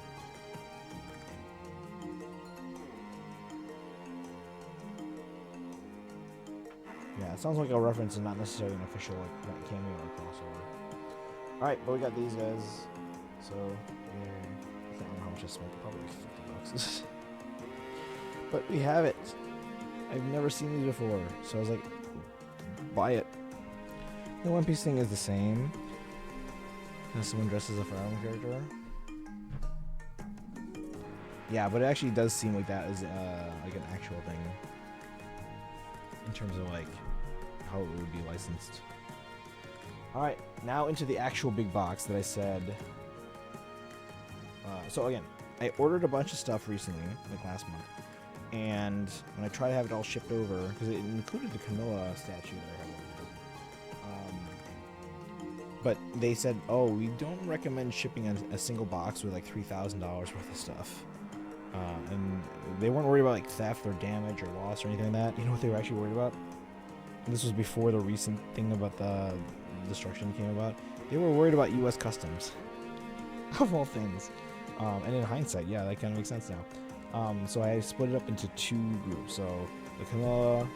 Yeah, it sounds like a reference and not necessarily an official like cameo or crossover. Alright, but we got these guys. So, yeah. I don't know how much I spent. Probably like $50. But we have it. I've never seen these before. So I was like, buy it. The One Piece thing is the same. Has someone dressed as a Fire Emblem character. Yeah, but it actually does seem like that is like an actual thing. In terms of like how it would be licensed. Alright, now into the actual big box that I said. So again, I ordered a bunch of stuff recently, like last month. And when I tried to have it all shipped over, because it included the Camilla statue that I have over here. But they said, oh, we don't recommend shipping a single box with like $3,000 worth of stuff. And they weren't worried about like theft or damage or loss or anything like that. You know what they were actually worried about? And this was before the recent thing about the destruction came about. They were worried about U.S. customs, of all things. And in hindsight, yeah, that kind of makes sense now. So I split it up into two groups. So the Camilla,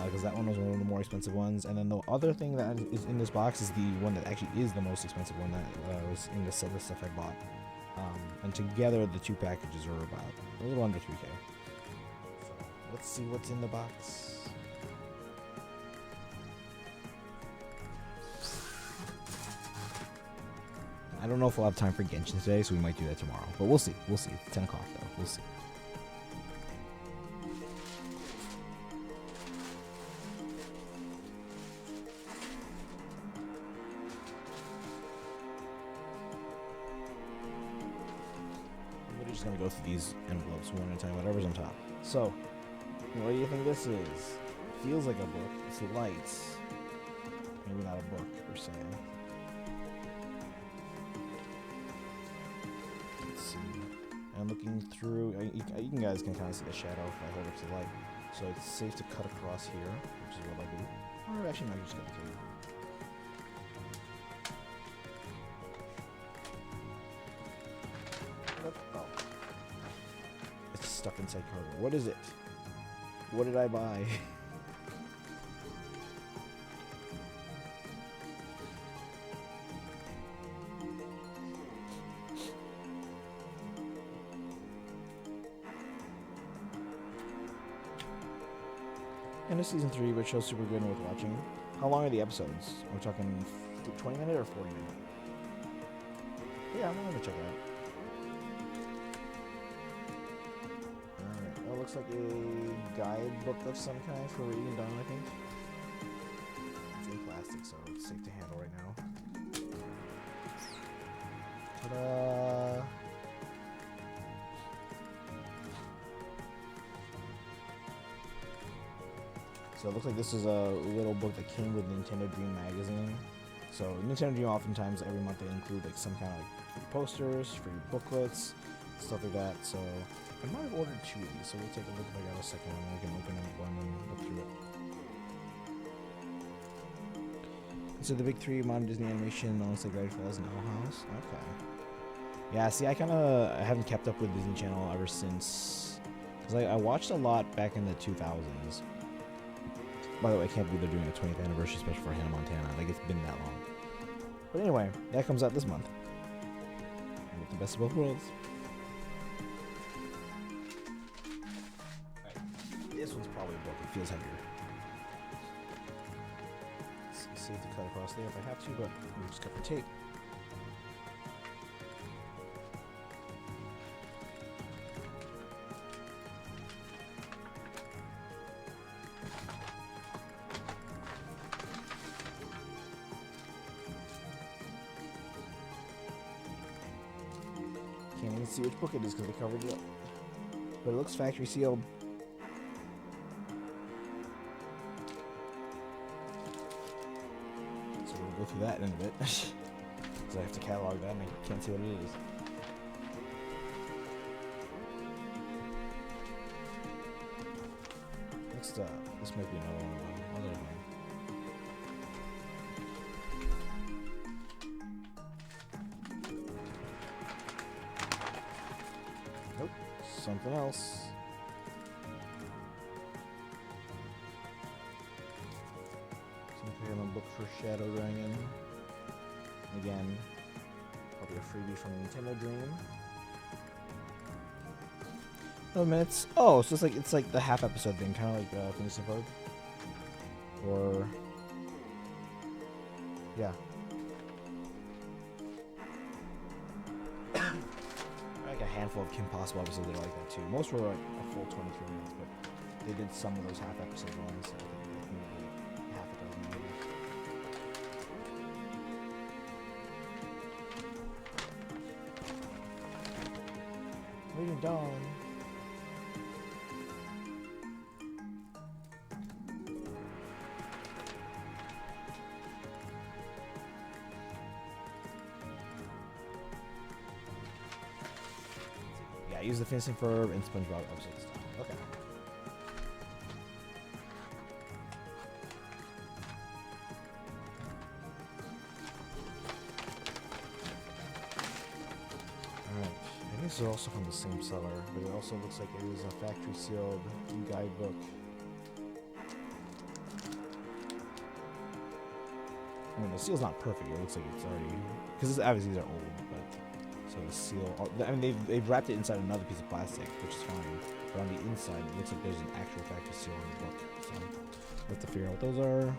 because that one was one of the more expensive ones, and then the other thing that is in this box is the one that actually is the most expensive one that was in the set of stuff I bought. And together, the two packages are about a little under 3K. So let's see what's in the box. I don't know if we'll have time for Genshin today, so we might do that tomorrow. But we'll see. We'll see. It's 10 o'clock, though. We'll see. I'm just going to go through these envelopes one at a time, whatever's on top. So, what do you think this is? Feels like a book. It's lights. Maybe not a book, per se. looking through. You guys can kind of see the shadow if I hold up to the light. So it's safe to cut across here, which is what I do. Or actually, no, I just cut the tape. Oh. It's stuck inside cardboard. What is it? What did I buy? And it's season 3, which show's super good and worth watching. How long are the episodes? We're talking 20 minute or 40 minute? Yeah, I'm gonna check it out. Alright, that looks like a guidebook of some kind for reading done, I think. It's in plastic, so it's safe to handle right now. Ta-da! So it looks like this is a little book that came with Nintendo Dream magazine. So Nintendo Dream oftentimes every month they include like some kind of like free posters, free booklets, stuff like that. So I might have ordered 2 of these, so we'll take a look if I got a second one and we can open up one and look through it. So the big 3 modern Disney animation, almost like Gravity Falls and Owl House. Okay. Yeah, see, I haven't kept up with Disney Channel ever since, because I watched a lot back in the 2000s. By the way, I can't believe they're doing a 20th anniversary special for Hannah Montana. Like, it's been that long. But anyway, that comes out this month. With the best of both worlds. Right. This one's probably a book. It feels heavier. It's safe to cut across there if I have to, but we'll just cut the tape. Can't even see which book it is because they covered it up. But it looks factory sealed. So we'll go through that in a bit. Because I have to catalog that and I can't see what it is. Next up, this might be another one of them. Another one. Nope, something else. Some kind of book for Shadow Dragon. Again, probably a freebie from Nintendo Dream. 11 minutes. Oh, so it's like the half episode thing, kind of like Phineas and Ferb. Or yeah. Like a handful of Kim Possible episodes that are like that too. Most were like a full 23 minutes, but they did some of those half episode ones. So I think maybe half a dozen maybe. Reading Dawn. Yeah, use the Phineas and Ferb and SpongeBob episode style. Okay. Alright, I think this is also from the same seller, but it also looks like it is a factory sealed guidebook. I mean, the seal's not perfect. It looks like it's already, because obviously these are old, but so the seal. I mean, they've wrapped it inside another piece of plastic, which is fine. But on the inside, it looks like there's an actual factory seal in the book. So we'll have to figure out what those are.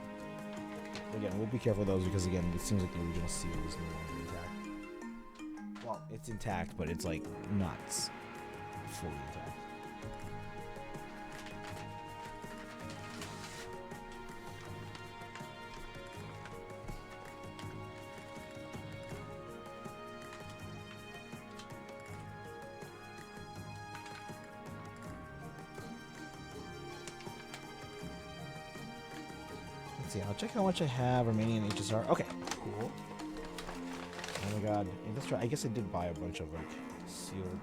Again, we'll be careful with those because again, it seems like the original seal is no longer intact. Well, it's intact, but it's like not fully intact. Let's see, I'll check how much I have remaining in HSR. Okay, cool. Oh my god. And that's right. I guess I did buy a bunch of like sealed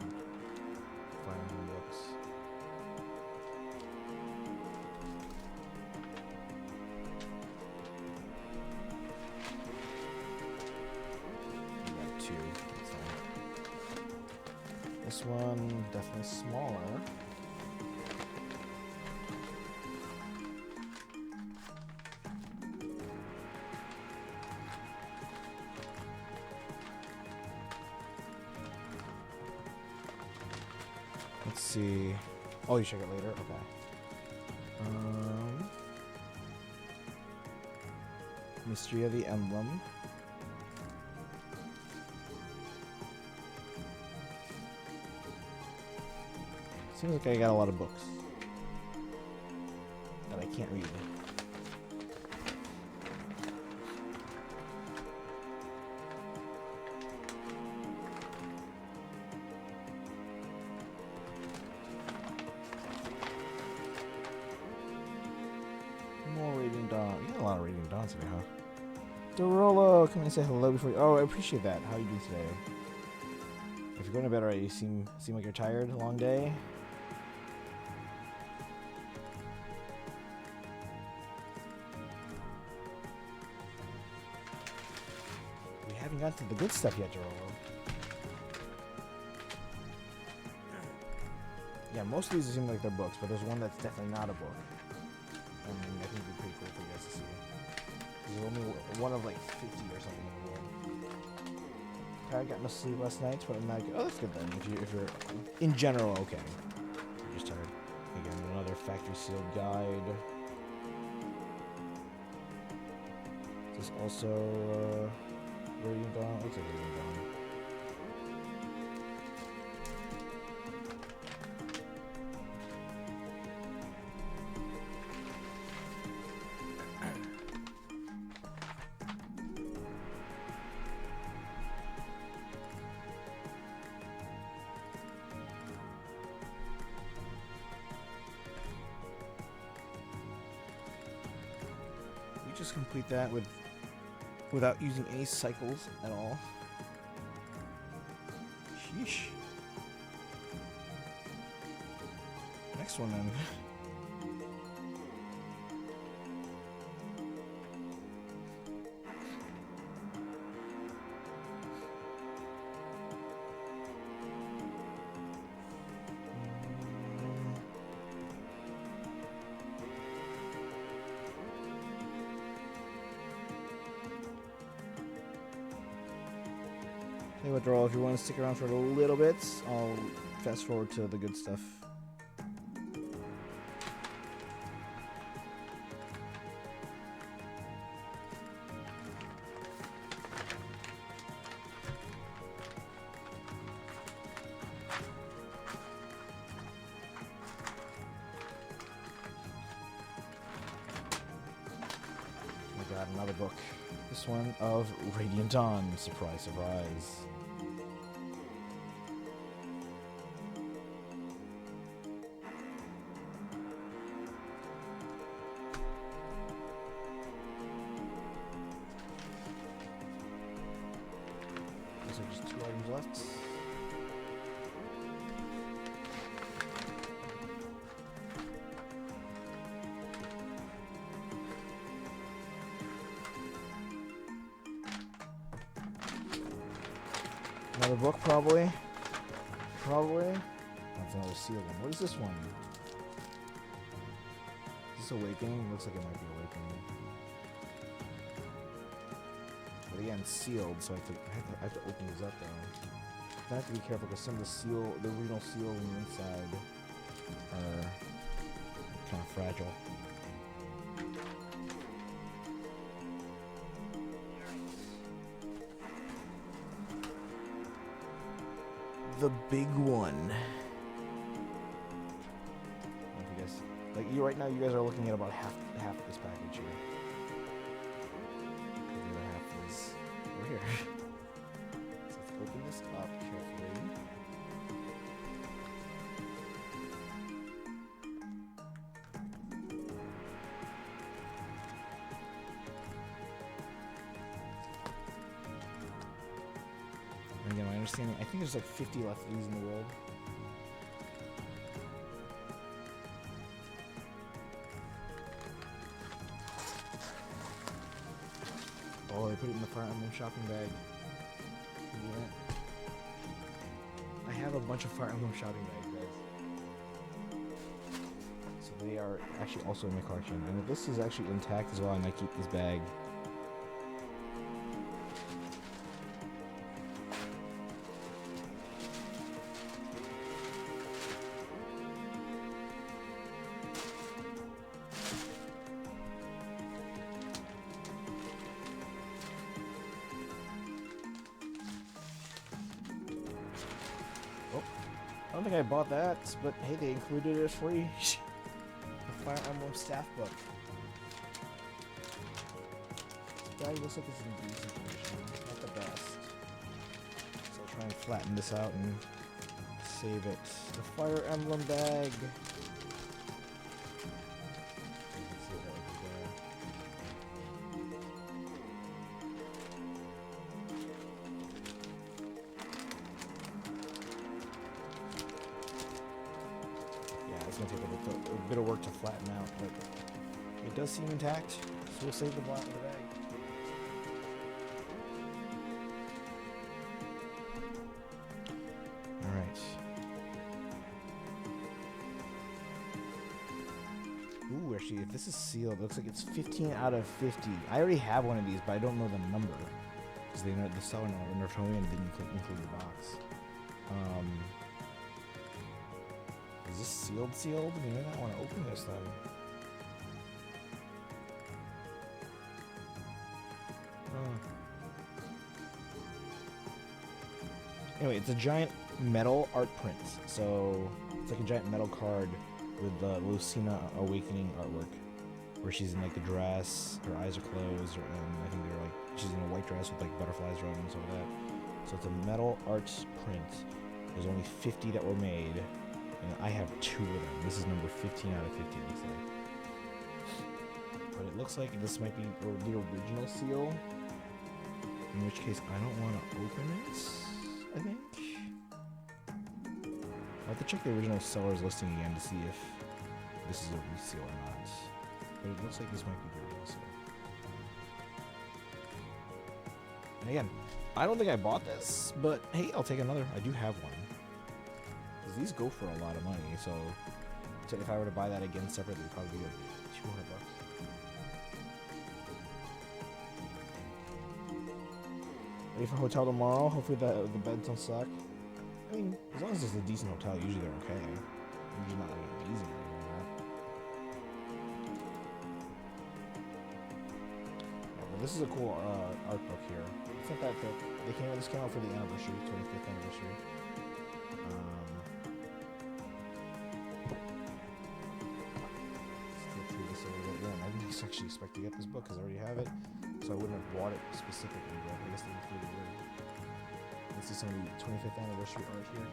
This one definitely smaller. Let's see. Oh, you check it later? Okay. Mystery of the Emblem. Seems like I got a lot of books that I can't read. More Radiant Dawn. You got a lot of Radiant Dawns today, huh? Dorolo, come and say hello before you. Oh, I appreciate that. How are you doing today? If you're going to bed already, you seem like you're tired. A long day. We haven't gotten to the good stuff yet, Dorolo. Yeah, most of these seem like they're books, but there's one that's definitely not a book. And I think it'd be pretty cool for you guys to see. There's only one of like 50 or something in the world. I got no sleep last night, but I'm not good. Oh, that's good then. If you're in general okay. I'm just tired. Again, another factory sealed guide. Is this also Radiant Dawn? Looks like Radiant Dawn. Just complete that without using any cycles at all. Sheesh. Next one then. Hey, withdrawal. If you want to stick around for a little bit, I'll fast forward to the good stuff. I got another book. This one of Radiant Dawn. Surprise, surprise. These are just 2 items left. Another book, probably. That's another sealed one. What is this one? Is this Awakening? Looks like it might be Awakening. But again, sealed, so I have to open these up though. I have to be careful because some of the original seal on the inside are kind of fragile. The big one. I guess, like right now, you guys are looking at about half this package here. The other half is over here. So let's open this up carefully. And again, my understanding, I think there's like 50 left of these in the world. Oh, they put it in the Fire Emblem shopping bag. Yeah. I have a bunch of Fire Emblem shopping bags, guys. So they are actually also in my collection. And if this is actually intact as well, I might keep this bag. I don't think I bought that, but hey, they included it free. The Fire Emblem staff book. This bag looks like it's in decent condition. It's not the best. So I'll try and flatten this out and save it. The Fire Emblem bag. You can see it over there. It's gonna take a bit of work to flatten out, but it does seem intact, so we'll save the black of the bag. Alright. Ooh, actually, if this is sealed, it looks like it's 15 out of 50. I already have one of these, but I don't know the number. Because the seller in Northomian didn't include the box. Is this sealed? You may not want to open this then. Anyway, it's a giant metal art print. So it's like a giant metal card with the Lucina Awakening artwork, where she's in like the dress, her eyes are closed, and I think they're like she's in a white dress with like butterflies running and stuff like that. So it's a metal art print. There's only 50 that were made. And I have 2 of them. This is number 15 out of 50, it looks like. But it looks like this might be the original seal. In which case, I don't want to open it, I think. I'll have to check the original seller's listing again to see if this is a reseal or not. But it looks like this might be the original seal. And again, I don't think I bought this, but hey, I'll take another. I do have one. These go for a lot of money, so if I were to buy that again separately, it'd probably be like $200. Ready for hotel tomorrow? Hopefully the beds don't suck. I mean, as long as it's a decent hotel, usually they're okay. Usually not like amazing or anything like that. Yeah, but this is a cool art book here. It's not that thick. This came out for the anniversary, 25th anniversary. I actually expect to get this book because I already have it, so I wouldn't have bought it specifically, but I guess they included it. This is some of the 25th anniversary art here.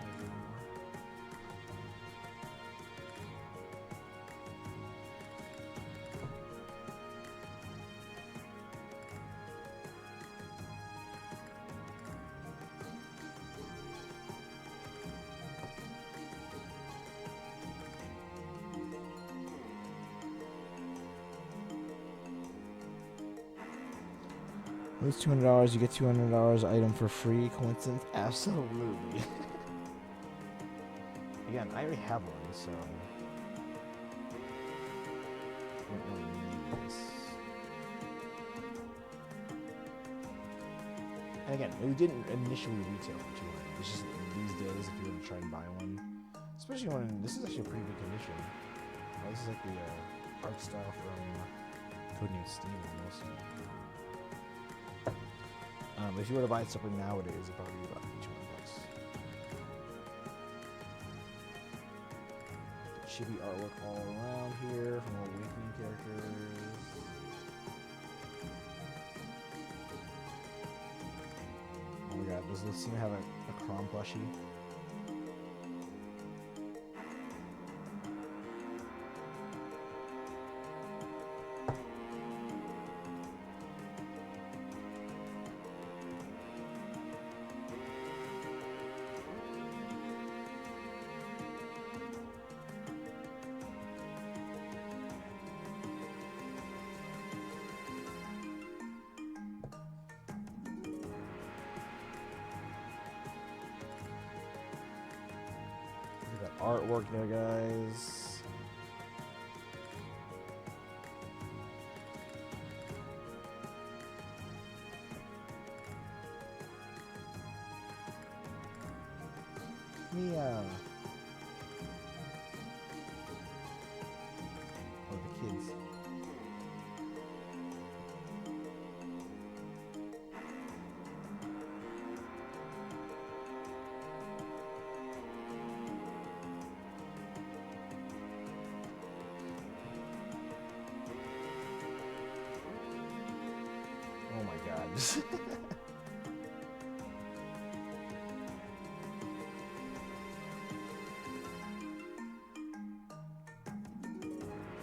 Lose $200, you get $200 item for free. Coincidence? Absolutely. Again, I already have one, so I don't really need this. And again, we didn't initially retail for $200. It's just these days, if you were to try and buy one, especially when this is actually a pretty good condition. This is like the art style from Codename Steam almost. If you were to buy it separately nowadays, it'd probably be about $200. Chibi artwork all around here from Awakening characters. Oh my god, does this seem to have a Crom plushie? artwork there, guys. Mia. Oh, the kids. Oh my god.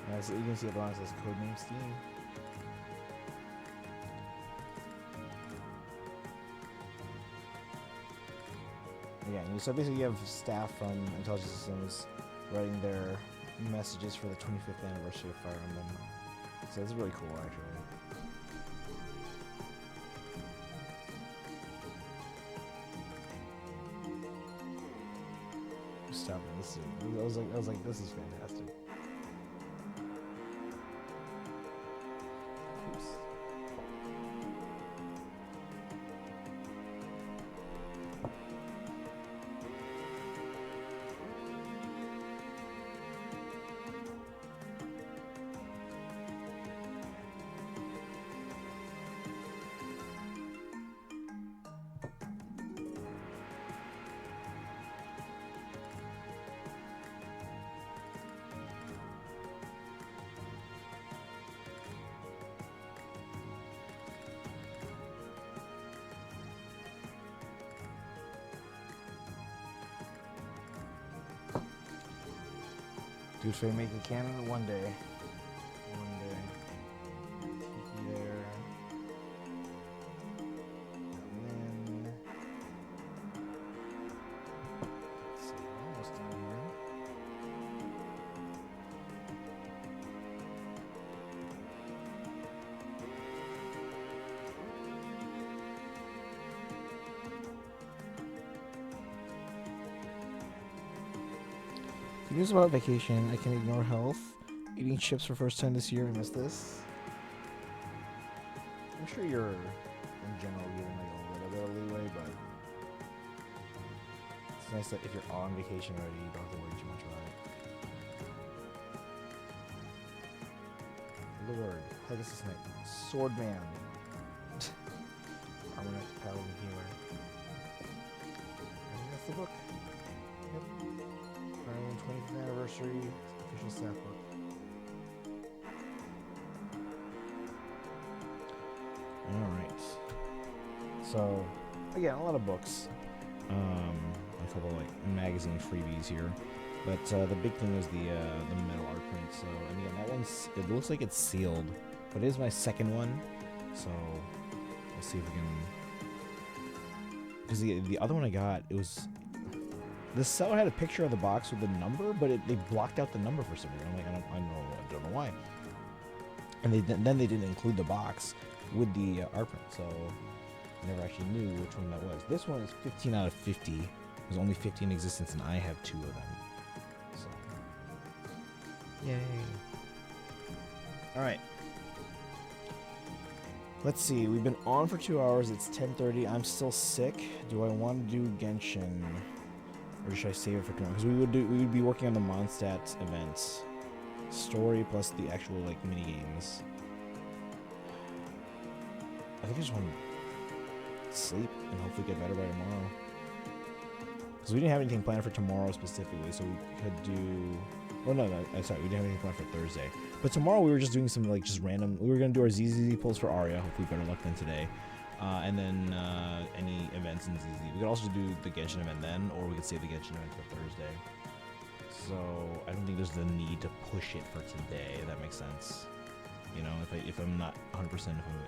Yeah, so you can see it belongs as codename Steam. Yeah, so basically you have staff from Intelligence Systems writing their messages for the 25th anniversary of Fire Emblem. So it's really cool, actually. Stop it! This is, I was like, this is fantastic. Oops. Dude, if I make it canon one day. One day. Tiki there. And then. Let's see, we're almost done here. News about vacation. I can ignore health. Eating chips for first time this year. I missed this. I'm sure you're, in general, getting like a little bit of leeway, but it's nice that if you're on vacation already, you don't have to worry too much about it. Lord, Pegasus Knight, Swordman, Armor Knight, Paladin Healer. I think that's the book. Yep. 20th anniversary official staff book. Alright. So, again, a lot of books. A couple like magazine freebies here. But the big thing is the metal art print. So, and again, that one's, it looks like it's sealed. But it is my second one. So, we'll see if we can. Because the other one I got, it was. The seller had a picture of the box with the number, but they blocked out the number for some reason. I'm like, I don't know why. And then they didn't include the box with the art print, so I never actually knew which one that was. This one is 15 out of 50. There's only 50 in existence, and I have 2 of them. So, yay! All right. Let's see. We've been on for 2 hours. It's 10:30. I'm still sick. Do I want to do Genshin? Or should I save it for tomorrow? Because we would be working on the Mondstadt events, story plus the actual like mini games. I think I just want to sleep and hopefully get better by tomorrow. Because we didn't have anything planned for tomorrow specifically, so we could do. Oh no, sorry, we didn't have anything planned for Thursday. But tomorrow we were just doing some like just random. We were gonna do our ZZZ pulls for Arya. Hopefully better luck than today. And then any events in ZZ. We could also do the Genshin event then, or we could save the Genshin event for Thursday. So I don't think there's the need to push it for today, if that makes sense. You know, if I'm not 100%, if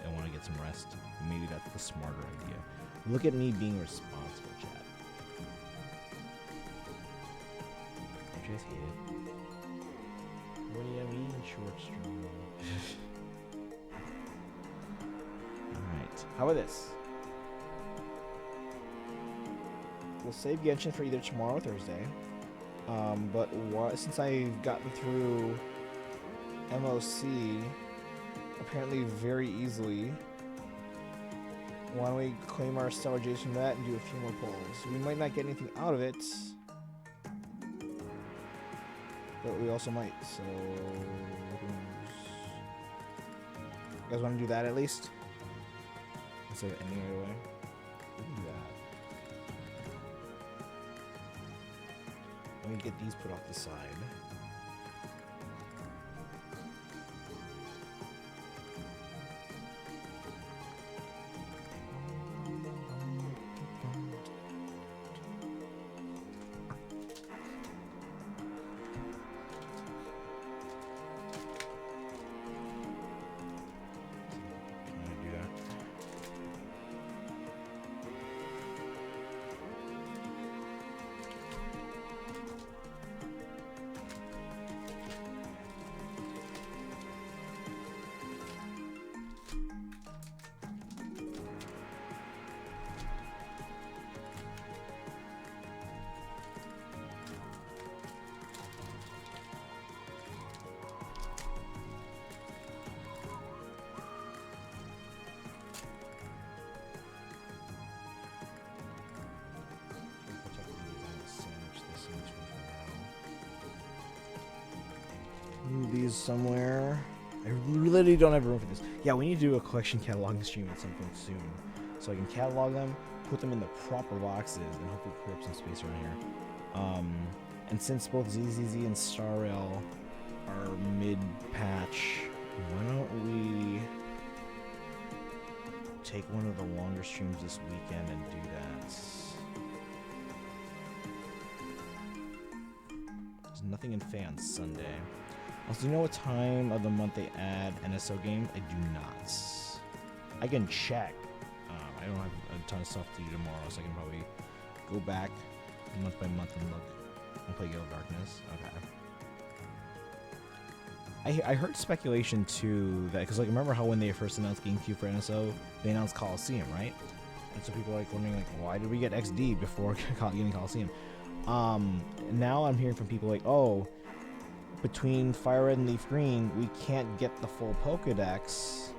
I want to get some rest, maybe that's the smarter idea. Look at me being responsible, chat. Don't you guys hate it? What do you mean, short stream? Alright, how about this? We'll save Genshin for either tomorrow or Thursday. But since I've gotten through MOC apparently very easily, why don't we claim our stellar J's from that and do a few more polls? We might not get anything out of it, but we also might. So, you guys want to do that at least instead of ending right away? We can do that. Let me get these put off the side. Move these somewhere. I literally don't have room for this. Yeah, we need to do a collection cataloging stream at some point soon, so I can catalog them, put them in the proper boxes, and hopefully clear up some space around here. And since both ZZZ and Star Rail are mid-patch, why don't we take one of the longer streams this weekend and do that? There's nothing in Faye on Sunday. Also, do you know what time of the month they add NSO games? I do not. I can check. I don't have a ton of stuff to do tomorrow, so I can probably go back month by month and look and play Gale of Darkness. Okay. I heard speculation too that, because like remember how when they first announced GameCube for NSO, they announced Coliseum, right? And so people are like wondering like, why did we get XD before getting Coliseum? Now I'm hearing from people like, oh, between Fire Red and Leaf Green, we can't get the full Pokédex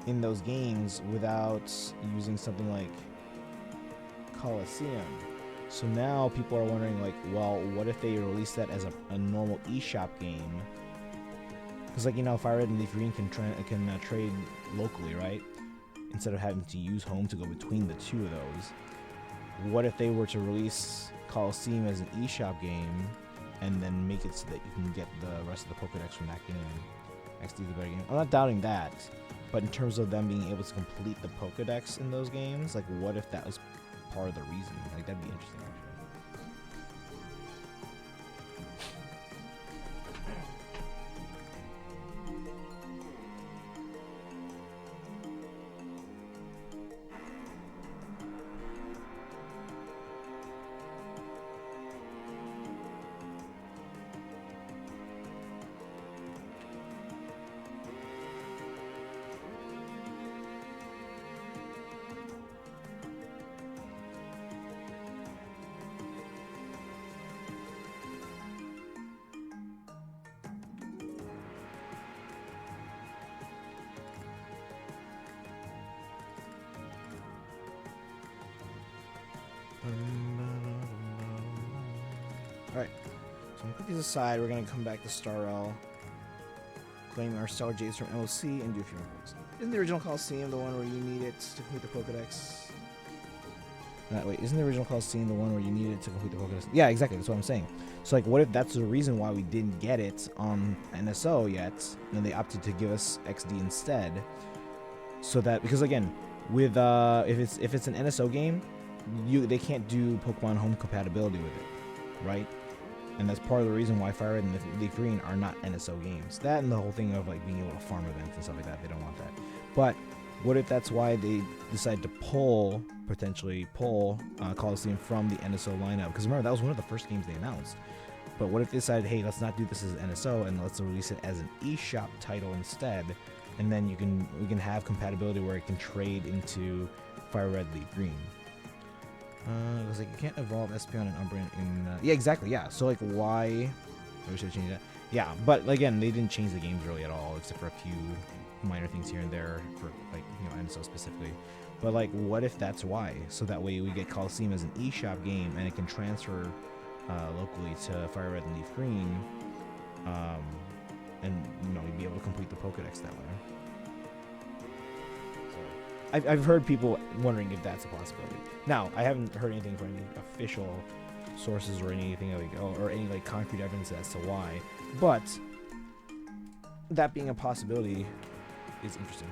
in those games without using something like Coliseum. So now people are wondering, like, well, what if they release that as a normal eShop game? Because, like, you know, Fire Red and Leaf Green can trade locally, right? Instead of having to use home to go between the two of those. What if they were to release Coliseum as an eShop game and then make it so that you can get the rest of the Pokédex from that game? XD the better game. I'm not doubting that, but in terms of them being able to complete the Pokédex in those games, like, what if that was part of the reason? Like, that'd be interesting, actually. Alright, so I'm gonna put these aside. We're gonna come back to Star L, claim our Stellar J's from LOC, and do a few more polls. Isn't the original Coliseum the one where you need it to complete the Pokédex? Wait, isn't the original Coliseum the one where you need it to complete the Pokédex? Yeah, exactly, that's what I'm saying. So, like, what if that's the reason why we didn't get it on NSO yet, and they opted to give us XD instead? So that, because again, with if it's an NSO game, they can't do Pokemon Home compatibility with it, right? And that's part of the reason why Fire Red and Leaf Green are not NSO games. That and the whole thing of like being able to farm events and stuff like that, they don't want that. But what if that's why they decide to potentially pull Coliseum from the NSO lineup? Because remember, that was one of the first games they announced. But what if they decided, hey, let's not do this as NSO and let's release it as an eShop title instead, and then we can have compatibility where it can trade into Fire Red, Leaf Green. It was like you can't evolve Espeon and Umbreon in. Yeah, exactly. Yeah. So like, why? We should change that. Yeah, but again, they didn't change the games really at all, except for a few minor things here and there for like NSO specifically. But like, what if that's why? So that way we get Coliseum as an eShop game, and it can transfer locally to Fire Red and Leaf Green, and you'd be able to complete the Pokedex that way. So I've heard people wondering if that's a possibility. Now I haven't heard anything from any official sources or anything like, or any like concrete evidence as to why, but that being a possibility is interesting.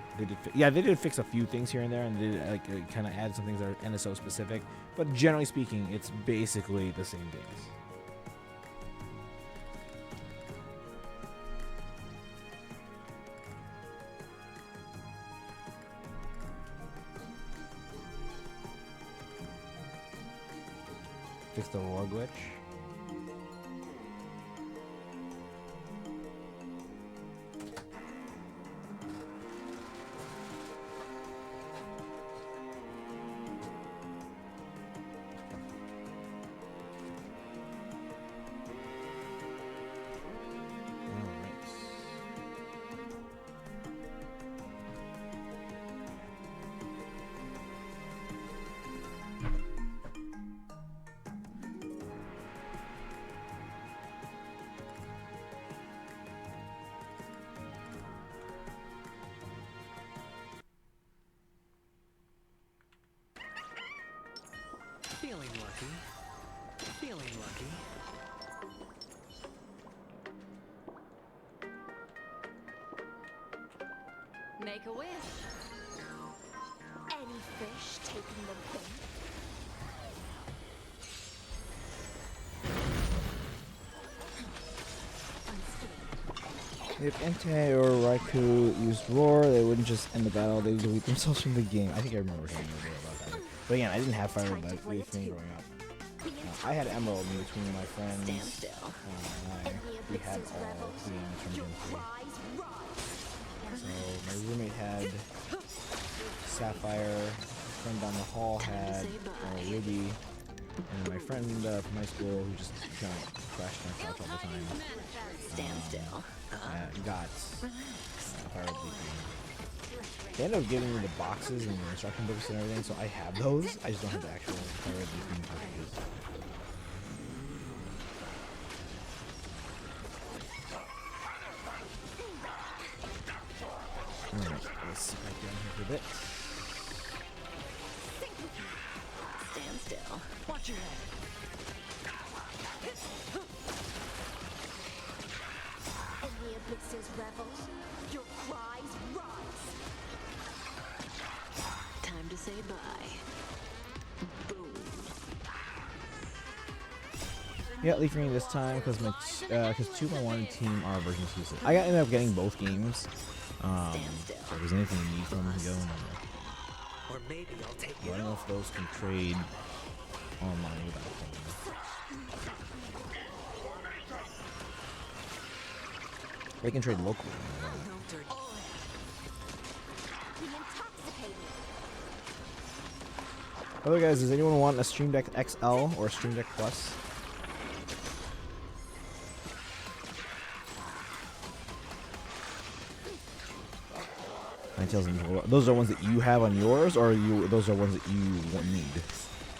They did fix a few things here and there, and they did like kind of add some things that are NSO specific, but generally speaking, it's basically the same games. Fix the lore glitch. Feeling lucky. Feeling lucky. Make a wish. Any fish taking the bait? If Entei or Raikou used Roar, they wouldn't just end the battle, they would delete themselves from the game. I think I remember hearing a little bit about that. But again, I didn't have Fire Red with me growing up. I had Emerald in between my friends. We had all the games from Gen 3. So my roommate had Sapphire, my friend down the hall had Ruby, and my friend from high school who just kind of crashed my couch all the time got Fire Red Leaf Green. They ended up giving me the boxes and the instruction books and everything, so I have those. I just don't have the actual Fire Red Leaf Green cartridges. Alright, let's sit back down here for a bit. Stand still. Watch your head. In the abyss's revel, your cries rise. Time to say bye. Boom. Yeah, Leaf Green this time because two of my wanted team are version exclusive. I ended up getting both games. If there's anything you need from them, go. Or maybe I'll take I don't know if those can trade online without paying. They can trade locally. Other guys, does anyone want a Stream Deck XL or a Stream Deck Plus? Those are ones that you have on yours, or those are ones that you won't need.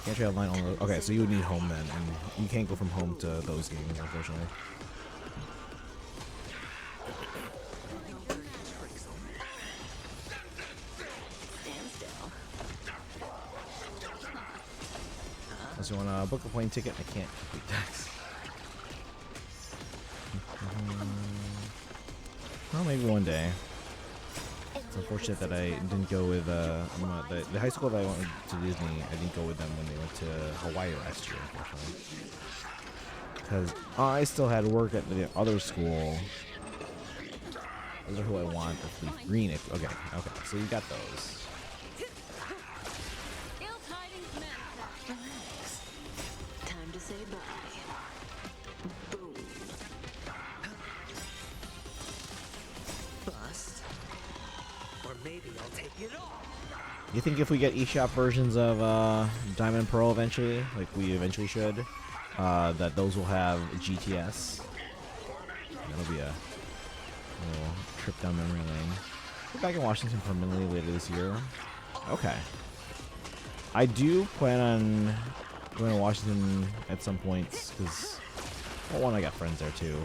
Can't trade online on those. Okay, so you would need home then, and you can't go from home to those games, unfortunately. Unless you want to book a plane ticket, I can't complete tax. Well, maybe one day. It's unfortunate that I didn't go with the high school that I went to Disney. I didn't go with them when they went to Hawaii last year, unfortunately, because I still had work at the other school. Those are who I want. That's Leaf Green. Okay, so you got those. Time to say bye. Boom. Bust. Or maybe I'll take it all. You think if we get eShop versions of Diamond and Pearl eventually, like we eventually should, that those will have GTS? That'll be a little trip down memory lane. We're back in Washington permanently later this year. Okay. I do plan on going to Washington at some points because, well, one, I got friends there too,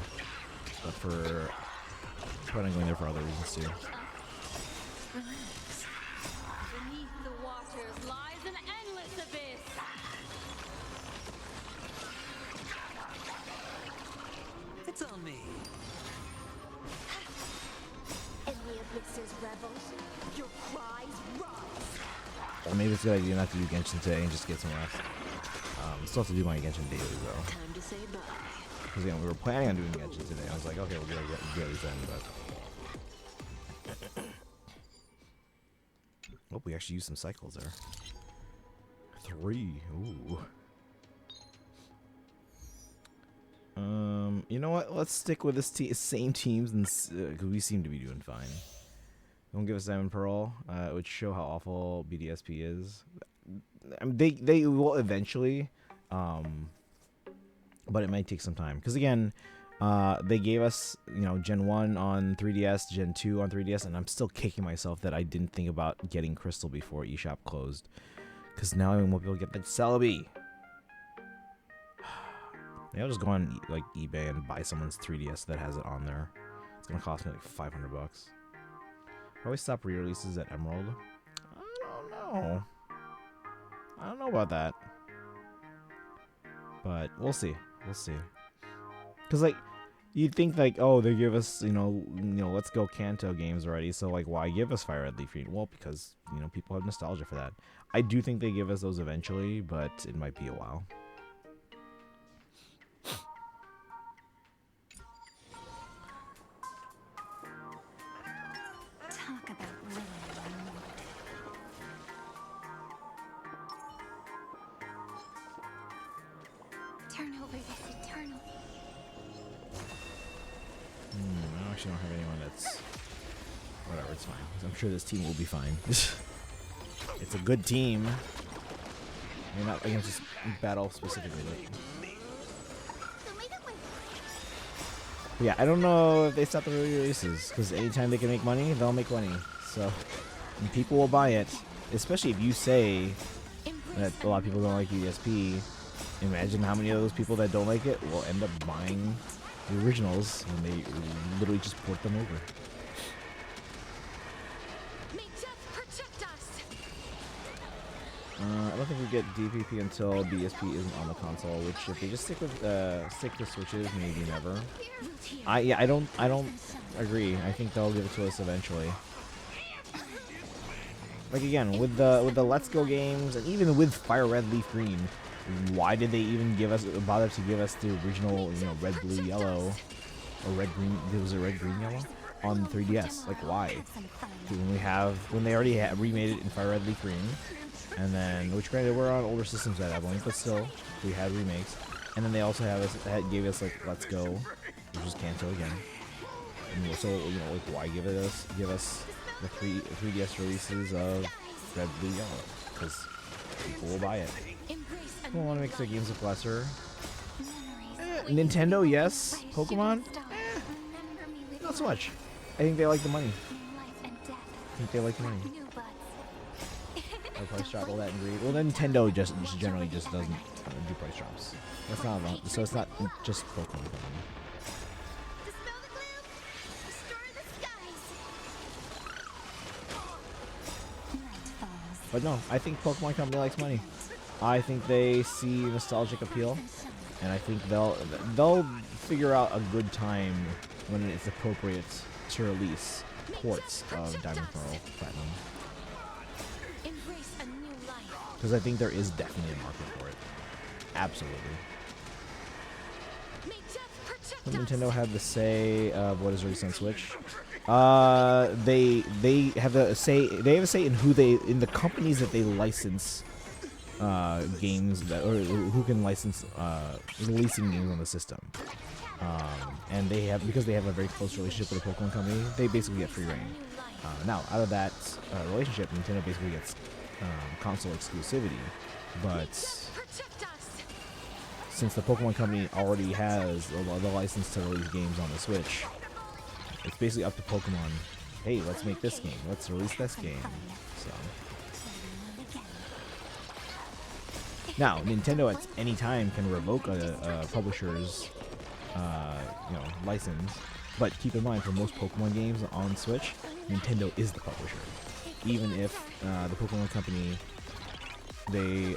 but for I plan on going there for other reasons too. Beneath the waters lies an endless abyss. It's on me. In the abyss's rebels, your cries rise. Or maybe it's a good idea not to do Genshin today and just get some rest. Still have to do my Genshin daily though. Time to say bye. Because again, we were planning on doing Genshin today. I was like, okay, we'll do these then, but. Oh, we actually used some cycles there. 3. Ooh. You know what? Let's stick with this same teams, and because we seem to be doing fine. Don't give us Diamond Pearl. It would show how awful BDSP is. I mean, they will eventually, but it might take some time. Because again, they gave us, you know, Gen 1 on 3DS, Gen 2 on 3DS, and I'm still kicking myself that I didn't think about getting Crystal before eShop closed. Because now I won't be able to get that Celebi. Maybe I'll just go on like eBay and buy someone's 3DS that has it on there. It's gonna cost me like $500. Probably stop re-releases at Emerald. I don't know about that. But we'll see. We'll see. Cause like you'd think like, oh, they give us, you know, Let's Go Kanto games already, so like why give us Fire Red Leaf Green? Well, because, you know, people have nostalgia for that. I do think they give us those eventually, but it might be a while. Talk about ruin the mood. Turn over this eternal. I actually don't have anyone that's... Whatever, it's fine. I'm sure this team will be fine. It's a good team. I mean, not against this battle specifically, but yeah, I don't know if they stop the releases, because anytime they can make money, they'll make money. So, and people will buy it, especially if you say that a lot of people don't like USP. Imagine how many of those people that don't like it will end up buying the originals when they literally just port them over. I don't think we get DPP until BSP isn't on the console, which if they just stick to Switches, maybe never. I don't agree. I think they'll give it to us eventually. Like again, with the Let's Go games, and even with Fire Red Leaf Green, why did they even bother to give us the original, you know, Red Blue Yellow, or Red Green? Was it Red Green Yellow on 3DS? Like why? When they already remade it in Fire Red Leaf Green. And then, which granted we're on older systems at that point, but still, we had remakes. And then they also gave us like Let's Go, which is Kanto again. And so, you know, like why give us the 3DS releases of Red, Blue, Yellow? Because people will buy it. People want to make their games look lesser. Nintendo, yes. Pokemon, not so much. I think they like the money. Price drop, all that and greed. Well, Nintendo just generally just doesn't do price drops. That's not so it's not just Pokemon. But no, I think Pokemon Company likes money. I think they see nostalgic appeal, and I think they'll figure out a good time when it's appropriate to release ports of Diamond, Pearl, Platinum. Because I think there is definitely a market for it. Absolutely. Will Nintendo have the say of what is released on Switch? They have a say. They have a say in in the companies that they license games or who can license releasing games on the system. And because they have a very close relationship with the Pokemon Company, they basically get free reign. Now, out of that relationship, Nintendo basically gets console exclusivity, but since the Pokemon Company already has the license to release games on the Switch, it's basically up to Pokemon. Hey, let's make this game. Let's release this game. So now, Nintendo at any time can revoke a publisher's license, but keep in mind, for most Pokemon games on Switch, Nintendo is the publisher. Even if the Pokemon Company, they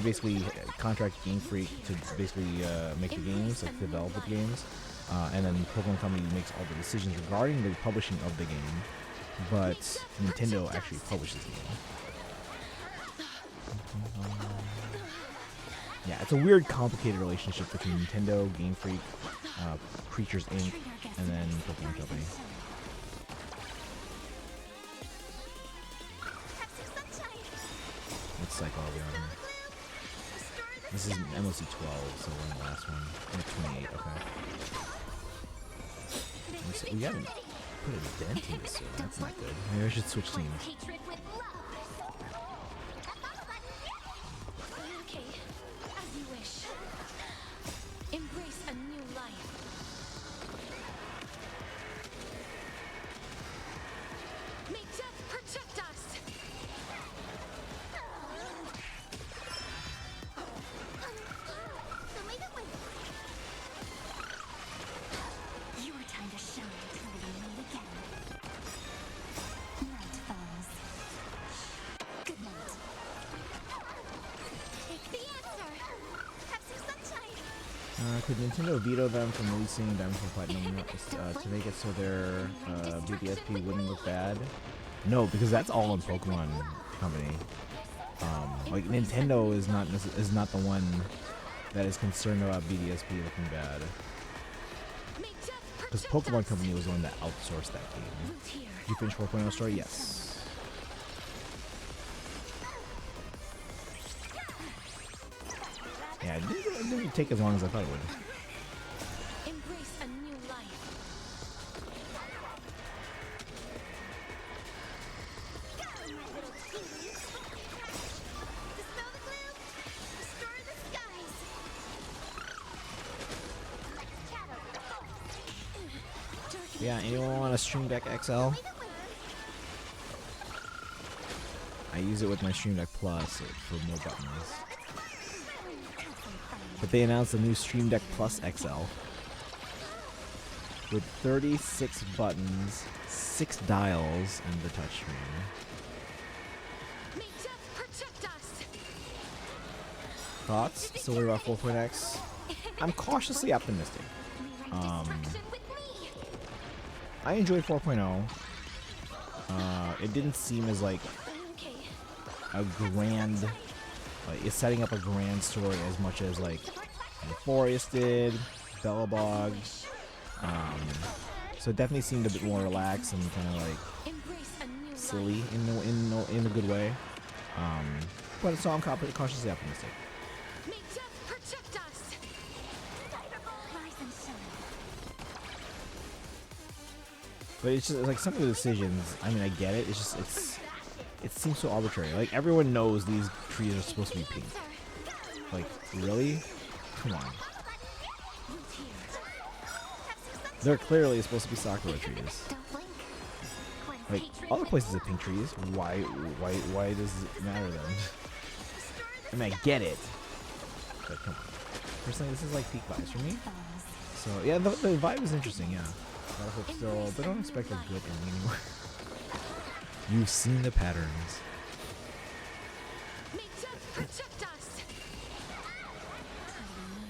basically contract Game Freak to basically make the games, like develop the games, and then Pokemon Company makes all the decisions regarding the publishing of the game, but Nintendo actually publishes the game. Yeah, it's a weird, complicated relationship between Nintendo, Game Freak, Creatures Inc., and then Pokemon Company. Let's cycle all the way on here. This is MLC 12, so we're in the last one. We're at 28, okay. We haven't put a dent in this, so that's not good. Maybe I should switch teams. Okay, as you wish. Embrace a new life. May death protect us. Your time to shine until we meet again. Night falls. Good night. Take the answer. Have some sunshine. Could Nintendo veto them from releasing Diamond Pearl Platinum to make it so their BDSP wouldn't look bad? No, because that's all in Pokemon Company. Like Nintendo is not the one that is concerned about BDSP looking bad. Because Pokemon Company was the one that outsourced that game. Did you finish 4.0 story? Yes. Yeah, it didn't take as long as I thought it would. Embrace a new life. Dispel the gloom. Restore the skies. Yeah, anyone want a Stream Deck XL? I use it with my Stream Deck Plus for more buttons. But they announced a new Stream Deck Plus XL with 36 buttons, 6 dials, and the touchscreen. May death protect us. Thoughts? Still worried about 4.x? I'm cautiously optimistic. I enjoyed 4.0. It didn't seem as like a grand, like it's setting up a grand story as much as like the Forest did, Bellabog. So it definitely seemed a bit more relaxed and kind of like silly in a good way. But so I'm cautiously optimistic. May death protect us. Rise and shine. But it's just like some of the decisions. I mean, I get it. It's just it seems so arbitrary. Like everyone knows these trees are supposed to be pink. Like really? Come on. They're clearly supposed to be Sakura trees. Like other places have pink trees. Why does it matter then? I mean, I get it. But come on. Personally, this is like peak vibes for me. So yeah, the vibe is interesting. Yeah. I hope still, but don't expect a good ending anymore. You've seen the patterns. May death protect us.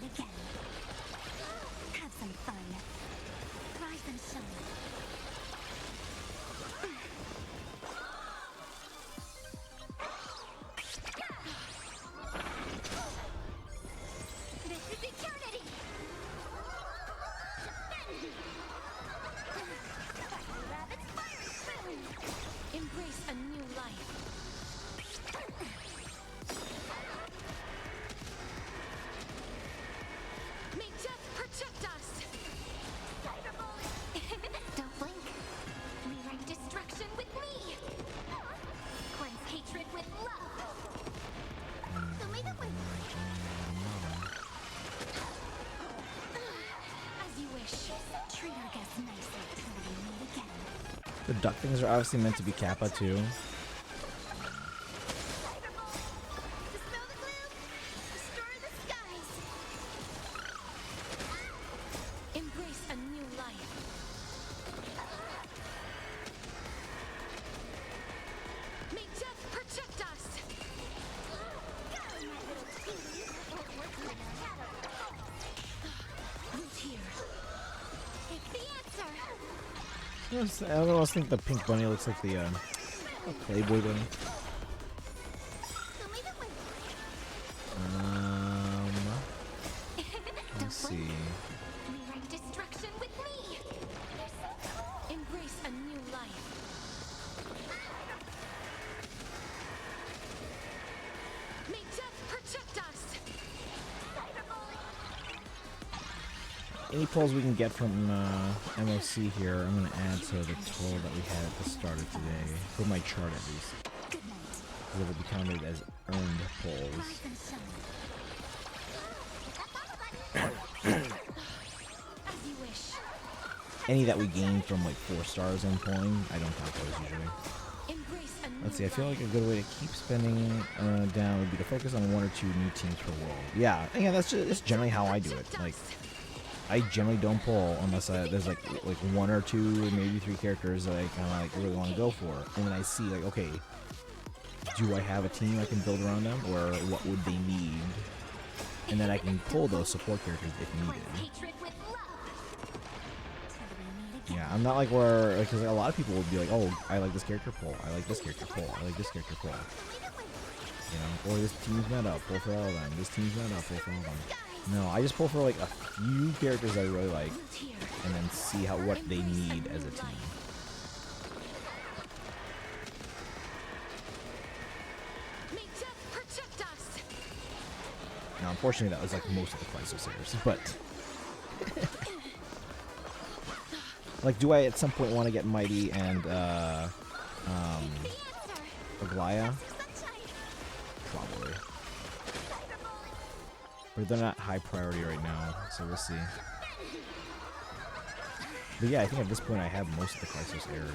Meet again. Have some fun. Rise and shine. This is eternity. Rabbit's fire spoon. Embrace a new life. The duck things are obviously meant to be Kappa too. Embrace a new life. May death protect us. Root here. It's the answer. I don't always think the pink bunny looks like the Playboy bunny. Let's see. Rewrite destruction with me. Embrace a new life. May death protect us. Any polls we can get from MOC here, I'm going to add to the total that we had at the start of today, for my chart at least. Because it will be counted as earned polls. Any that we gain from like 4 stars in polling, I don't count those usually. Let's see, I feel like a good way to keep spending down would be to focus on 1 or 2 new teams per world. Yeah, that's generally how I do it. Like, I generally don't pull unless there's like 1 or 2 or maybe 3 characters that I kind of like really want to go for, and then I see like, okay, do I have a team I can build around them, or what would they need, and then I can pull those support characters if needed. Yeah, I'm not like where, because like, a lot of people would be like, oh, I like this character, pull. I like this character, pull. I like this character, pull. You know, or this team's meta, pull for all of them. This team's meta, pull for all of them. No, I just pull for like a few characters I really like, and then see what they need as a team. Now, unfortunately, that was like most of the Chrysosairs, but like, do I at some point want to get Mighty and Aglaya? Probably. But they're not high priority right now, so we'll see. But yeah, I think at this point I have most of the Chrysosairs.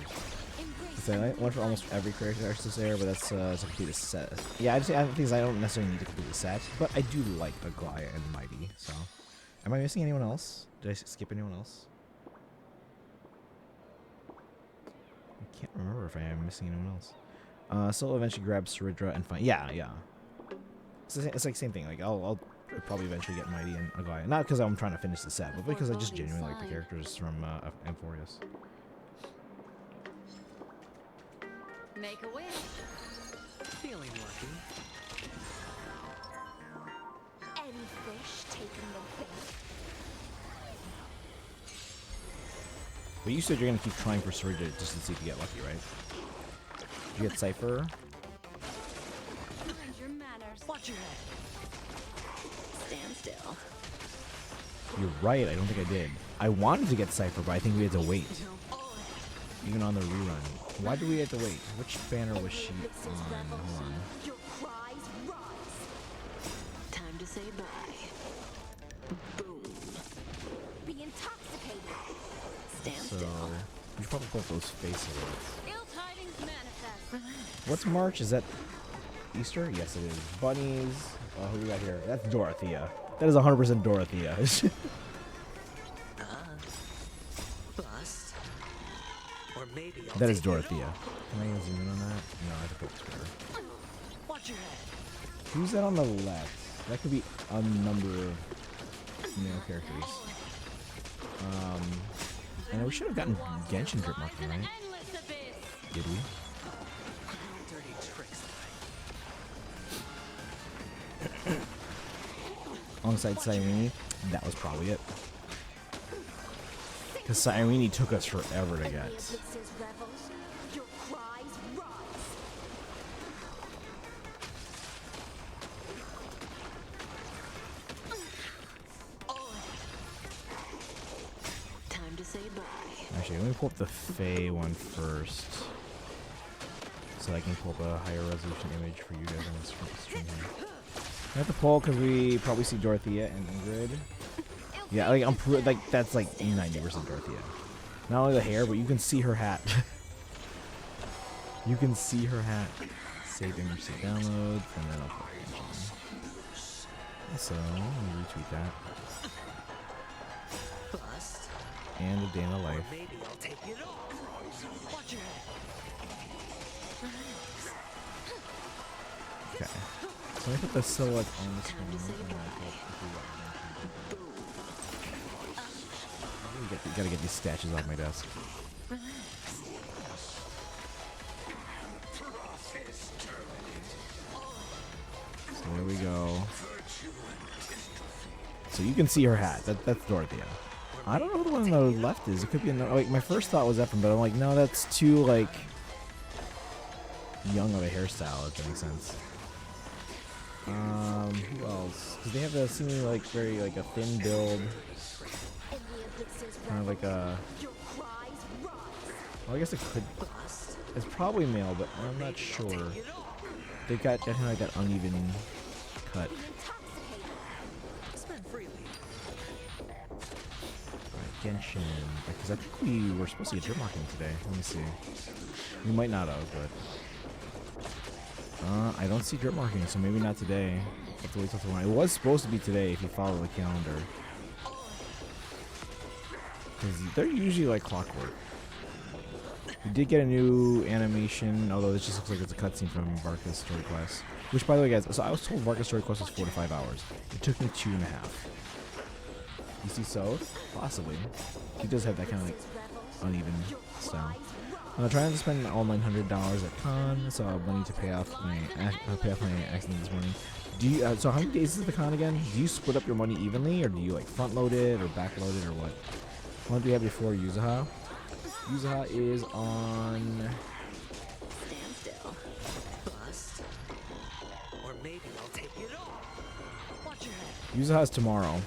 So I went for almost every Chrysosairs, but that's to complete a set. Yeah, I don't necessarily need to complete a set, but I do like Aglaya and Mighty, so. Am I missing anyone else? Did I skip anyone else? I can't remember if I am missing anyone else. So I'll eventually grab Cerydra and find. Yeah. It's like same thing. Like I'll probably eventually get Mighty and Aglaya. Not because I'm trying to finish the set, but because I just genuinely like the characters from Amphorius. Make a wish. Feeling lucky. Any fish taking the bait. But you said you're gonna keep trying for Cerydra just to see if you get lucky, right? Did you get Cypher? Mind your manners. Watch your head. Stand still. You're right, I don't think I did. I wanted to get Cypher, but I think we had to wait. Even on the rerun. Why do we have to wait? Which banner was she on? Hold on. Your cries rise. Time to say bye. Boom. Be intoxicated. Stand So, still. you probably put those face alerts. Ill tidings manifest. What's March? Is that Easter? Yes, it is. Bunnies. Who we got here? That's Dorothea. That is 100% Dorothea. Bust. Or maybe I'll That is take it all. Dorothea. Can I even zoom in on that? No, I have to focus better. Watch your head. Who's that on the left? That could be a number of male characters. And we should have gotten Genshin Drip Marking, right? Did we? Dirty tricks. Alongside Cyrene, that was probably it. Because Cyrene took us forever to get. Your cries rise. Time to say bye. Actually, let me pull up the Fae one first. So I can pull up a higher resolution image for you guys on the stream here. I have to pull because we probably see Dorothea and Ingrid. Yeah, like that's like 90% Dorothea. Not only the hair, but you can see her hat. You can see her hat. Save image, save download, and then I'll put it. So, let me retweet that. Bust. And a day in the life. Maybe I'll take it off. Watch your head. Okay. So let me put the silhouette on the screen. Gotta get these stashes off my desk. So there we go. So you can see her hat. That's Dorothea. I don't know who the one on the left is. It could be another. Like my first thought was Ephraim, but I'm like, no, that's too like young of a hairstyle. If that makes sense. Who else? Because they have a seemingly like very like a thin build. Kind of like a. Well, I guess it could. It's probably male, but I'm not sure. They got kind of like that uneven cut. Alright, Genshin. Because I think we were supposed to get drip marketing today. Let me see. We might not have, but. I don't see drip marketing, so maybe not today. I'll have to wait till tomorrow. It was supposed to be today if you follow the calendar. Because they're usually like clockwork. We did get a new animation, although this just looks like it's a cutscene from Varka's Story Quest. Which, by the way, guys, so I was told Varka's Story Quest was 4 to 5 hours. It took me 2.5. You see so? Possibly. He does have that kind of like uneven style. I'm trying to spend all $900 at con, so I have money to pay off my accident this morning. Do you? So how many days is the con again? Do you split up your money evenly, or do you like front load it or back load it, or what? What do we have before Yuzuha? Yuzuha is on. Stand still. Bust. Or maybe I'll take it off. Watch your head. Yuzuha is tomorrow.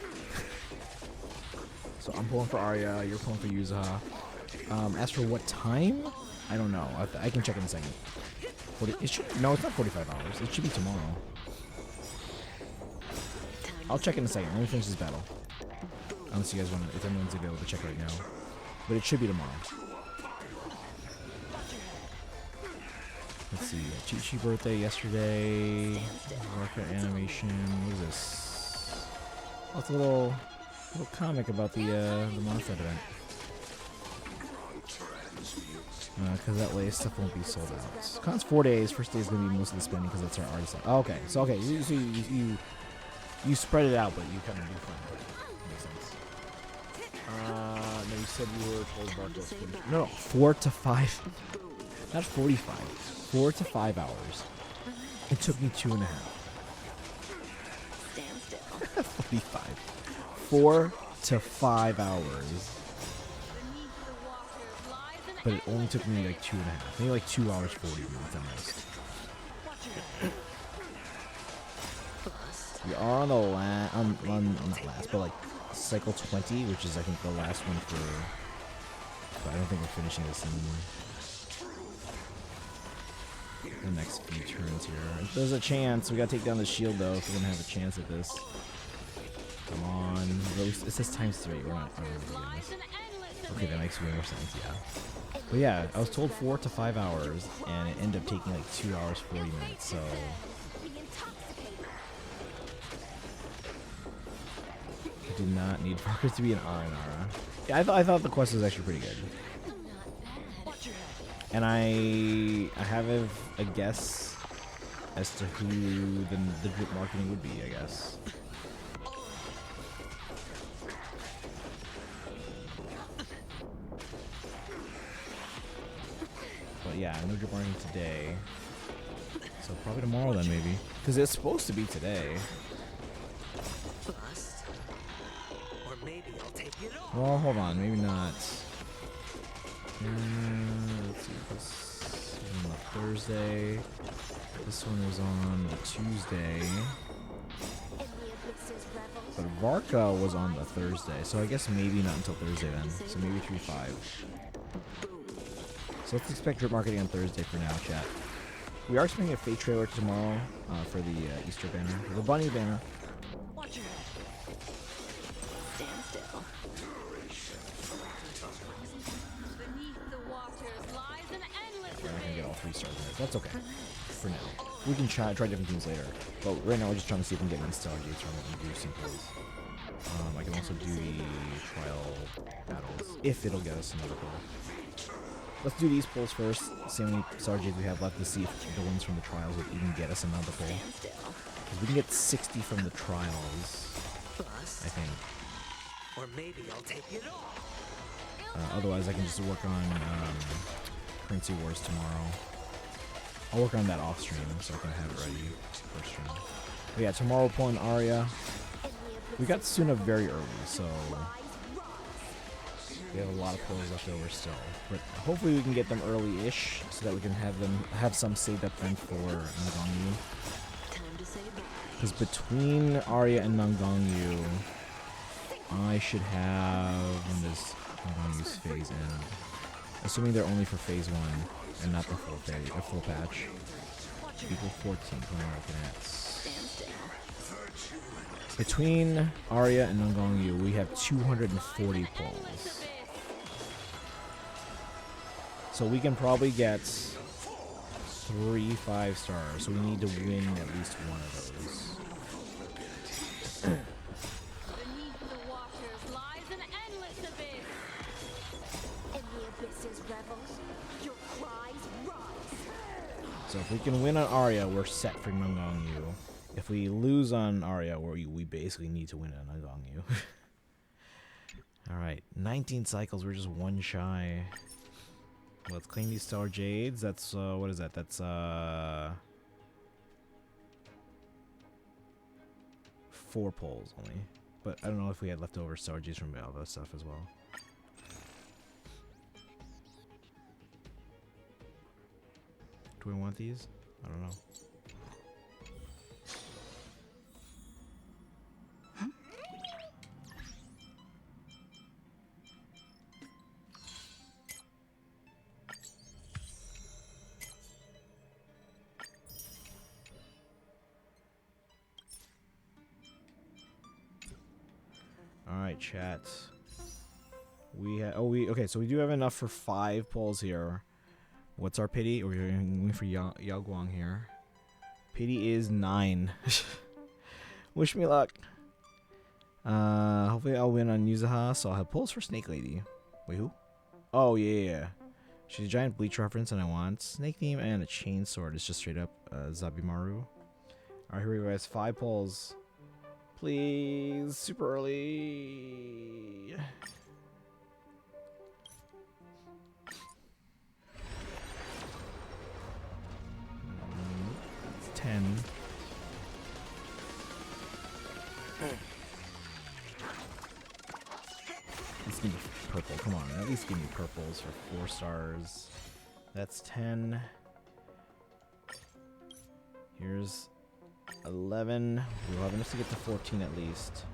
So I'm pulling for Arya. You're pulling for Yuzuha. As for what time? I don't know. I can check in a second. It should. No, it's not 45 hours. It should be tomorrow. I'll check in a second. Let me finish this battle. Unless you guys want to, if anyone's available to check right now. But it should be tomorrow. Let's see. Chi-Chi birthday yesterday. Market animation. What is this? Oh, it's a little comic about the monster event. Because that way stuff won't be sold out. Con's 4 days. First day is going to be most of the spending because that's our artist. Oh, okay. So, okay. You spread it out, but you kind of do fun. Makes sense. No, you said you were told about this. No, 4 to 5. Not 45. 4 to 5 hours. It took me 2.5. Stand still. 45. 4 to 5 hours. But it only took me like 2.5. Maybe like 2 hours 40 minutes at most. We are on the not last, but like cycle 20, which is I think the last one for. But I don't think we're finishing this in the next few turns here. If there's a chance, we gotta take down the shield though. If we're gonna have a chance at this. Come on, it says ×3. We're not really doing this. Okay, that makes way more sense. Yeah. But yeah, I was told 4 to 5 hours, and it ended up taking like 2 hours 40 minutes. So. Did not need Parker to be an Aranara. Yeah, I thought the quest was actually pretty good. And I have a guess as to who the group marketing would be, I guess. But yeah, no group marketing today. So probably tomorrow then maybe. Because it's supposed to be today. Well, hold on, maybe not. Let's see, this is on a Thursday. This one is on a Tuesday. But Varka was on the Thursday, so I guess maybe not until Thursday then. So maybe 3-5. So let's expect drip marketing on Thursday for now, chat. We are expecting a Fate trailer tomorrow for the Easter banner, the Bunny banner. Watch your head. Stand still. Beneath the waters lies an endless We're not gonna get all 3 stars in it. That's okay. For now. We can try different things later. But right now we're just trying to see if we can get any stargates from it and do some pulls. I can also do the trial battles if it'll get us another pull. Let's do these pulls first. See how many stargates we have left to see if the ones from the trials would even get us another pull. Because we can get 60 from the trials, I think. Or maybe I'll take it all. Otherwise, I can just work on Currency Wars tomorrow. I'll work on that off stream so I can have it ready for stream. But yeah, tomorrow we're pulling Arya. We got Suna very early, so we have a lot of pulls left over still. But hopefully we can get them early-ish so that we can have some saved up then for Nangongyu. Because between Arya and Nangongyu, I should have when does Nangongyu's phase end? Assuming they're only for phase 1 and not the full phase, a full patch. Equal 14. What am I looking at? Between Arya and Nangongyu, we have 240 pulls. So we can probably get 3 5-stars. So we need to win at least one of those. Beneath the waters lies an endless abyss. In the abyss's revels, your cries rise. So if we can win on Arya, we're set for Nangongyu. If we lose on Arya, we basically need to win on Nangongyu. Alright, 19 cycles, we're just 1 shy. Let's claim these Star Jades. That's, what is that? That's, 4 pulls only. But I don't know if we had leftover Star Jades from Alva stuff as well. Do we want these? I don't know. Alright, chat. We have okay, so we do have enough for 5 pulls here. What's our pity? We're going for Yao Guang here. Pity is 9. Wish me luck. Hopefully I'll win on Yuzaha, so I'll have pulls for Snake Lady. Wait, who? Oh, yeah. She's a giant Bleach reference, and I want Snake Theme and a Chain Sword. It's just straight up Zabimaru. Alright, here we go, guys. 5 pulls. Please, super early. It's 10. Let's give me purple. Come on, at least give me purples for 4 stars. That's 10. Here's 11. We'll have enough to get to 14 at least.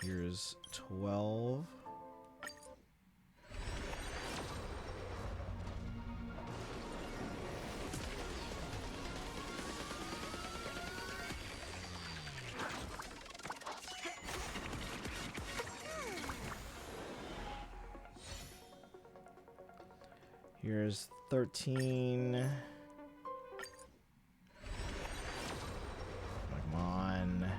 Here's 12. Here's 13. Come on.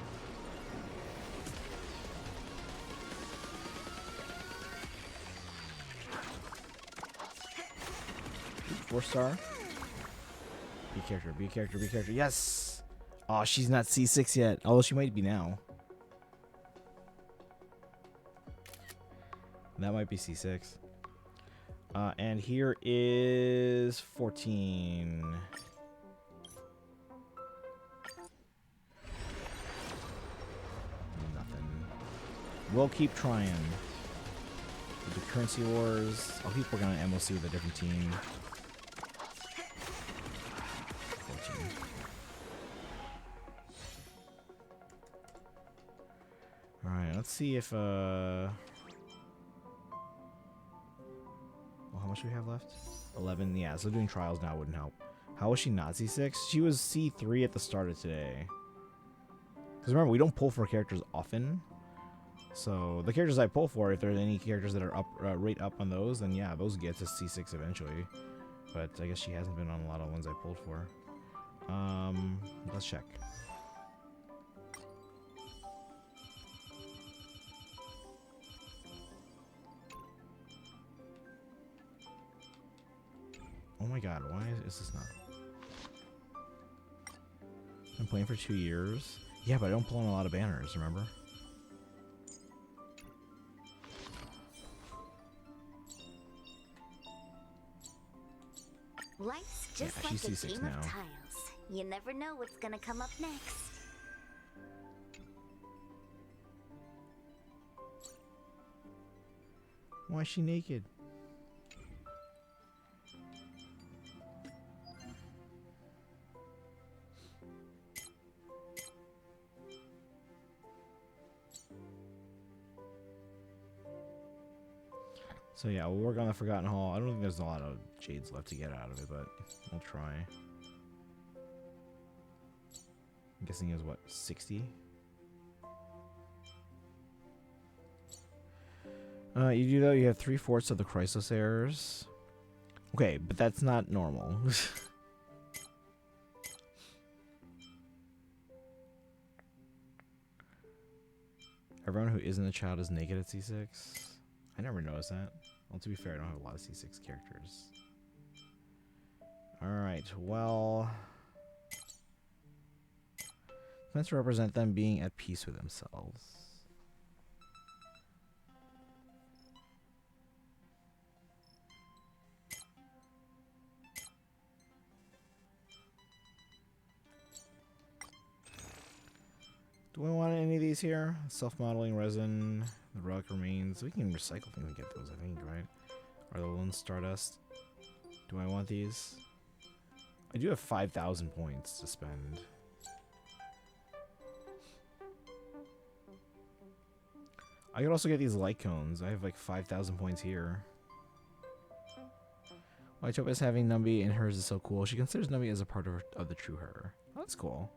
Ooh, 4-star. Be character, be character, be character. Yes! Oh, she's not C6 yet. Although she might be now. That might be C6. And here is 14. Nothing. We'll keep trying. With the Currency Wars, I'll keep working on MOC with a different team. 14. Alright, let's see if, much do we have left? 11. Yeah, so doing trials now wouldn't help. How was she not C6? She was C3 at the start of today. Because remember, we don't pull for characters often. So the characters I pull for, if there's any characters that are up, rate up on those, then yeah, those get to C6 eventually. But I guess she hasn't been on a lot of ones I pulled for. Let's check. Oh my god, why is this not? I'm playing for 2 years. Yeah, but I don't pull on a lot of banners, remember? Life's just Yeah, like she's a C6 game now. of tiles. You never know what's gonna come up next. Why is she naked? So yeah, we'll work on the Forgotten Hall. I don't think there's a lot of jades left to get out of it, but we'll try. I'm guessing it was what, 60? You do though, you have 3/4 of the Chrysos errors. Okay, but that's not normal. Everyone who isn't a child is naked at C6. I never noticed that. Well, to be fair, I don't have a lot of C6 characters. Alright, well... it's meant to represent them being at peace with themselves. Do we want any of these here? Self-modeling resin, the relic remains. We can recycle things and get those, I think, right? Or the lone stardust. Do I want these? I do have 5,000 points to spend. I could also get these light cones. I have like 5,000 points here. White Chopa is having Numby and hers is so cool. She considers Numby as a part of the true her. Oh, that's cool.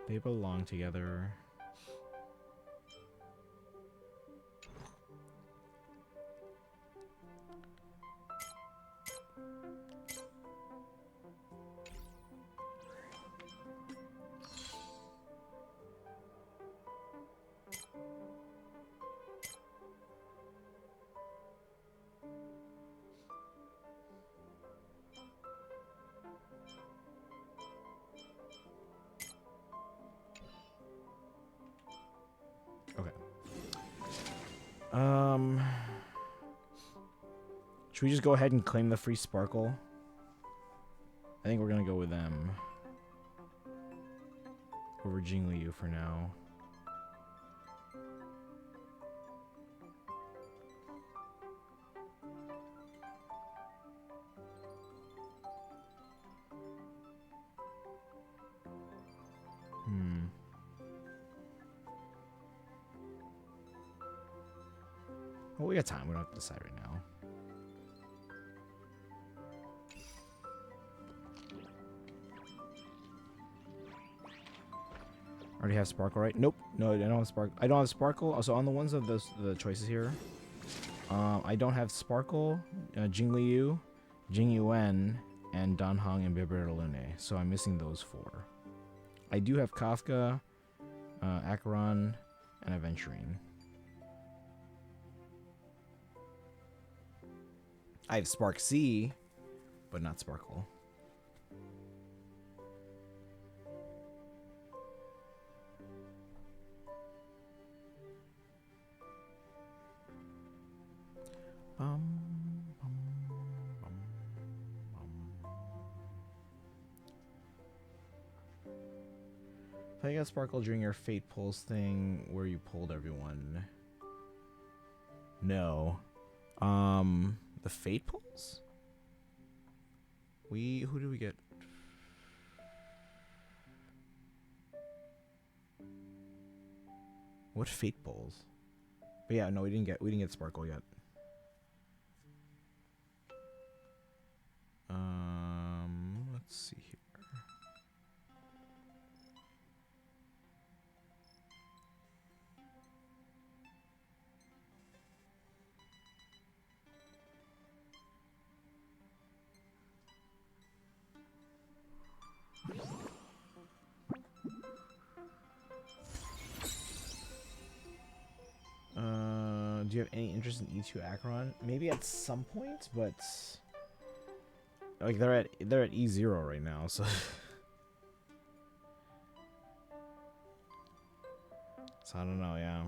They belong together. Should we just go ahead and claim the free Sparkle? I think we're gonna go with them over Jingliu for now. Well, we got time. We don't have to decide right now. Already have Sparkle, right? Nope. No, I don't have Sparkle. I don't have Sparkle. So on the ones of the choices here, I don't have Sparkle, Jingliu, Jingyuan, and Danhong and Bibarita Lune. So I'm missing those 4. I do have Kafka, Acheron, and Aventurine. I have Sparxie, but not Sparkle. I got Sparkle during your Fate Pulse thing where you pulled everyone. No. The Fate Pulse? Who did we get? What Fate Pulse? But yeah, no, we didn't get Sparkle yet. Let's see here. Do you have any interest in E2 Acheron? Maybe at some point, but like they're at E0 right now, so so I don't know. Yeah,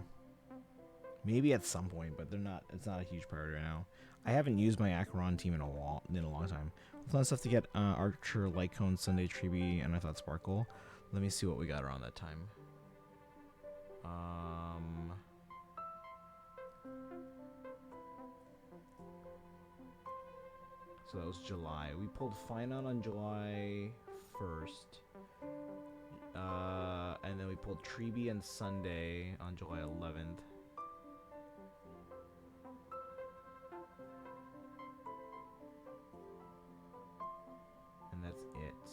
maybe at some point, but they're not. It's not a huge priority right now. I haven't used my Acheron team in a long time. Fun stuff to get Archer, Lycone, Sunday, Treeby, and I thought Sparkle. Let me see what we got around that time. So that was July. We pulled Finite on July 1st. And then we pulled Treeby and Sunday on July 11th. And that's it.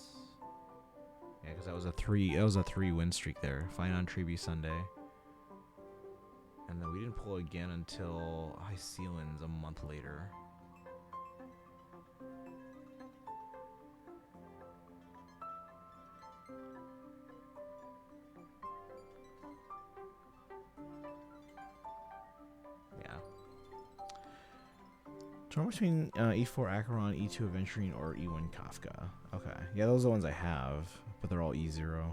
Yeah, because that was a 3 win streak there. Finite, Treeby, Sunday. And then we didn't pull again until High Sealands a month later. So between E4 Acheron, E2 Aventurine, or E1 Kafka. Okay, yeah, those are the ones I have, but they're all E0.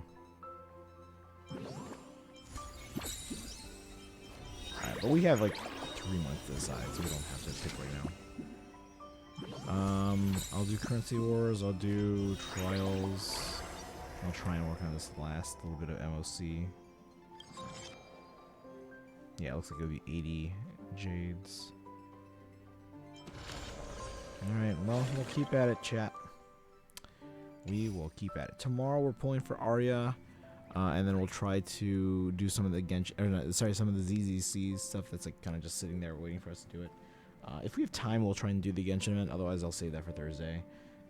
Alright, but we have like 3 months to decide, so we don't have to pick right now. I'll do Currency Wars, I'll do Trials. I'll try and work on this last little bit of MOC. Yeah, it looks like it'll be 80 Jades. Alright, well, we'll keep at it, chat. We will keep at it. Tomorrow we're pulling for Arya, and then we'll try to do some of the Genshin, or no, sorry, some of the ZZC stuff that's like kind of just sitting there waiting for us to do it. If we have time, we'll try and do the Genshin event. Otherwise, I'll save that for Thursday.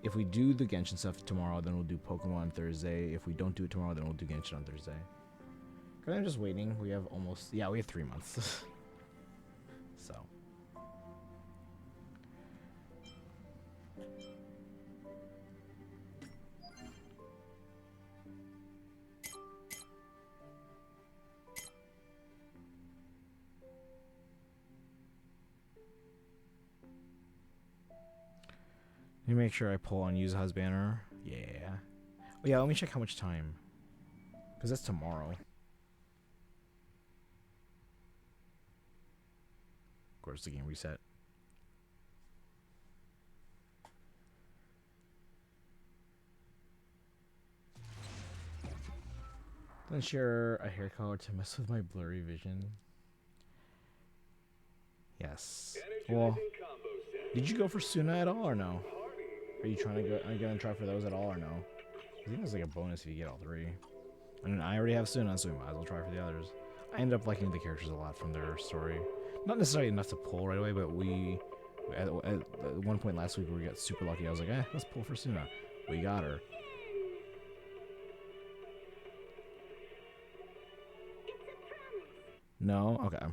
If we do the Genshin stuff tomorrow, then we'll do Pokemon on Thursday. If we don't do it tomorrow, then we'll do Genshin on Thursday. Cause I'm just waiting. We have almost, yeah, we have 3 months. So. Let me make sure I pull on Yuzaha's banner. Yeah. Oh yeah, let me check how much time. Because that's tomorrow. Of course, the game reset. Then share a hair color to mess with my blurry vision. Yes. Well, did you go for Suna at all or no? Are you trying to go? Are you gonna try for those at all or no? I think there's like a bonus if you get all 3. I mean, I already have Suna, so we might as well try for the others. I ended up liking the characters a lot from their story. Not necessarily enough to pull right away, but we at one point last week we got super lucky. I was like, let's pull for Suna. We got her. No? Okay.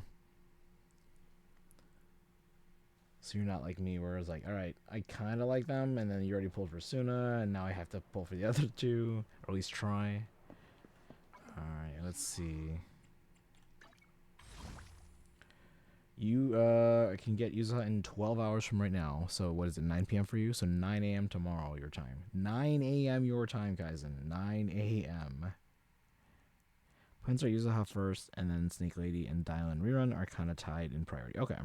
So you're not like me where it's like, alright, I kind of like them, and then you already pulled for Suna, and now I have to pull for the other 2, or at least try. Alright, let's see. You can get Yuzaha in 12 hours from right now. So what is it, 9 p.m. for you? So 9 a.m. tomorrow your time. 9 a.m. your time, Kaizen. 9 a.m. Prince are Yuzaha first, and then Snake Lady and Dial and Rerun are kind of tied in priority. Okay.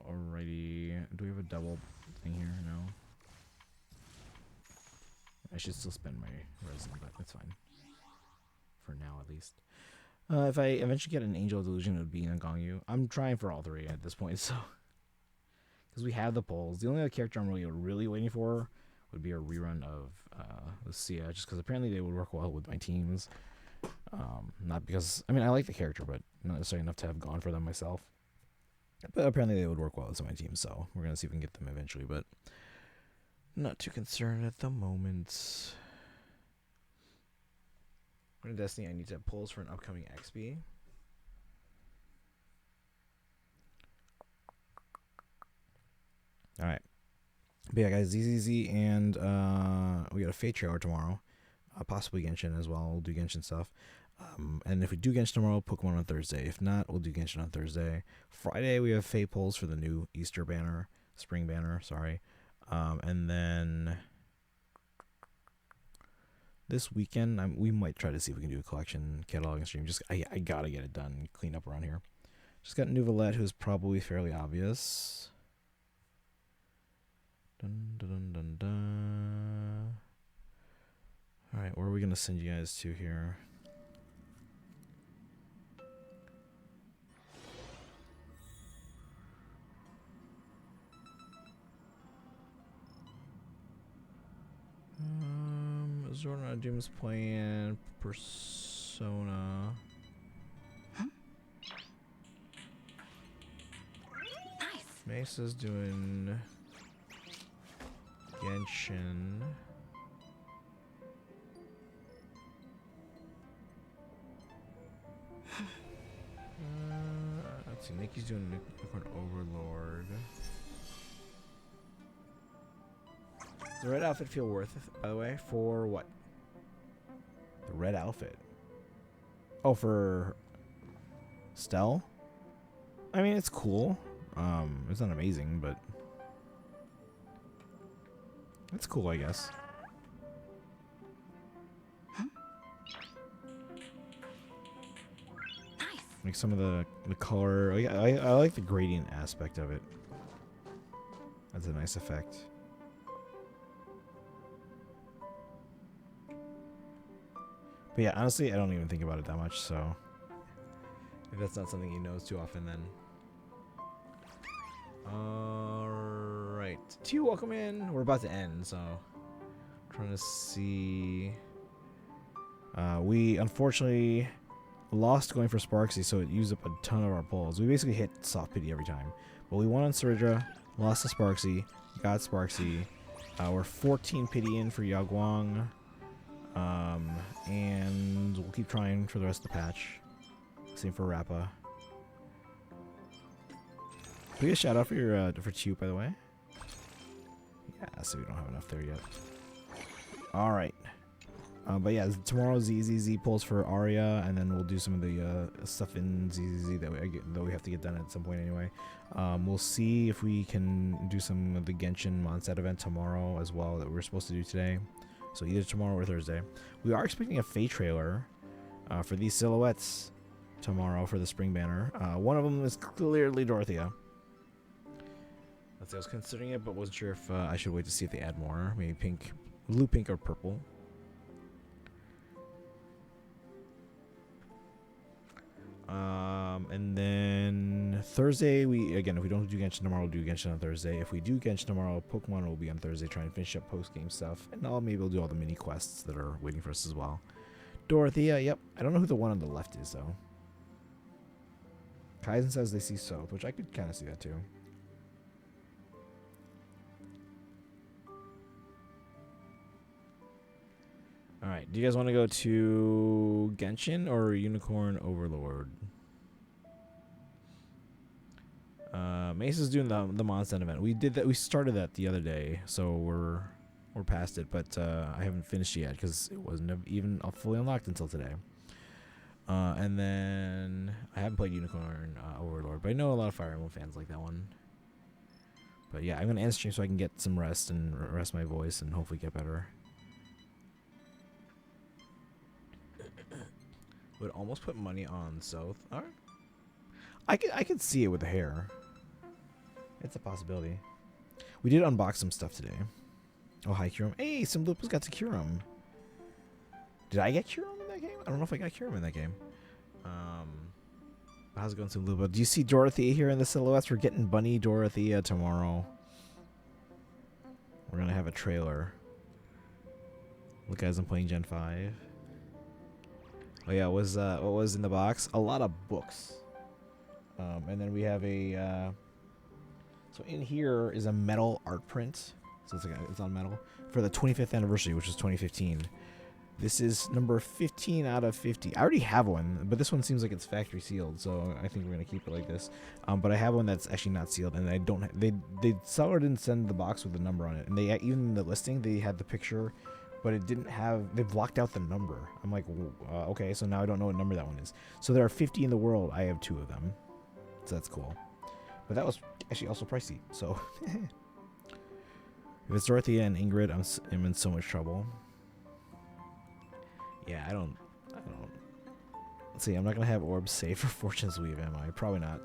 Alrighty. Do we have a double thing here? No. I should still spend my resin, but that's fine. For now, at least. If I eventually get an Angel Delusion, it would be Nagangyu. I'm trying for all 3 at this point, so. Because we have the polls. The only other character I'm really waiting for would be a rerun of Lucia, just because apparently they would work well with my teams. Not because I mean I like the character, but not necessarily enough to have gone for them myself. But apparently they would work well with some of my team, so we're gonna see if we can get them eventually. But not too concerned at the moment. In Destiny, I need to have polls for an upcoming XP. All right. But yeah, guys, ZZZ and we got a Fate trailer tomorrow. Possibly Genshin as well. We'll do Genshin stuff. And if we do Genshin tomorrow, Pokemon on Thursday. If not, we'll do Genshin on Thursday. Friday, we have Fate polls for the new Easter banner. Spring banner, sorry. And then this weekend, we might try to see if we can do a collection cataloging stream. Just I gotta get it done, clean up around here. Just got Nouvelette, who's probably fairly obvious. Dun, dun, dun, dun, dun. All right, where are we gonna send you guys to here? Zorna Doom's playing Persona. Nice. Mesa's doing Genshin. Let's see, Nikki's doing Unicorn Overlord. Does the red outfit feel worth it, by the way? For what? The red outfit. Oh, for Stell? I mean, it's cool. It's not amazing, but it's cool, I guess. Nice. Like some of the color. I like the gradient aspect of it. That's a nice effect. But yeah, honestly, I don't even think about it that much, so if that's not something he knows too often, then. Alright. T, welcome in. We're about to end, so trying to see. We unfortunately lost going for Sparxie, so it used up a ton of our pulls. We basically hit soft pity every time. But we won on Cerydra, lost to Sparxie, got Sparxie. We're 14 pity in for Guang. And we'll keep trying for the rest of the patch. Same for Rappa. Can we get a shout out for your for Chew, by the way? Yeah, so we don't have enough there yet. All right. But yeah, tomorrow ZZZ pulls for Arya, and then we'll do some of the stuff in ZZZ that we have to get done at some point anyway. We'll see if we can do some of the Genshin Mondstadt event tomorrow as well that we're supposed to do today. So either tomorrow or Thursday. We are expecting a Fate trailer for these silhouettes tomorrow for the spring banner. One of them is clearly Dorothea. I was considering it, but wasn't sure if I should wait to see if they add more. Maybe pink, blue, pink, or purple. And then Thursday, if we don't do Genshin tomorrow, we'll do Genshin on Thursday. If we do Genshin tomorrow, Pokemon will be on Thursday, trying to finish up post-game stuff. And maybe we'll do all the mini quests that are waiting for us as well. Dorothea, yep. I don't know who the one on the left is, though. Kaizen says they see Soap, which I could kind of see that, too. Alright, do you guys want to go to Genshin or Unicorn Overlord? Mesa's doing the Mondstadt event. We did that. We started that the other day, so we're past it. But I haven't finished it yet because it wasn't even fully unlocked until today. And then I haven't played Unicorn Overlord, but I know a lot of Fire Emblem fans like that one. But yeah, I'm gonna end stream so I can get some rest and rest my voice and hopefully get better. Would almost put money on South. All right. I could see it with the hair. It's a possibility. We did unbox some stuff today. Oh, hi, Kyurem. Hey, Simlupa's got to Kyurem. Did I get Kyurem in that game? I don't know if I got Kyurem in that game. How's it going, Simlupa? Do you see Dorothea here in the silhouettes? We're getting Bunny Dorothea tomorrow. We're going to have a trailer. Look, guys, I'm playing Gen 5. Oh yeah, what was in the box? A lot of books. And then we have a. So in here is a metal art print. So it's on metal for the 25th anniversary, which is 2015. This is number 15 out of 50. I already have one, but this one seems like it's factory sealed, so I think we're gonna keep it like this. But I have one that's actually not sealed, and I don't. They seller didn't send the box with the number on it, and they even in the listing they had the picture, but it didn't have. They blocked out the number. I'm like, okay, so now I don't know what number that one is. So there are 50 in the world. I have 2 of them, so that's cool. But that was actually also pricey. So if it's Dorothea and Ingrid, I'm in so much trouble. Yeah, I don't. Let's see, I'm not gonna have orbs saved for Fortune's Weave, am I? Probably not.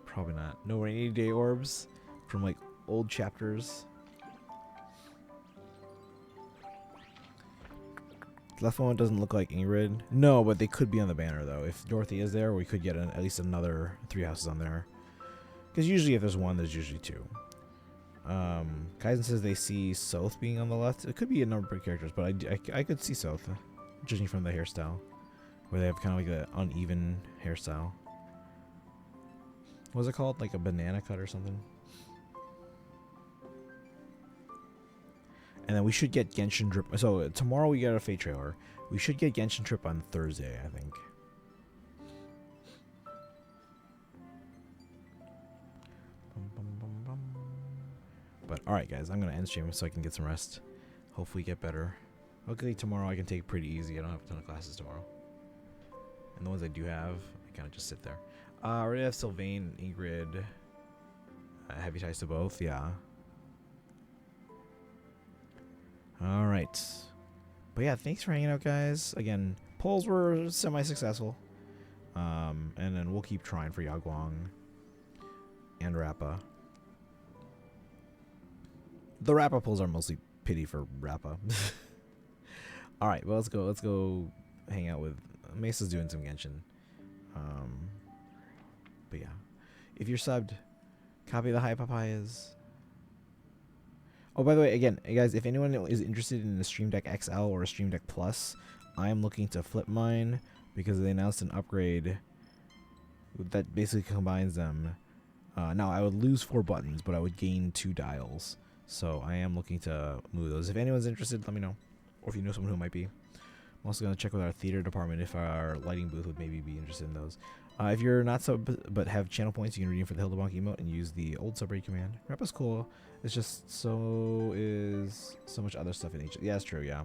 Probably not. No rainy day orbs from like old chapters. The left one doesn't look like Ingrid. No, but they could be on the banner though. If Dorothy is there, we could get at least another 3 houses on there. Because usually if there's one, there's usually 2. Kaizen says they see Soth being on the left. It could be a number of characters, but I could see Soth, judging from the hairstyle, where they have kind of like an uneven hairstyle. What was it called? Like a banana cut or something? And then we should get Genshin Drip. So tomorrow we got a Fate trailer. We should get Genshin Trip on Thursday, I think. But alright guys, I'm going to end stream so I can get some rest. Hopefully get better. Hopefully tomorrow I can take it pretty easy. I don't have a ton of classes tomorrow. And the ones I do have, I kind of just sit there. I already have Sylvain, Ingrid. Heavy ties to both, yeah. Alright. But yeah, thanks for hanging out guys. Again, polls were semi-successful. And then we'll keep trying for Guang and Rappa. The Rappa pulls are mostly pity for Rappa. Alright, well let's go hang out with Mesa's doing some Genshin. But yeah. If you're subbed, copy the Hi Papayas. Oh, by the way, again, guys, if anyone is interested in a Stream Deck XL or a Stream Deck Plus, I am looking to flip mine because they announced an upgrade that basically combines them. Now, I would lose 4 buttons, but I would gain 2 dials. So I am looking to move those. If anyone's interested, let me know. Or if you know someone who might be. I'm also going to check with our theater department if our lighting booth would maybe be interested in those. If you're not sub but have channel points, you can redeem for the Hildebonk emote and use the old subrate command. Rappa's cool. It's just so much other stuff in each. Yeah, that's true, yeah.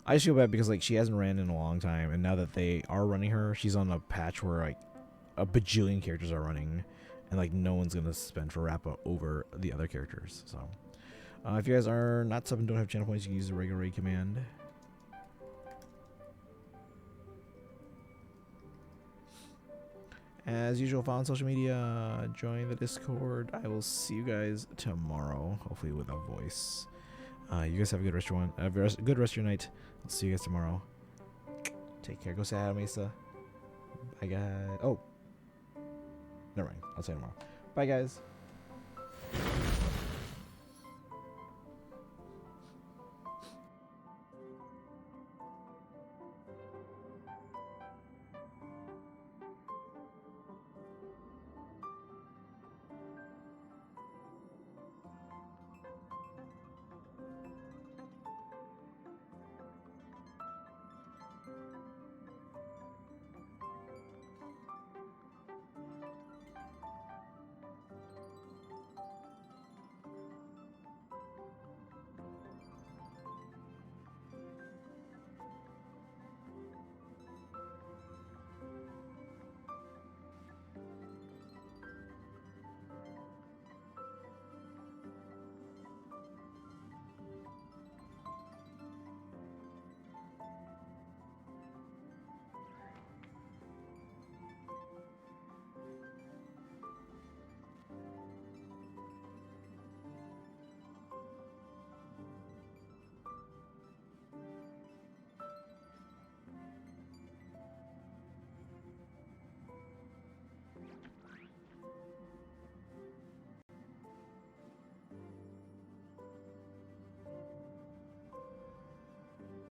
I just feel bad because like she hasn't ran in a long time, and now that they are running her, she's on a patch where like a bajillion characters are running, and like no one's gonna spend for Rappa over the other characters. So if you guys are not sub and don't have channel points, you can use the regular raid command. As usual, follow on social media, join the Discord. I will see you guys tomorrow, hopefully with a voice. You guys have a good rest of your night. I'll see you guys tomorrow. Take care. Go say hi to Mesa. Bye, guys. Oh, never mind. I'll say it tomorrow. Bye, guys.